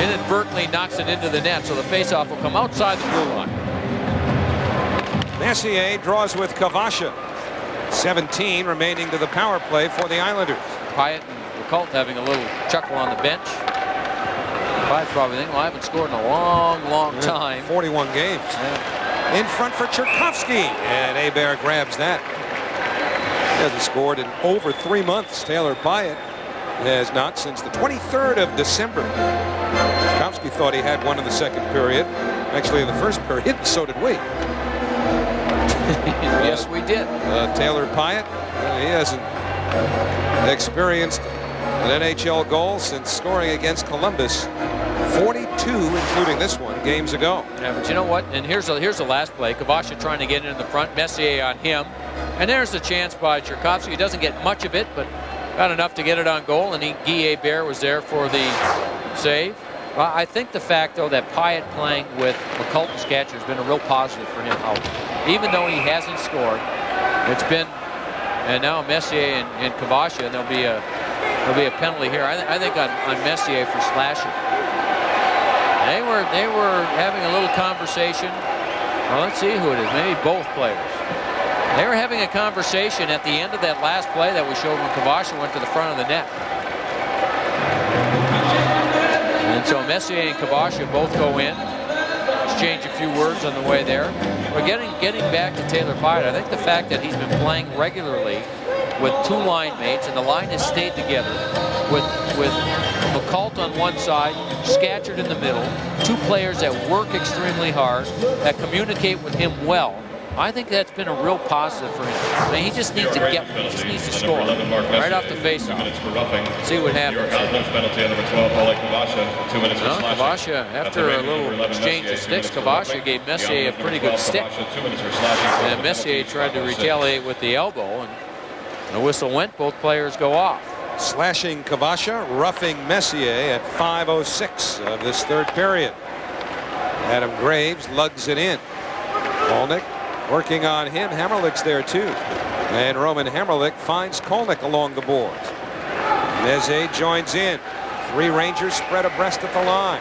inadvertently knocks it into the net, so the faceoff will come outside the blue line. Messier draws with Kavasha. 17 remaining to the power play for the Islanders. Pyatt and McCult having a little chuckle on the bench. Pyatt's probably thinking, well, I haven't scored in a long time. 41 games. Yeah. In front for Cherkovsky, and Hebert grabs that. He hasn't scored in over 3 months. Taylor Pyatt has not since the 23rd of December. Cherkovsky thought he had one in the second period. Actually, in the first period, so did we. Yes, we did. Taylor Pyatt, he hasn't experienced an NHL goal since scoring against Columbus 42, including this one, games ago. Yeah, but you know what? And here's the last play. Kavasha trying to get in the front. Messier on him. And there's the chance by Cherkovsky. He doesn't get much of it, but got enough to get it on goal. And Guy Hebert was there for the save. Well, I think the fact, though, that Pyatt playing with McCult and Scatchard has been a real positive for him. Even though he hasn't scored, it's been, and now Messier and Kavasha, and there'll be a penalty here. I think on Messier for slashing. They were having a little conversation. Well, let's see who it is. Maybe both players. They were having a conversation at the end of that last play that we showed when Kavasha went to the front of the net. And so Messier and Kavasha both go in, exchange a few words on the way there. But getting back to Taylor Pyatt, I think the fact that he's been playing regularly with two line mates, and the line has stayed together with McCult on one side, Scatchard in the middle, two players that work extremely hard, that communicate with him well. I think that's been a real positive for him. I mean, he just needs to get one. He just needs to score right off the faceoff. See what happens. Kavasha, after a little exchange of sticks, Kavasha gave Messier a pretty good stick. And Messier tried to retaliate with the elbow, and the whistle went. Both players go off. Slashing Kavasha, roughing Messier at 5:06 of this third period. Adam Graves lugs it in. Kolnick working on him. Hammerlick's there too. And Roman Hammerlick finds Kolnick along the boards. Messier joins in. 3 Rangers spread abreast at the line.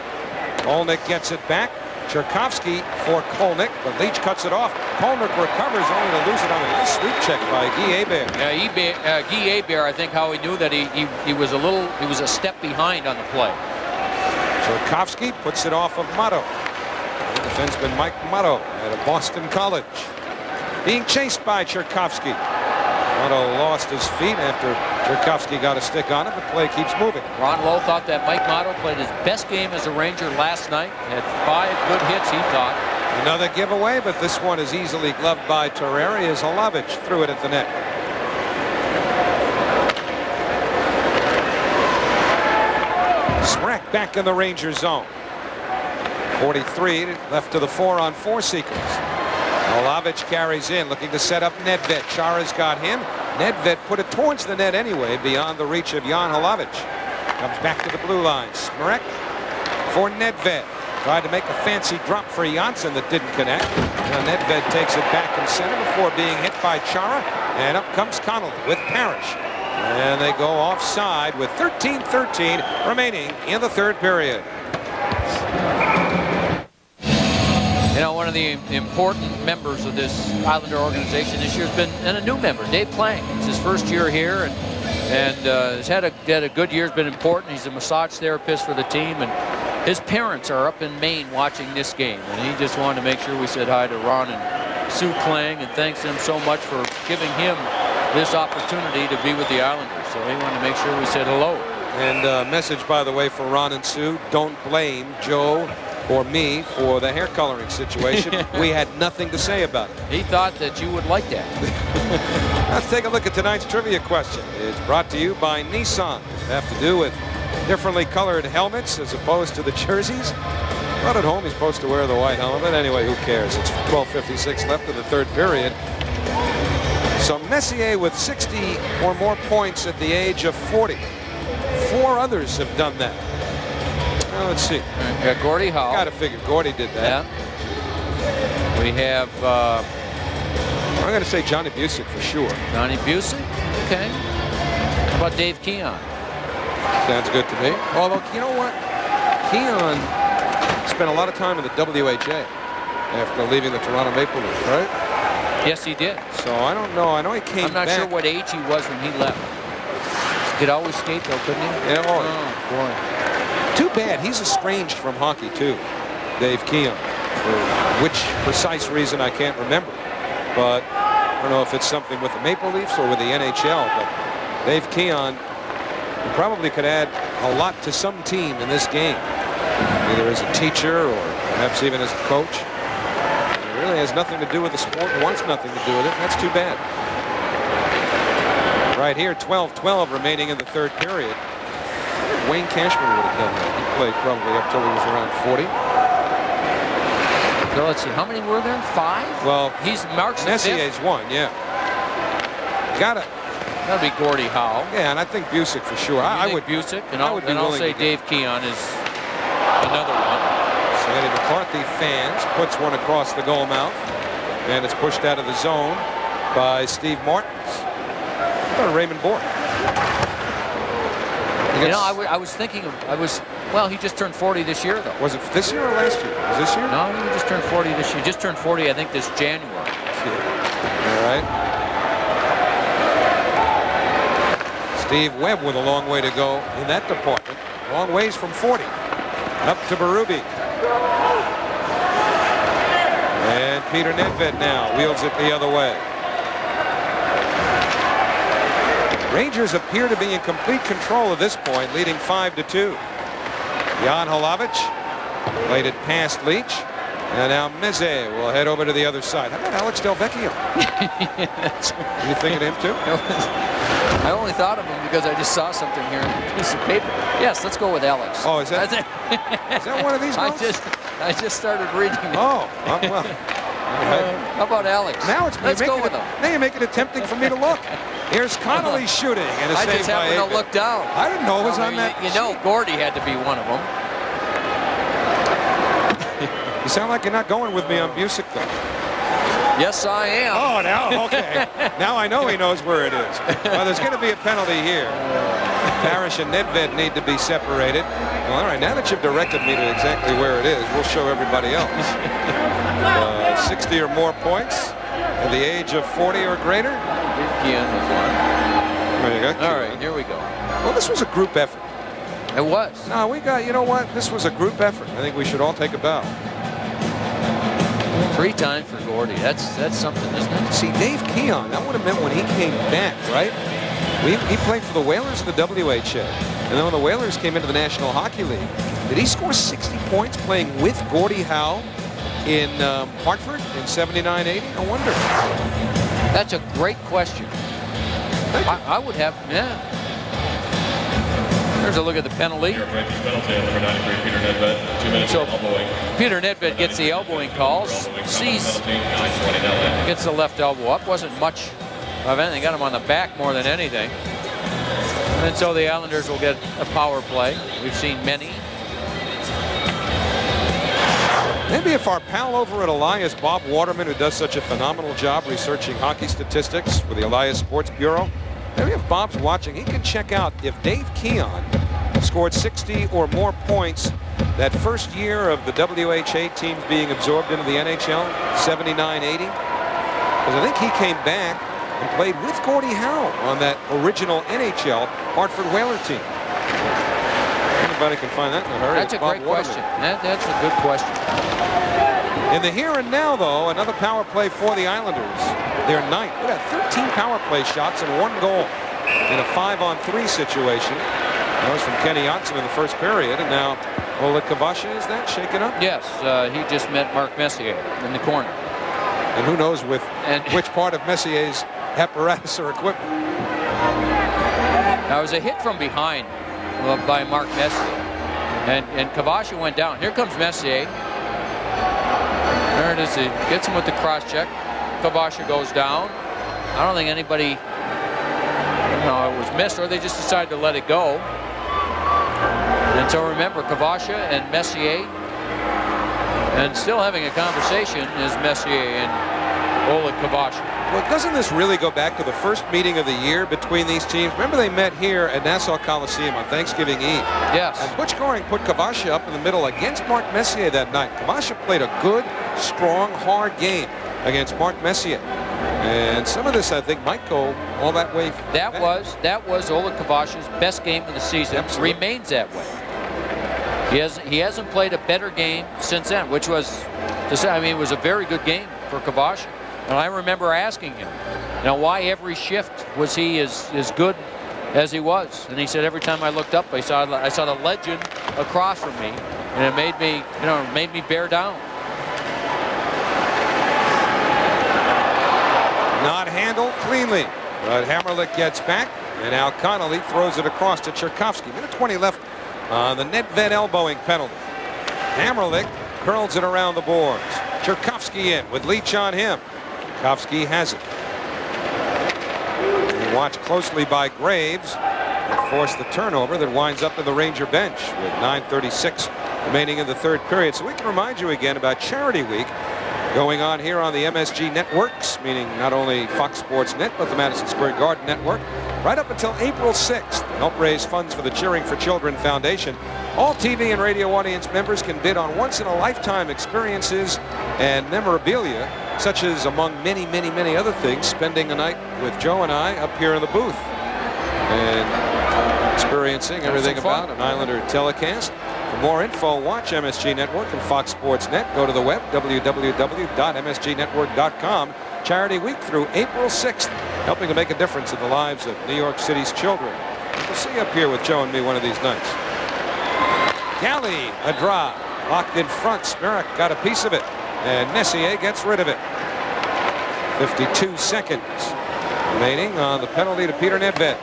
Kolnick gets it back. Cherkovsky for Kolnick, but Leach cuts it off. Kolnick recovers only to lose it on a nice sweep check by Guy Hebert. Yeah, Guy Hebert, I think how he knew that he was a step behind on the play. Cherkovsky puts it off of Motto. The defenseman Mike Motto out of Boston College. Being chased by Cherkovsky. Motto lost his feet after Cherkovsky got a stick on it. The play keeps moving. Ron Lowe thought that Mike Motto played his best game as a Ranger last night. Had 5 good hits, he thought. Another giveaway, but this one is easily gloved by Terreri as Halavich threw it at the net. Smrek back in the Ranger zone. 43 left to the 4-on-4 sequence. Halavich carries in, looking to set up Nedved. Chara's got him. Nedved put it towards the net anyway, beyond the reach of Jan Halavich. Comes back to the blue line. Smrek for Nedved. Tried to make a fancy drop for Janssen that didn't connect. Now Nedved takes it back in center before being hit by Chara. And up comes Connolly with Parrish. And they go offside with 13:13 remaining in the third period. You know, one of the important members of this Islander organization this year has been, and a new member, Dave Plank. It's his first year here, and has had a good year. Has been important. He's a massage therapist for the team, and his parents are up in Maine watching this game, and he just wanted to make sure we said hi to Ron and Sue Klang and thanks them so much for giving him this opportunity to be with the Islanders. So he wanted to make sure we said hello. And a message, by the way, for Ron and Sue: don't blame Joe or me for the hair coloring situation. We had nothing to say about it. He thought that you would like that. Let's take a look at tonight's trivia question. It's brought to you by Nissan. It have to do with differently colored helmets as opposed to the jerseys. But at home, he's supposed to wear the white helmet. Anyway, who cares? It's 12:56 left in the third period. So Messier with 60 or more points at the age of 40. 4 others have done that. Well, let's see. Got Gordie Howe. Got to figure Gordie did that. Yeah. We have. I'm going to say Johnny Busick for sure. Johnny Busick. Okay. How about Dave Keon? Sounds good to me. Although, you know what? Keon spent a lot of time in the WHA after leaving the Toronto Maple Leafs, right? Yes, he did. So I don't know. I know he came back. I'm not sure what age he was when he left. He could always skate, though, couldn't he? Yeah, oh, boy. Too bad. He's estranged from hockey, too, Dave Keon. For which precise reason, I can't remember. But I don't know if it's something with the Maple Leafs or with the NHL. But Dave Keon probably could add a lot to some team in this game, either as a teacher or perhaps even as a coach. It really has nothing to do with the sport and wants nothing to do with it. That's too bad. Right here, 12-12 remaining in the third period. Wayne Cashman would have done that. He played probably up till he was around 40. So let's see, how many were there? 5? Well, he's marks Messier's 1, yeah. Gotta be Gordie Howe. Yeah, and I think Busick for sure. I would Busick, and I would be I'll willing say to Dave Keon is another one. Sandy McCarthy fans puts one across the goal mouth, and it's pushed out of the zone by Steve Martins. Or Raymond Bourque. You know, I was thinking of, well, he just turned 40 this year, though. Was it this year or last year? Was this year? No, he just turned 40 this year. He just turned 40, I think, this January. All right. Steve Webb with a long way to go in that department. Long ways from 40. Up to Berube. And Peter Nedved now wheels it the other way. Rangers appear to be in complete control at this point, leading 5-2. Jan Hlavec played it past Leach. And now Meze will head over to the other side. How about Alex Delvecchio? You think of him too? I only thought of him because I just saw something here on a piece of paper. Yes, let's go with Alex. Oh, is that one of these notes? I just started reading it. Oh, well. How about Alex? Now let's go with him. Now you're making it tempting for me to look. Here's Connolly shooting, and a I save just by happened Aikman. to look down. I didn't know it was on that. You know, Gordie had to be one of them. You sound like you're not going with me on Busick, though. Yes, I am. Oh, now, okay. Now I know he knows where it is. Well, there's going to be a penalty here. Parrish and Nedved need to be separated. Well, all right, now that you've directed me to exactly where it is, we'll show everybody else. 60 or more points at the age of 40 or greater. There you go. All right, here we go. Well, this was a group effort. It was. No, we got, you know what? This was a group effort. I think we should all take a bow. 3 times for Gordie. That's something, isn't it? See, Dave Keon, that would have meant when he came back, right? He played for the Whalers in the WHA. And then when the Whalers came into the National Hockey League, did he score 60 points playing with Gordie Howe in Hartford in 79-80? I wonder. That's a great question. I would have, yeah. There's a look at the penalty. So Peter Nedved gets the elbowing calls. Sees gets the left elbow up. Wasn't much of anything. Got him on the back more than anything. And so the Islanders will get a power play. We've seen many. Maybe if our pal over at Elias, Bob Waterman, who does such a phenomenal job researching hockey statistics for the Elias Sports Bureau, maybe if Bob's watching, he can check out if Dave Keon scored 60 or more points that first year of the WHA teams being absorbed into the NHL, 79-80. Because I think he came back and played with Gordie Howe on that original NHL Hartford Whaler team. Anybody can find that in a hurry. That's a great question. That's a good question. In the here and now, though, another power play for the Islanders. Their ninth. They got 13 power play shots and 1 goal in a 5-on-3 situation. That was from Kenny Johnson in the first period, and now Oleg Kavasha, is that shaken up? Yes, he just met Mark Messier in the corner. And who knows with which part of Messier's apparatus or equipment. Now, it was a hit from behind by Mark Messier. And Kvasha went down. Here comes Messier. There it is. He gets him with the cross check. Kvasha goes down. I don't think anybody, it was missed, or they just decided to let it go. And so remember, Kvasha and Messier, and still having a conversation is Messier and Oleg Kvasha. Well, doesn't this really go back to the first meeting of the year between these teams? Remember, they met here at Nassau Coliseum on Thanksgiving Eve. Yes. And Butch Goring put Kvasha up in the middle against Mark Messier that night. Kvasha played a good, strong, hard game against Mark Messier. And some of this, I think, might go all that way. That was Oleg Kvasha's best game of the season. Absolutely. Remains that way. He hasn't played a better game since then, which was, it was a very good game for Kvasha. And I remember asking him, why every shift was he as good as he was? And he said, every time I looked up, I saw the legend across from me, and it made me bear down. Not handled cleanly, but Hammerlich gets back, and now Connolly throws it across to Cherkovsky. Minute 20 left on the Nedved elbowing penalty. Hammerlich curls it around the boards. Cherkovsky in with Leach on him. Cherkovsky has it. He watched closely by Graves and forced the turnover that winds up in the Ranger bench with 9:36 remaining in the third period. So we can remind you again about Charity Week going on here on the MSG networks, meaning not only Fox Sports Net, but the Madison Square Garden Network, right up until April 6th to help raise funds for the Cheering for Children Foundation. All TV and radio audience members can bid on once-in-a-lifetime experiences and memorabilia, such as, among many, many, many other things, spending a night with Joe and I up here in the booth and experiencing everything about an Islander telecast. For more info, watch MSG Network and Fox Sports Net. Go to the web, www.msgnetwork.com. Charity Week through April 6th, helping to make a difference in the lives of New York City's children. We'll see you up here with Joe and me one of these nights. Galley, a draw, locked in front. Smirek got a piece of it, and Messier gets rid of it. 52 seconds remaining on the penalty to Peter Nedved.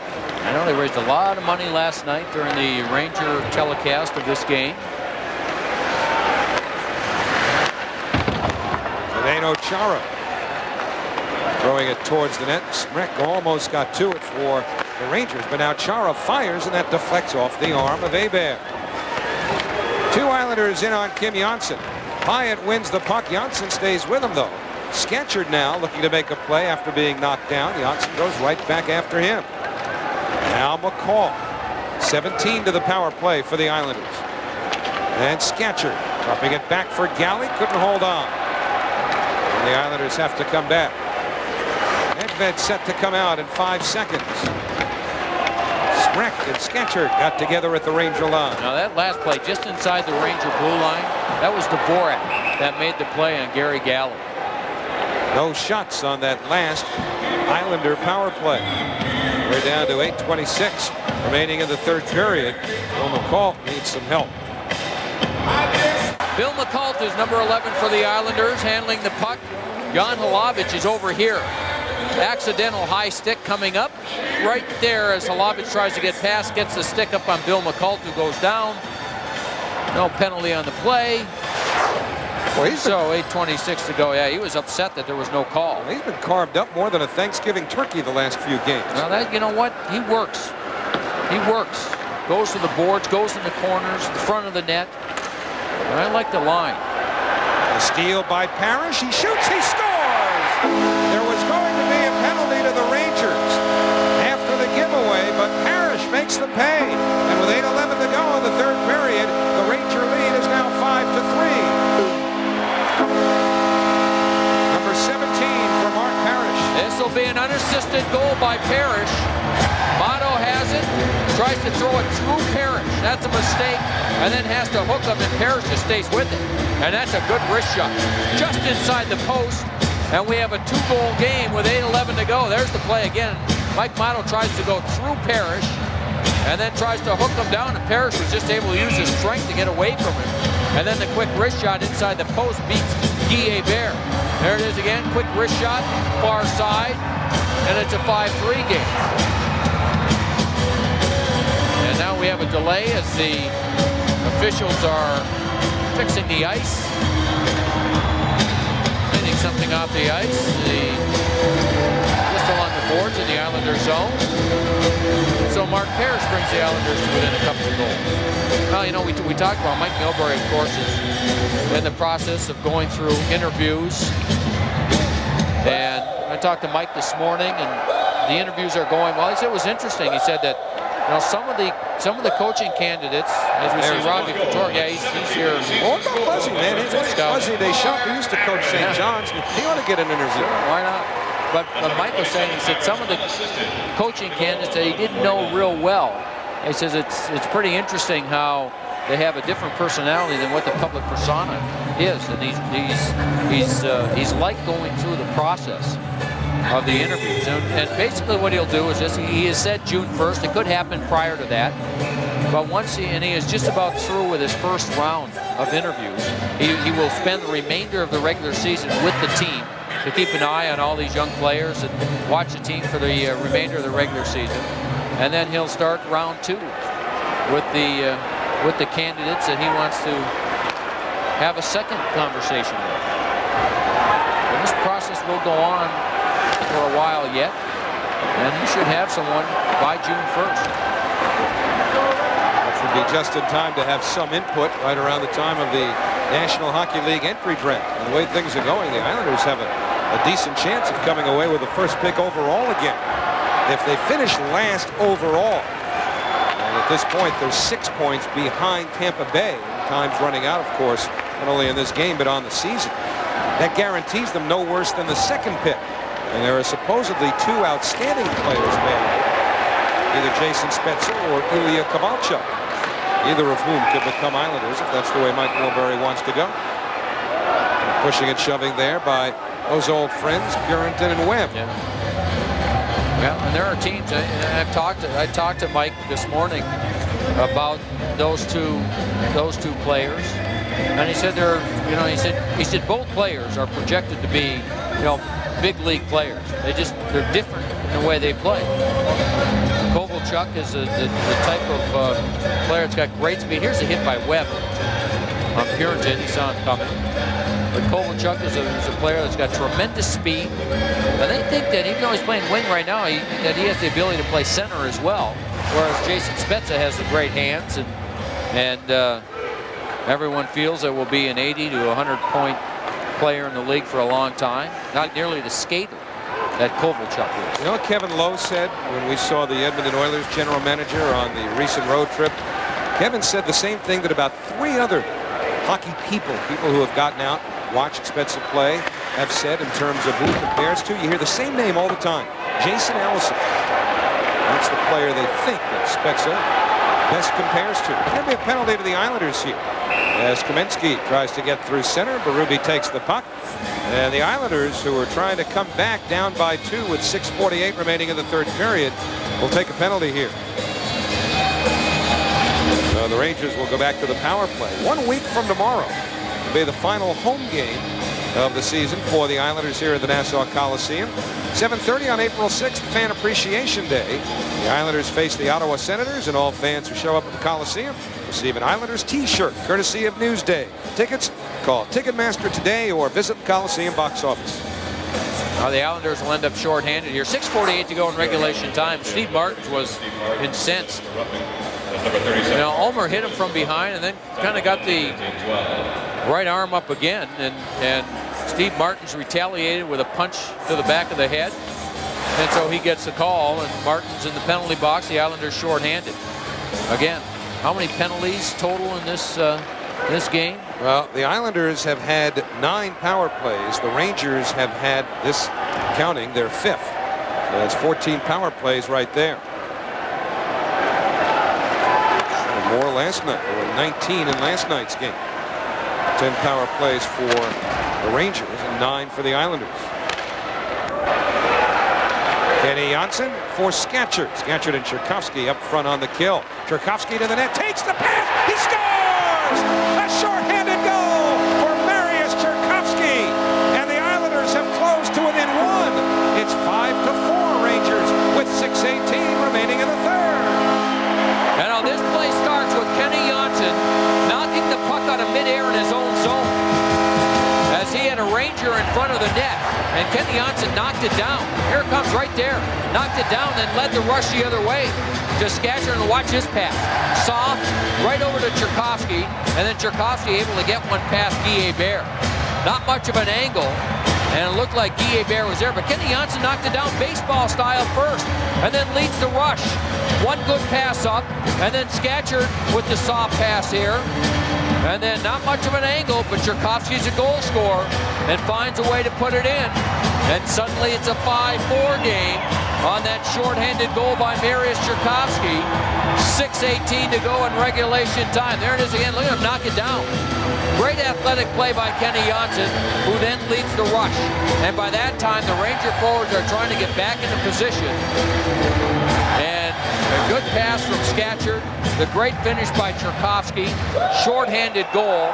I know they raised a lot of money last night during the Ranger telecast of this game. Zdeno Chara throwing it towards the net. Smirek almost got to it for the Rangers, but now Chara fires, and that deflects off the arm of Hebert. Two Islanders in on Kim Janssen. Hyatt wins the puck. Janssen stays with him, though. Scatchard now looking to make a play after being knocked down. Janssen goes right back after him. Now McCall. 17 to the power play for the Islanders. And Scatchard dropping it back for Galley. Couldn't hold on. And the Islanders have to come back. Nedved set to come out in 5 seconds. Smirek and Scatchard got together at the Ranger line. Now that last play just inside the Ranger blue line, that was Dvorak that made the play on Gary Galley. No shots on that last Islander power play. We're down to 8:26 remaining in the third period. Bill McCall needs some help. Bill McCall is number 11 for the Islanders, handling the puck. Jan Hlavich is over here. Accidental high stick coming up right there as Hlavich tries to get past, gets the stick up on Bill McCall, who goes down. No penalty on the play. Well, so 8:26 to go. Yeah, he was upset that there was no call. He's been carved up more than a Thanksgiving turkey the last few games. Now that, you know what? He works. He works. Goes to the boards, goes in the corners, the front of the net. And I like the line. A steal by Parrish. He shoots. He scores. There was going to be a penalty to the Rangers after the giveaway, but Parrish makes them pay. And with 8:11 to go in the third period, the Ranger lead is now 5-3. Number 17 for Mark Parrish. This will be an unassisted goal by Parrish. Motto has it, tries to throw it through Parrish. That's a mistake, and then has to hook him, and Parrish just stays with it. And that's a good wrist shot. Just inside the post, and we have a 2-goal game with 8:11 to go. There's the play again. Mike Motto tries to go through Parrish, and then tries to hook him down, and Parrish was just able to use his strength to get away from him. And then the quick wrist shot inside the post beats Guy Hebert. There it is again, quick wrist shot, far side, and it's a 5-3 game. And now we have a delay as the officials are fixing the ice, cleaning something off the ice. The whistle on the boards in the Islanders zone. So Mark Parrish brings the Islanders to within a couple of goals. Well, you know, we talked about Mike Milbury, of course, is in the process of going through interviews. And I talked to Mike this morning, and the interviews are going well. He said it was interesting. He said that, you know, some of the coaching candidates, as we see Robbie Couture, yeah, he's here. Oh, it's not Fuzzy, man. It's Fuzzy Deschamps, who used to coach St. John's. He ought to get an interview. Why not? But Mike was saying, he said some of the coaching candidates that he didn't know real well. He says it's pretty interesting how they have a different personality than what the public persona is, and he's like going through the process of the interviews. And basically what he'll do is just, he has said June 1st. It could happen prior to that. But once he is just about through with his first round of interviews, he will spend the remainder of the regular season with the team to keep an eye on all these young players and watch the team for the remainder of the regular season. And then he'll start round 2 with the candidates that he wants to have a second conversation with. And this process will go on for a while yet, and he should have someone by June 1st. Which would be just in time to have some input right around the time of the National Hockey League entry draft. And the way things are going, the Islanders have a decent chance of coming away with the first pick overall again. If they finish last overall, and at this point they're 6 points behind Tampa Bay. Time's running out, of course, not only in this game but on the season. That guarantees them no worse than the second pick. And there are supposedly 2 outstanding players available, either Jason Spezza or Ilya Kovalchuk, either of whom could become Islanders if that's the way Mike Milbury wants to go. And pushing and shoving there by those old friends, Purinton and Webb. Yeah, and there are teams. I talked to Mike this morning about those two players, and he said he said both players are projected to be, you know, big league players. They're different in the way they play. Kovalchuk is the type of player that's got great speed. Here's a hit by Webb on Purinton. He saw him coming. But Kovalchuk is a player that's got tremendous speed. And they think that even though he's playing wing right now, that he has the ability to play center as well. Whereas Jason Spezza has the great hands, and everyone feels that will be an 80 to 100-point player in the league for a long time. Not nearly the skater that Kovalchuk is. You know what Kevin Lowe said when we saw the Edmonton Oilers general manager on the recent road trip? Kevin said the same thing that about 3 other hockey people who have gotten out, watched Spezza play, have said in terms of who he compares to. You hear the same name all the time, Jason Allison. That's the player they think that Spezza best compares to. There'll be a penalty to the Islanders here as Kamensky tries to get through center. Berube takes the puck, and the Islanders, who are trying to come back down by 2 with 6:48 remaining in the third period, will take a penalty here. So the Rangers will go back to the power play. 1 week from tomorrow will be the final home game of the season for the Islanders here at the Nassau Coliseum. 7:30 on April 6th, Fan Appreciation Day. The Islanders face the Ottawa Senators, and all fans who show up at the Coliseum receive an Islanders t-shirt courtesy of Newsday. Tickets, call Ticketmaster today or visit the Coliseum box office. Now the Islanders will end up shorthanded here. 6:48 to go in regulation time. Steve Martins was incensed. You know, Ulmer hit him from behind and then kind of got the right arm up again, and Steve Martins retaliated with a punch to the back of the head, and so he gets the call, and Martins in the penalty box. The Islanders shorthanded again. How many penalties total in this game? Well, the Islanders have had 9 power plays. The Rangers have had, this counting, their 5th. So that's 14 power plays right there. More last night. There were 19 in last night's game. 10 power plays for the Rangers and 9 for the Islanders. Kenny Janssen for Scatchard. Scatchard and Cherkovsky up front on the kill. Cherkovsky to the net, takes the pass, he scores! A shorthanded goal for Mariusz Cherkovsky, and the Islanders have closed to within 1. It's 5-4 Rangers with 6:18 remaining in the third. And now this play Ranger in front of the net, and Kenny Janssen knocked it down. Here it comes right there. Knocked it down, then led the rush the other way to Scatcherd, and watch his pass. Soft, right over to Tchaikovsky, and then Tchaikovsky able to get one past Guy Hebert. Not much of an angle, and it looked like Guy Hebert was there, but Kenny Janssen knocked it down baseball style first, and then leads the rush. One good pass up, and then Scatcherd with the soft pass here. And then not much of an angle, but Tchaikovsky's a goal scorer and finds a way to put it in. And suddenly it's a 5-4 game on that shorthanded goal by Mariusz Tchaikovsky. 6:18 to go in regulation time. There it is again. Look at him knock it down. Great athletic play by Kenny Janssen, who then leads the rush. And by that time, the Ranger forwards are trying to get back into position. And a good pass from Scatcherd. The great finish by Tchaikovsky. Shorthanded goal.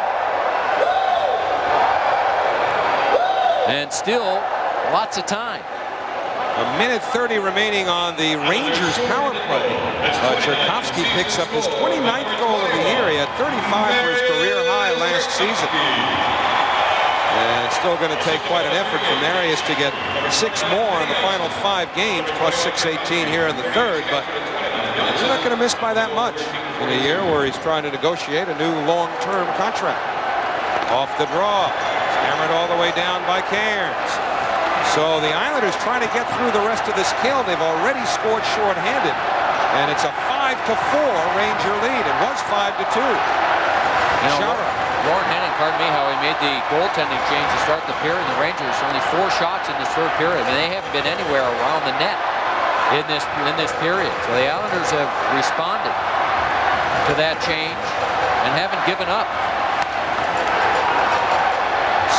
And still lots of time. A minute 30 remaining on the Rangers power play. Tchaikovsky picks up his 29th goal of the year. He had 35 for his career high last season. And it's still going to take quite an effort for Mariusz to get 6 more in the final 5 games, plus 6:18 here in the third. But he's not going to miss by that much in a year where he's trying to negotiate a new long-term contract. Off the draw. Hammered all the way down by Cairns. So the Islanders trying to get through the rest of this kill. They've already scored shorthanded. And it's a 5-4 Ranger lead. It was 5-2. Lauren Henning, pardon me, how he made the goaltending change to start the period. The Rangers only 4 shots in this third period. I mean, they haven't been anywhere around the net in this period. So the Islanders have responded to that change and haven't given up.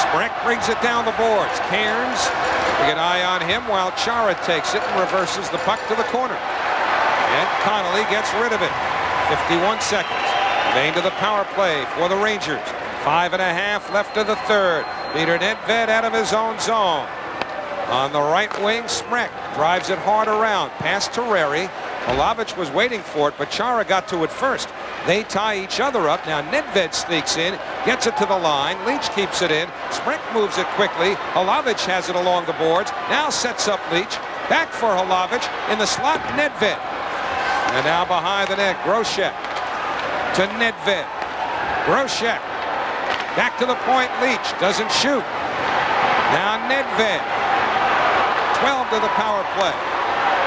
Spreck brings it down the boards. Cairns, we get an eye on him while Chara takes it and reverses the puck to the corner. And Connolly gets rid of it. 51 seconds. Main to the power play for the Rangers. 5.5 left of the third. Peter Nedved out of his own zone. On the right wing, Spreck drives it hard around. Past Terreri. Palavich was waiting for it, but Chara got to it first. They tie each other up. Now Nedved sneaks in, gets it to the line. Leach keeps it in. Spreck moves it quickly. Palavich has it along the boards. Now sets up Leach. Back for Palavich. In the slot, Nedved. And now behind the net, Groshek to Nedved. Groshek. Back to the point, Leach. Doesn't shoot. Now Nedved. 12 to the power play.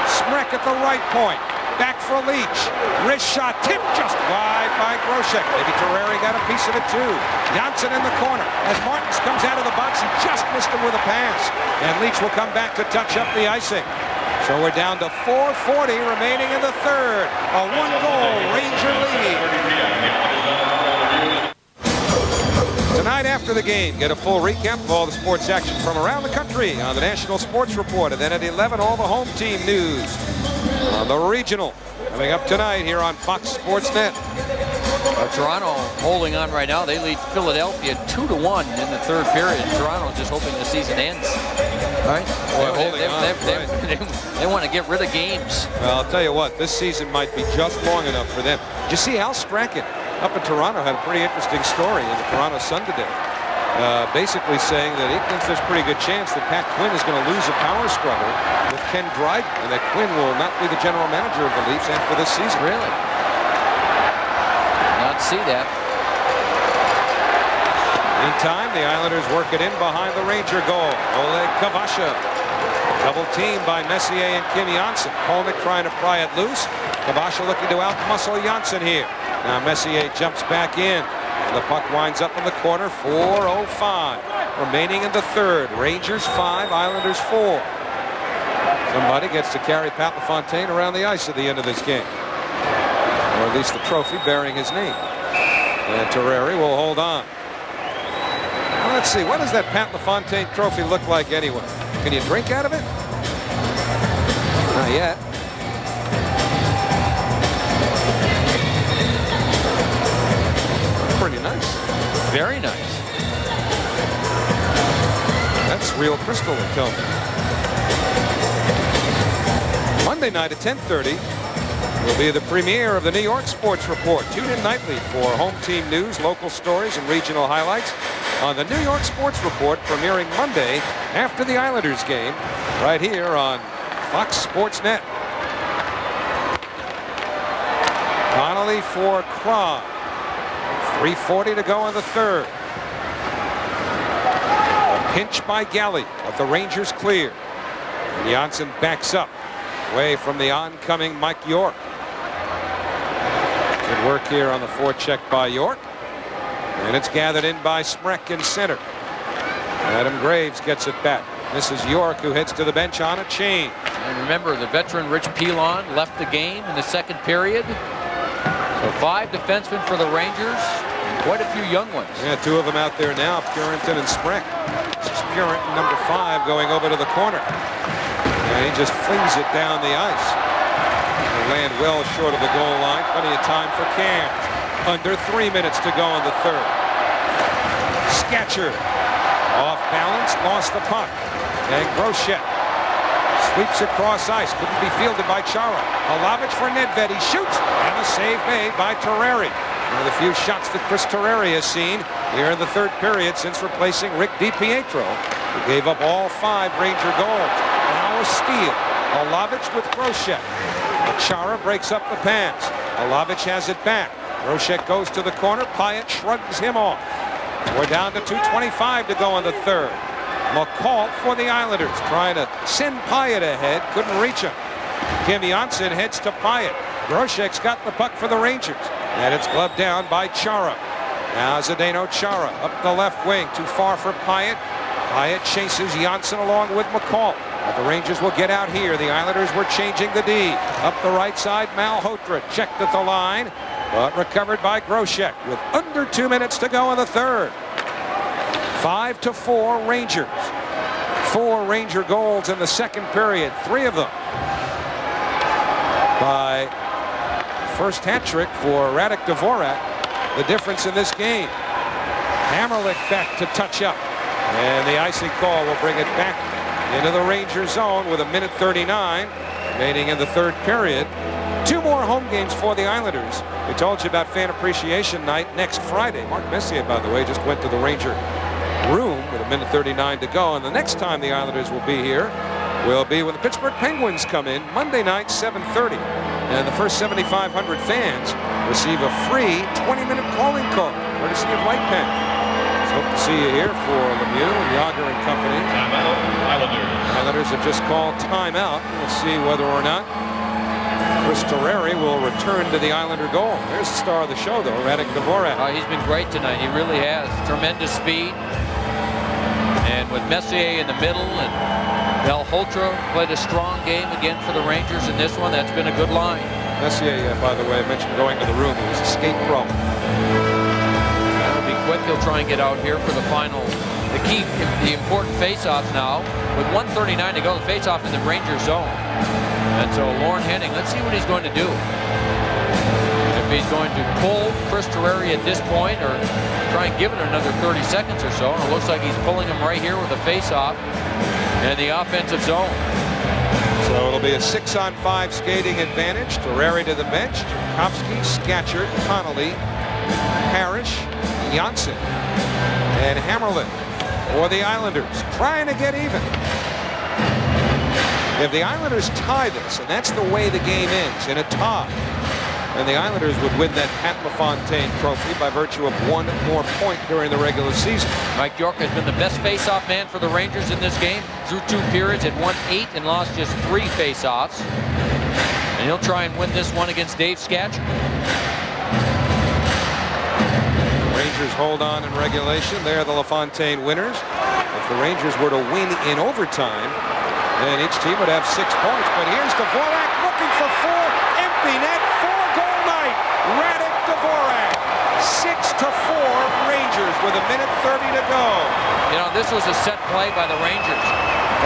Spreck at the right point. Back for Leach. Wrist shot tipped just wide by Groshek. Maybe Terreri got a piece of it too. Janssen in the corner. As Martins comes out of the box, he just missed him with a pass. And Leach will come back to touch up the icing. So we're down to 4:40 remaining in the third. A 1-goal Ranger lead. Tonight after the game, get a full recap of all the sports action from around the country on the National Sports Report. And then at 11, all the home team news on the regional. Coming up tonight here on Fox Sports Net. Toronto holding on right now. They lead Philadelphia 2-1 in the third period. Toronto just hoping the season ends. Right? They want to get rid of games. Well, I'll tell you what, this season might be just long enough for them. Did you see Al Strachan up in Toronto had a pretty interesting story in the Toronto Sun today. Basically saying that he thinks there's a pretty good chance that Pat Quinn is going to lose a power struggle with Ken Dryden, and that Quinn will not be the general manager of the Leafs after this season. Really? Not see that. Meantime, the Islanders work it in behind the Ranger goal. Oleg Kavasha. Double team by Messier and Kim Janssen. Polnick trying to pry it loose. Kavasha looking to outmuscle Janssen here. Now Messier jumps back in. And the puck winds up in the corner. 4:05 remaining in the third. Rangers 5, Islanders 4. Somebody gets to carry Pat LaFontaine around the ice at the end of this game. Or at least the trophy bearing his name. And Terreri will hold on. Well, let's see. What does that Pat LaFontaine trophy look like anyway? Can you drink out of it? Not yet. Pretty nice. Very nice. That's real crystal, they tell me. Monday night at 10:30 will be the premiere of the New York Sports Report. Tune in nightly for home team news, local stories, and regional highlights. on the New York Sports Report, premiering Monday after the Islanders game, right here on Fox Sports Net. Connolly for Kron. 3:40 to go in the third. A pinch by Galley, but the Rangers clear. And Janssen backs up, away from the oncoming Mike York. Good work here on the forecheck by York. And it's gathered in by Smrek in center. Adam Graves gets it back. This is York, who heads to the bench on a change. And remember, the veteran Rich Pilon left the game in the second period. So 5 defensemen for the Rangers, and quite a few young ones. Yeah, 2 of them out there now, Purinton and Smrek. This is Purinton, number 5, going over to the corner. And he just flings it down the ice. They land well short of the goal line. Plenty of time for Cam. Under 3 minutes to go in the third. Skatcher off balance, lost the puck. And Groshek sweeps across ice. Couldn't be fielded by Chara. Alavich for Nedved. He shoots. And a save made by Terreri. One of the few shots that Chris Terreri has seen here in the third period since replacing Rick DiPietro, who gave up all 5 Ranger goals. Now a steal. Alavich with Groshek. Chara breaks up the pass. Alavich has it back. Groshek goes to the corner. Pyatt shrugs him off. We're down to 2:25 to go in the third. McCall for the Islanders, trying to send Pyatt ahead. Couldn't reach him. Kim Janssen heads to Pyatt. Groshek's got the puck for the Rangers. And it's gloved down by Chara. Now Zdeno Chara up the left wing. Too far for Pyatt. Pyatt chases Janssen along with McCall. But the Rangers will get out here. The Islanders were changing the D. Up the right side, Malhotra checked at the line, but recovered by Groshek with under 2 minutes to go in the third. 5-4 Rangers. 4 Ranger goals in the second period. 3 of them by first hat trick for Radek Dvorak. The difference in this game. Hamrlik back to touch up. And the icing call will bring it back into the Ranger zone with 1:39 remaining in the third period. 2 more home games for the Islanders. We told you about Fan Appreciation Night next Friday. Mark Messier, by the way, just went to the Ranger room with 1:39 to go. And the next time the Islanders will be here will be when the Pittsburgh Penguins come in Monday night, 7:30. And the first 7,500 fans receive a free 20-minute calling card, courtesy of White Pen. Hope to see you here for Lemieux and Yager and company. Timeout, Islanders. Islanders have just called timeout. We'll see whether or not Chris Terreri will return to the Islander goal. There's the star of the show, though, Radek Dvorak. He's been great tonight. He really has. Tremendous speed. And with Messier in the middle, and Malhotra played a strong game again for the Rangers in this one. That's been a good line. Messier, by the way, I mentioned going to the room. It was a skate problem. Quick, he'll try and get out here for the final, the important face-off now. With 1:39 to go, the face-off in the Ranger zone. And so Lauren Henning, let's see what he's going to do. If he's going to pull Chris Terreri at this point or try and give it another 30 seconds or so. And it looks like he's pulling him right here with the face-off in the offensive zone. So it'll be a 6-on-5 skating advantage. Terreri to the bench. Jankowski, Scatchard, Connolly, Parrish, Janssen, and Hamrlik for the Islanders, trying to get even. If the Islanders tie this, and that's the way the game ends, in a tie, then the Islanders would win that Pat LaFontaine trophy by virtue of 1 more point during the regular season. Mike York has been the best face-off man for the Rangers in this game. Through 2 periods, had won 8 and lost just 3 face-offs. And he'll try and win this one against Dave Scatcher. Rangers hold on in regulation. They're the LaFontaine winners. If the Rangers were to win in overtime, then each team would have 6 points. But here's Dvorak looking for 4. Empty net. 4-goal night. Radek Dvorak. 6-4 Rangers with 1:30 to go. You know, this was a set play by the Rangers.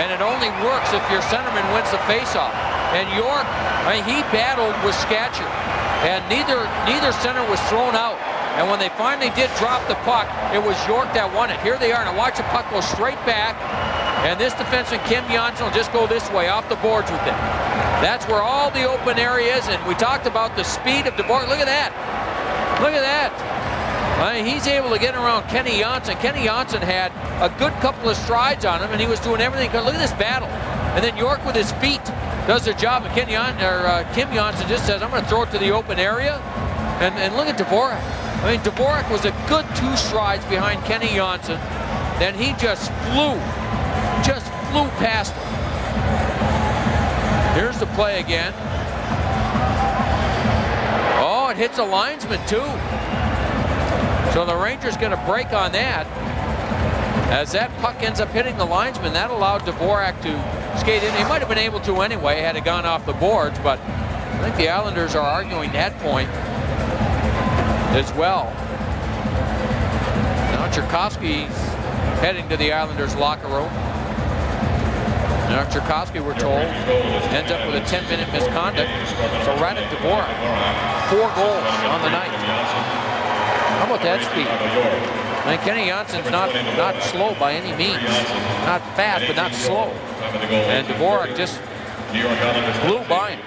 And it only works if your centerman wins the faceoff. And York, he battled with Scatcher. And neither center was thrown out. And when they finally did drop the puck, it was York that won it. Here they are. Now watch the puck go straight back. And this defenseman, Kim Janssen, will just go this way, off the boards with it. That's where all the open area is. And we talked about the speed of Dvorak. Look at that. Look at that. He's able to get around Kenny Janssen. Kenny Janssen had a good couple of strides on him, and he was doing everything. Look at this battle. And then York with his feet does the job, and Kim Janssen just says, I'm going to throw it to the open area. And look at Dvorak. I mean, Dvorak was a good 2 strides behind Kenny Janssen. Then he just flew past him. Here's the play again. Oh, it hits a linesman too. So the Rangers get a break on that. As that puck ends up hitting the linesman, that allowed Dvorak to skate in. He might have been able to anyway had it gone off the boards, but I think the Islanders are arguing that point as well. Now Tchaikovsky's heading to the Islanders locker room. Now Tchaikovsky, we're told, ends up with a 10-minute misconduct. So Radek Dvorak, 4 goals on the night. How about that speed? I mean, Kenny Janssen's not slow by any means. Not fast, but not slow. And Dvorak just blew by him.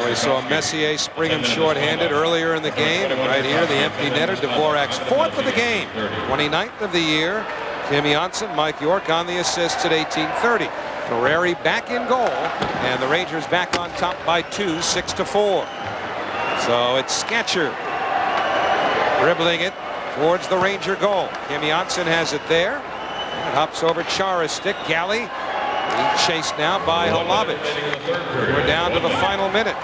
We saw Messier spring him shorthanded earlier in the game. And right here, the empty netter. Dvorak's 4th of the game, 29th of the year. Kim Janssen, Mike York on the assists at 18:30. Ferrari back in goal, and the Rangers back on top by 2, 6-4. So it's Skatcher dribbling it towards the Ranger goal. Kim Janssen has it there. It hops over Chara's stick. Galley being chased now by Hlavich. We're down to the final minute.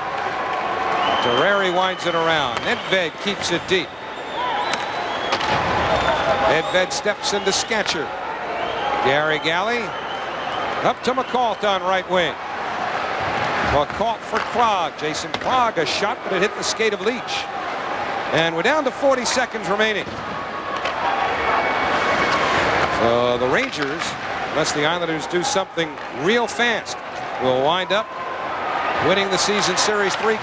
Terreri winds it around. Nedved keeps it deep. Nedved steps into Skatcher. Gary Galley up to McCalt on right wing. McCalt for Krog. Jason Krog, a shot, but it hit the skate of Leach. And we're down to 40 seconds remaining. The Rangers, unless the Islanders do something real fast, will wind up winning the season series 3-2.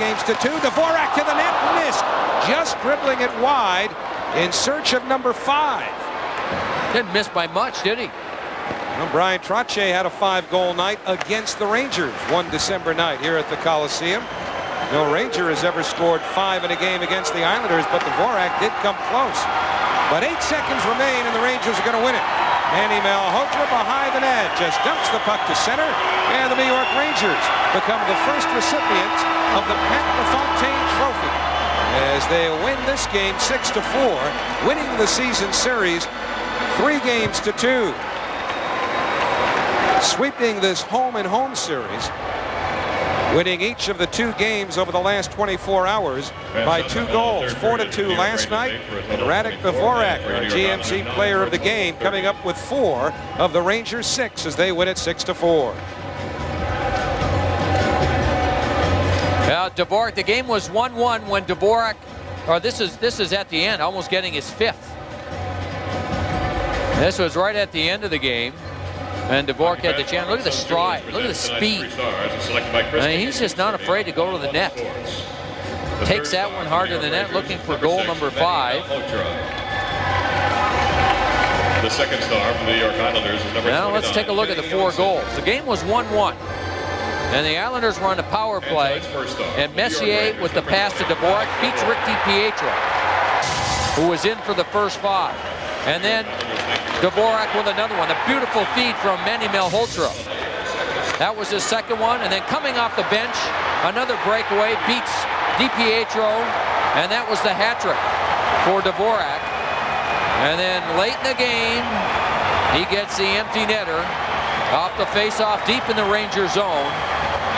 Dvorak to the net, missed. Just dribbling it wide in search of number 5. Didn't miss by much, did he? Well, Brian Trottier had a 5-goal night against the Rangers one December night here at the Coliseum. No Ranger has ever scored 5 in a game against the Islanders, but Dvorak did come close. But 8 seconds remain, and the Rangers are going to win it. Manny Malhotra behind the net just dumps the puck to center, and the New York Rangers become the first recipients of the Pat LaFontaine Trophy as they win this game 6-4, winning the season series 3-2. Sweeping this home-and-home series, winning each of the 2 games over the last 24 hours by 2 goals, 4-2 last night. And Radek Dvorak, our GMC player of the game, coming up with 4 of the Rangers' 6 as they win it 6-4. Dvorak, the game was 1-1 when Dvorak, or this is at the end, almost getting his 5th. This was right at the end of the game. And Dvorak had the chance. Look at the stride. Look at the speed. I mean, he's just not afraid to go to the net. Takes that one hard to the net, looking for goal number 5. The second star for the New York Islanders is number 29. Now let's take a look at the 4 goals. The game was 1-1. And the Islanders were on the power play. And Messier, with the pass to Dvorak, beats Rick DiPietro, who was in for the first 5. And then Dvorak with another one. A beautiful feed from Manny Malhotra. That was his second one. And then coming off the bench, another breakaway, beats DiPietro. And that was the hat trick for Dvorak. And then late in the game, he gets the empty netter off the face-off deep in the Ranger zone.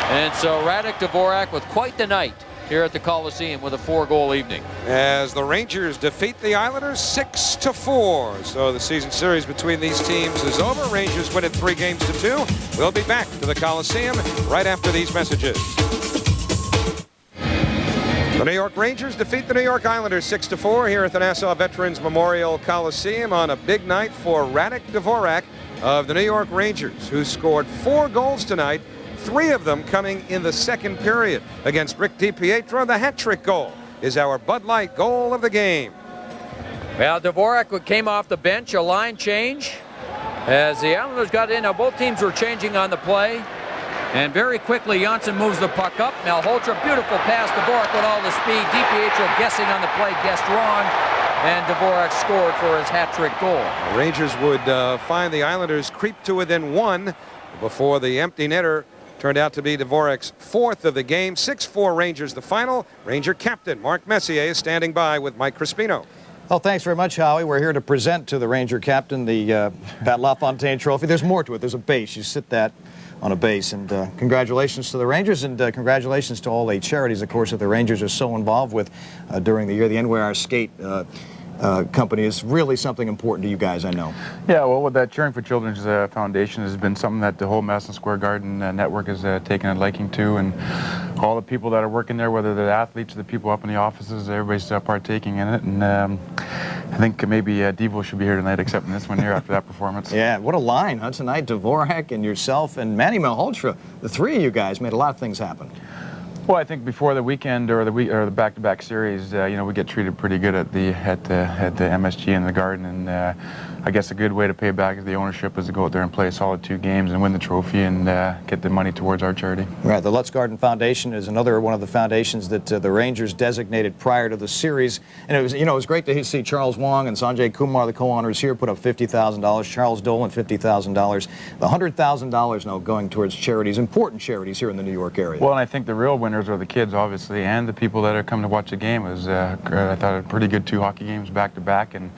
And so Radek Dvorak with quite the night here at the Coliseum with a 4-goal evening. As the Rangers defeat the Islanders 6-4. So the season series between these teams is over. Rangers win it 3-2. We'll be back to the Coliseum right after these messages. The New York Rangers defeat the New York Islanders 6-4 here at the Nassau Veterans Memorial Coliseum on a big night for Radek Dvorak of the New York Rangers, who scored 4 goals tonight, 3 of them coming in the second period against Rick DiPietro. The hat trick goal is our Bud Light goal of the game. Well, Dvorak came off the bench, a line change as the Islanders got in. Now both teams were changing on the play, and very quickly Janssen moves the puck up. Malhotra, beautiful pass. Dvorak with all the speed. DiPietro guessing on the play, guessed wrong. and Dvorak scored for his hat-trick goal. The Rangers would find the Islanders creep to within one before the empty netter turned out to be Dvorak's fourth of the game. 6-4 Rangers the final. Ranger captain Mark Messier is standing by with Mike Crispino. Well, thanks very much, Howie. We're here to present to the Ranger captain the Pat LaFontaine Trophy. There's more to it. There's a base. You sit that on a base. And congratulations to the Rangers, and congratulations to all the charities, of course, that the Rangers are so involved with during the year. The NYR Skate company is really something important to you guys, I know. Yeah, well, with that Cheering for Children's Foundation has been something that the whole Madison Square Garden network has taken a liking to, and all the people that are working there, whether they're the athletes or the people up in the offices, everybody's partaking in it. And I think maybe Devo should be here tonight accepting this one here after that performance. Yeah, what a line, huh, tonight. Dvorak and yourself and Manny Malhotra, the three of you guys made a lot of things happen. Well, I think before the weekend or the back-to-back series, you know, we get treated pretty good at the MSG and the Garden, and I guess a good way to pay back the ownership is to go out there and play a solid 2 games and win the trophy and get the money towards our charity. Right, the Lutz Garden Foundation is another one of the foundations that the Rangers designated prior to the series, and it was, you know, it was great to see Charles Wong and Sanjay Kumar, the co-owners here, put up $50,000. Charles Dolan $50,000. The $100,000 now going towards charities, important charities here in the New York area. Well, and I think the real winners are the kids, obviously, and the people that are coming to watch the game. It was, I thought, a pretty good 2 hockey games back-to-back, and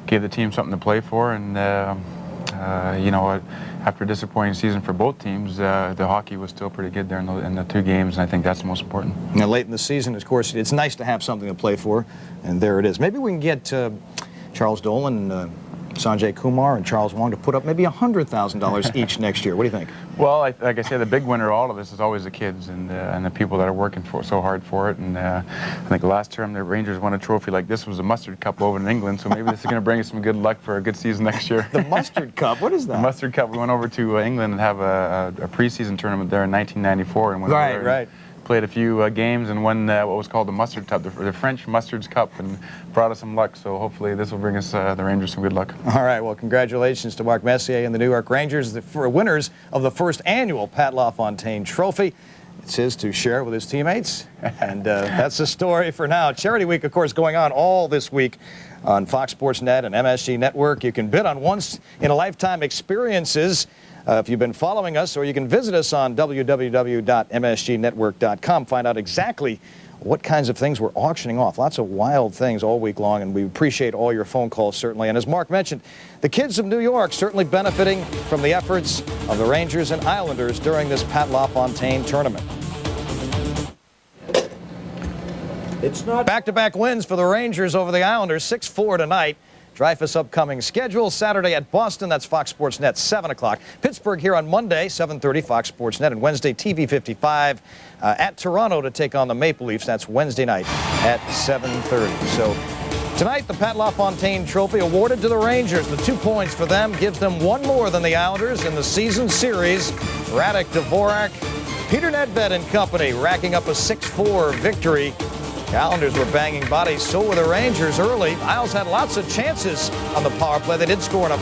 gave the team something to play for. And you know, after a disappointing season for both teams, the hockey was still pretty good there in the 2 games, and I think that's the most important. Now, late in the season, of course, it's nice to have something to play for, and there it is. Maybe we can get Charles Dolan and Sanjay Kumar and Charles Wong to put up maybe $100,000 each next year. What do you think? Well, like I say, the big winner of all of this is always the kids and the people that are working so hard for it. And I think last term the Rangers won a trophy like this was a Mustard Cup over in England, so maybe this is going to bring us some good luck for a good season next year. The Mustard Cup? What is that? The Mustard Cup. We went over to England and have a preseason tournament there in 1994. And went over there right. Played a few games and won what was called the Mustard Cup, the French Mustard's Cup, and brought us some luck. So hopefully this will bring us, the Rangers, some good luck. All right, well, congratulations to Mark Messier and the New York Rangers, the winners of the first annual Pat LaFontaine Trophy. It's his to share with his teammates, and that's the story for now. Charity Week, of course, going on all this week on Fox Sports Net and MSG Network. You can bid on once-in-a-lifetime experiences if you've been following us, or you can visit us on www.msgnetwork.com. Find out exactly what kinds of things we're auctioning off. Lots of wild things all week long, and we appreciate all your phone calls, certainly. And as Mark mentioned, the kids of New York certainly benefiting from the efforts of the Rangers and Islanders during this Pat LaFontaine tournament. It's not back-to-back wins for the Rangers over the Islanders, 6-4 tonight. Dreyfus' upcoming schedule, Saturday at Boston, that's Fox Sports Net, 7 o'clock. Pittsburgh here on Monday, 7:30, Fox Sports Net, and Wednesday, TV 55 at Toronto to take on the Maple Leafs. That's Wednesday night at 7:30. So tonight, the Pat LaFontaine Trophy awarded to the Rangers. The 2 points for them gives them 1 more than the Islanders in the season series. Radek, Dvorak, Peter Nedved and company racking up a 6-4 victory. The Islanders were banging bodies, so were the Rangers early. Isles had lots of chances on the power play. They did score in a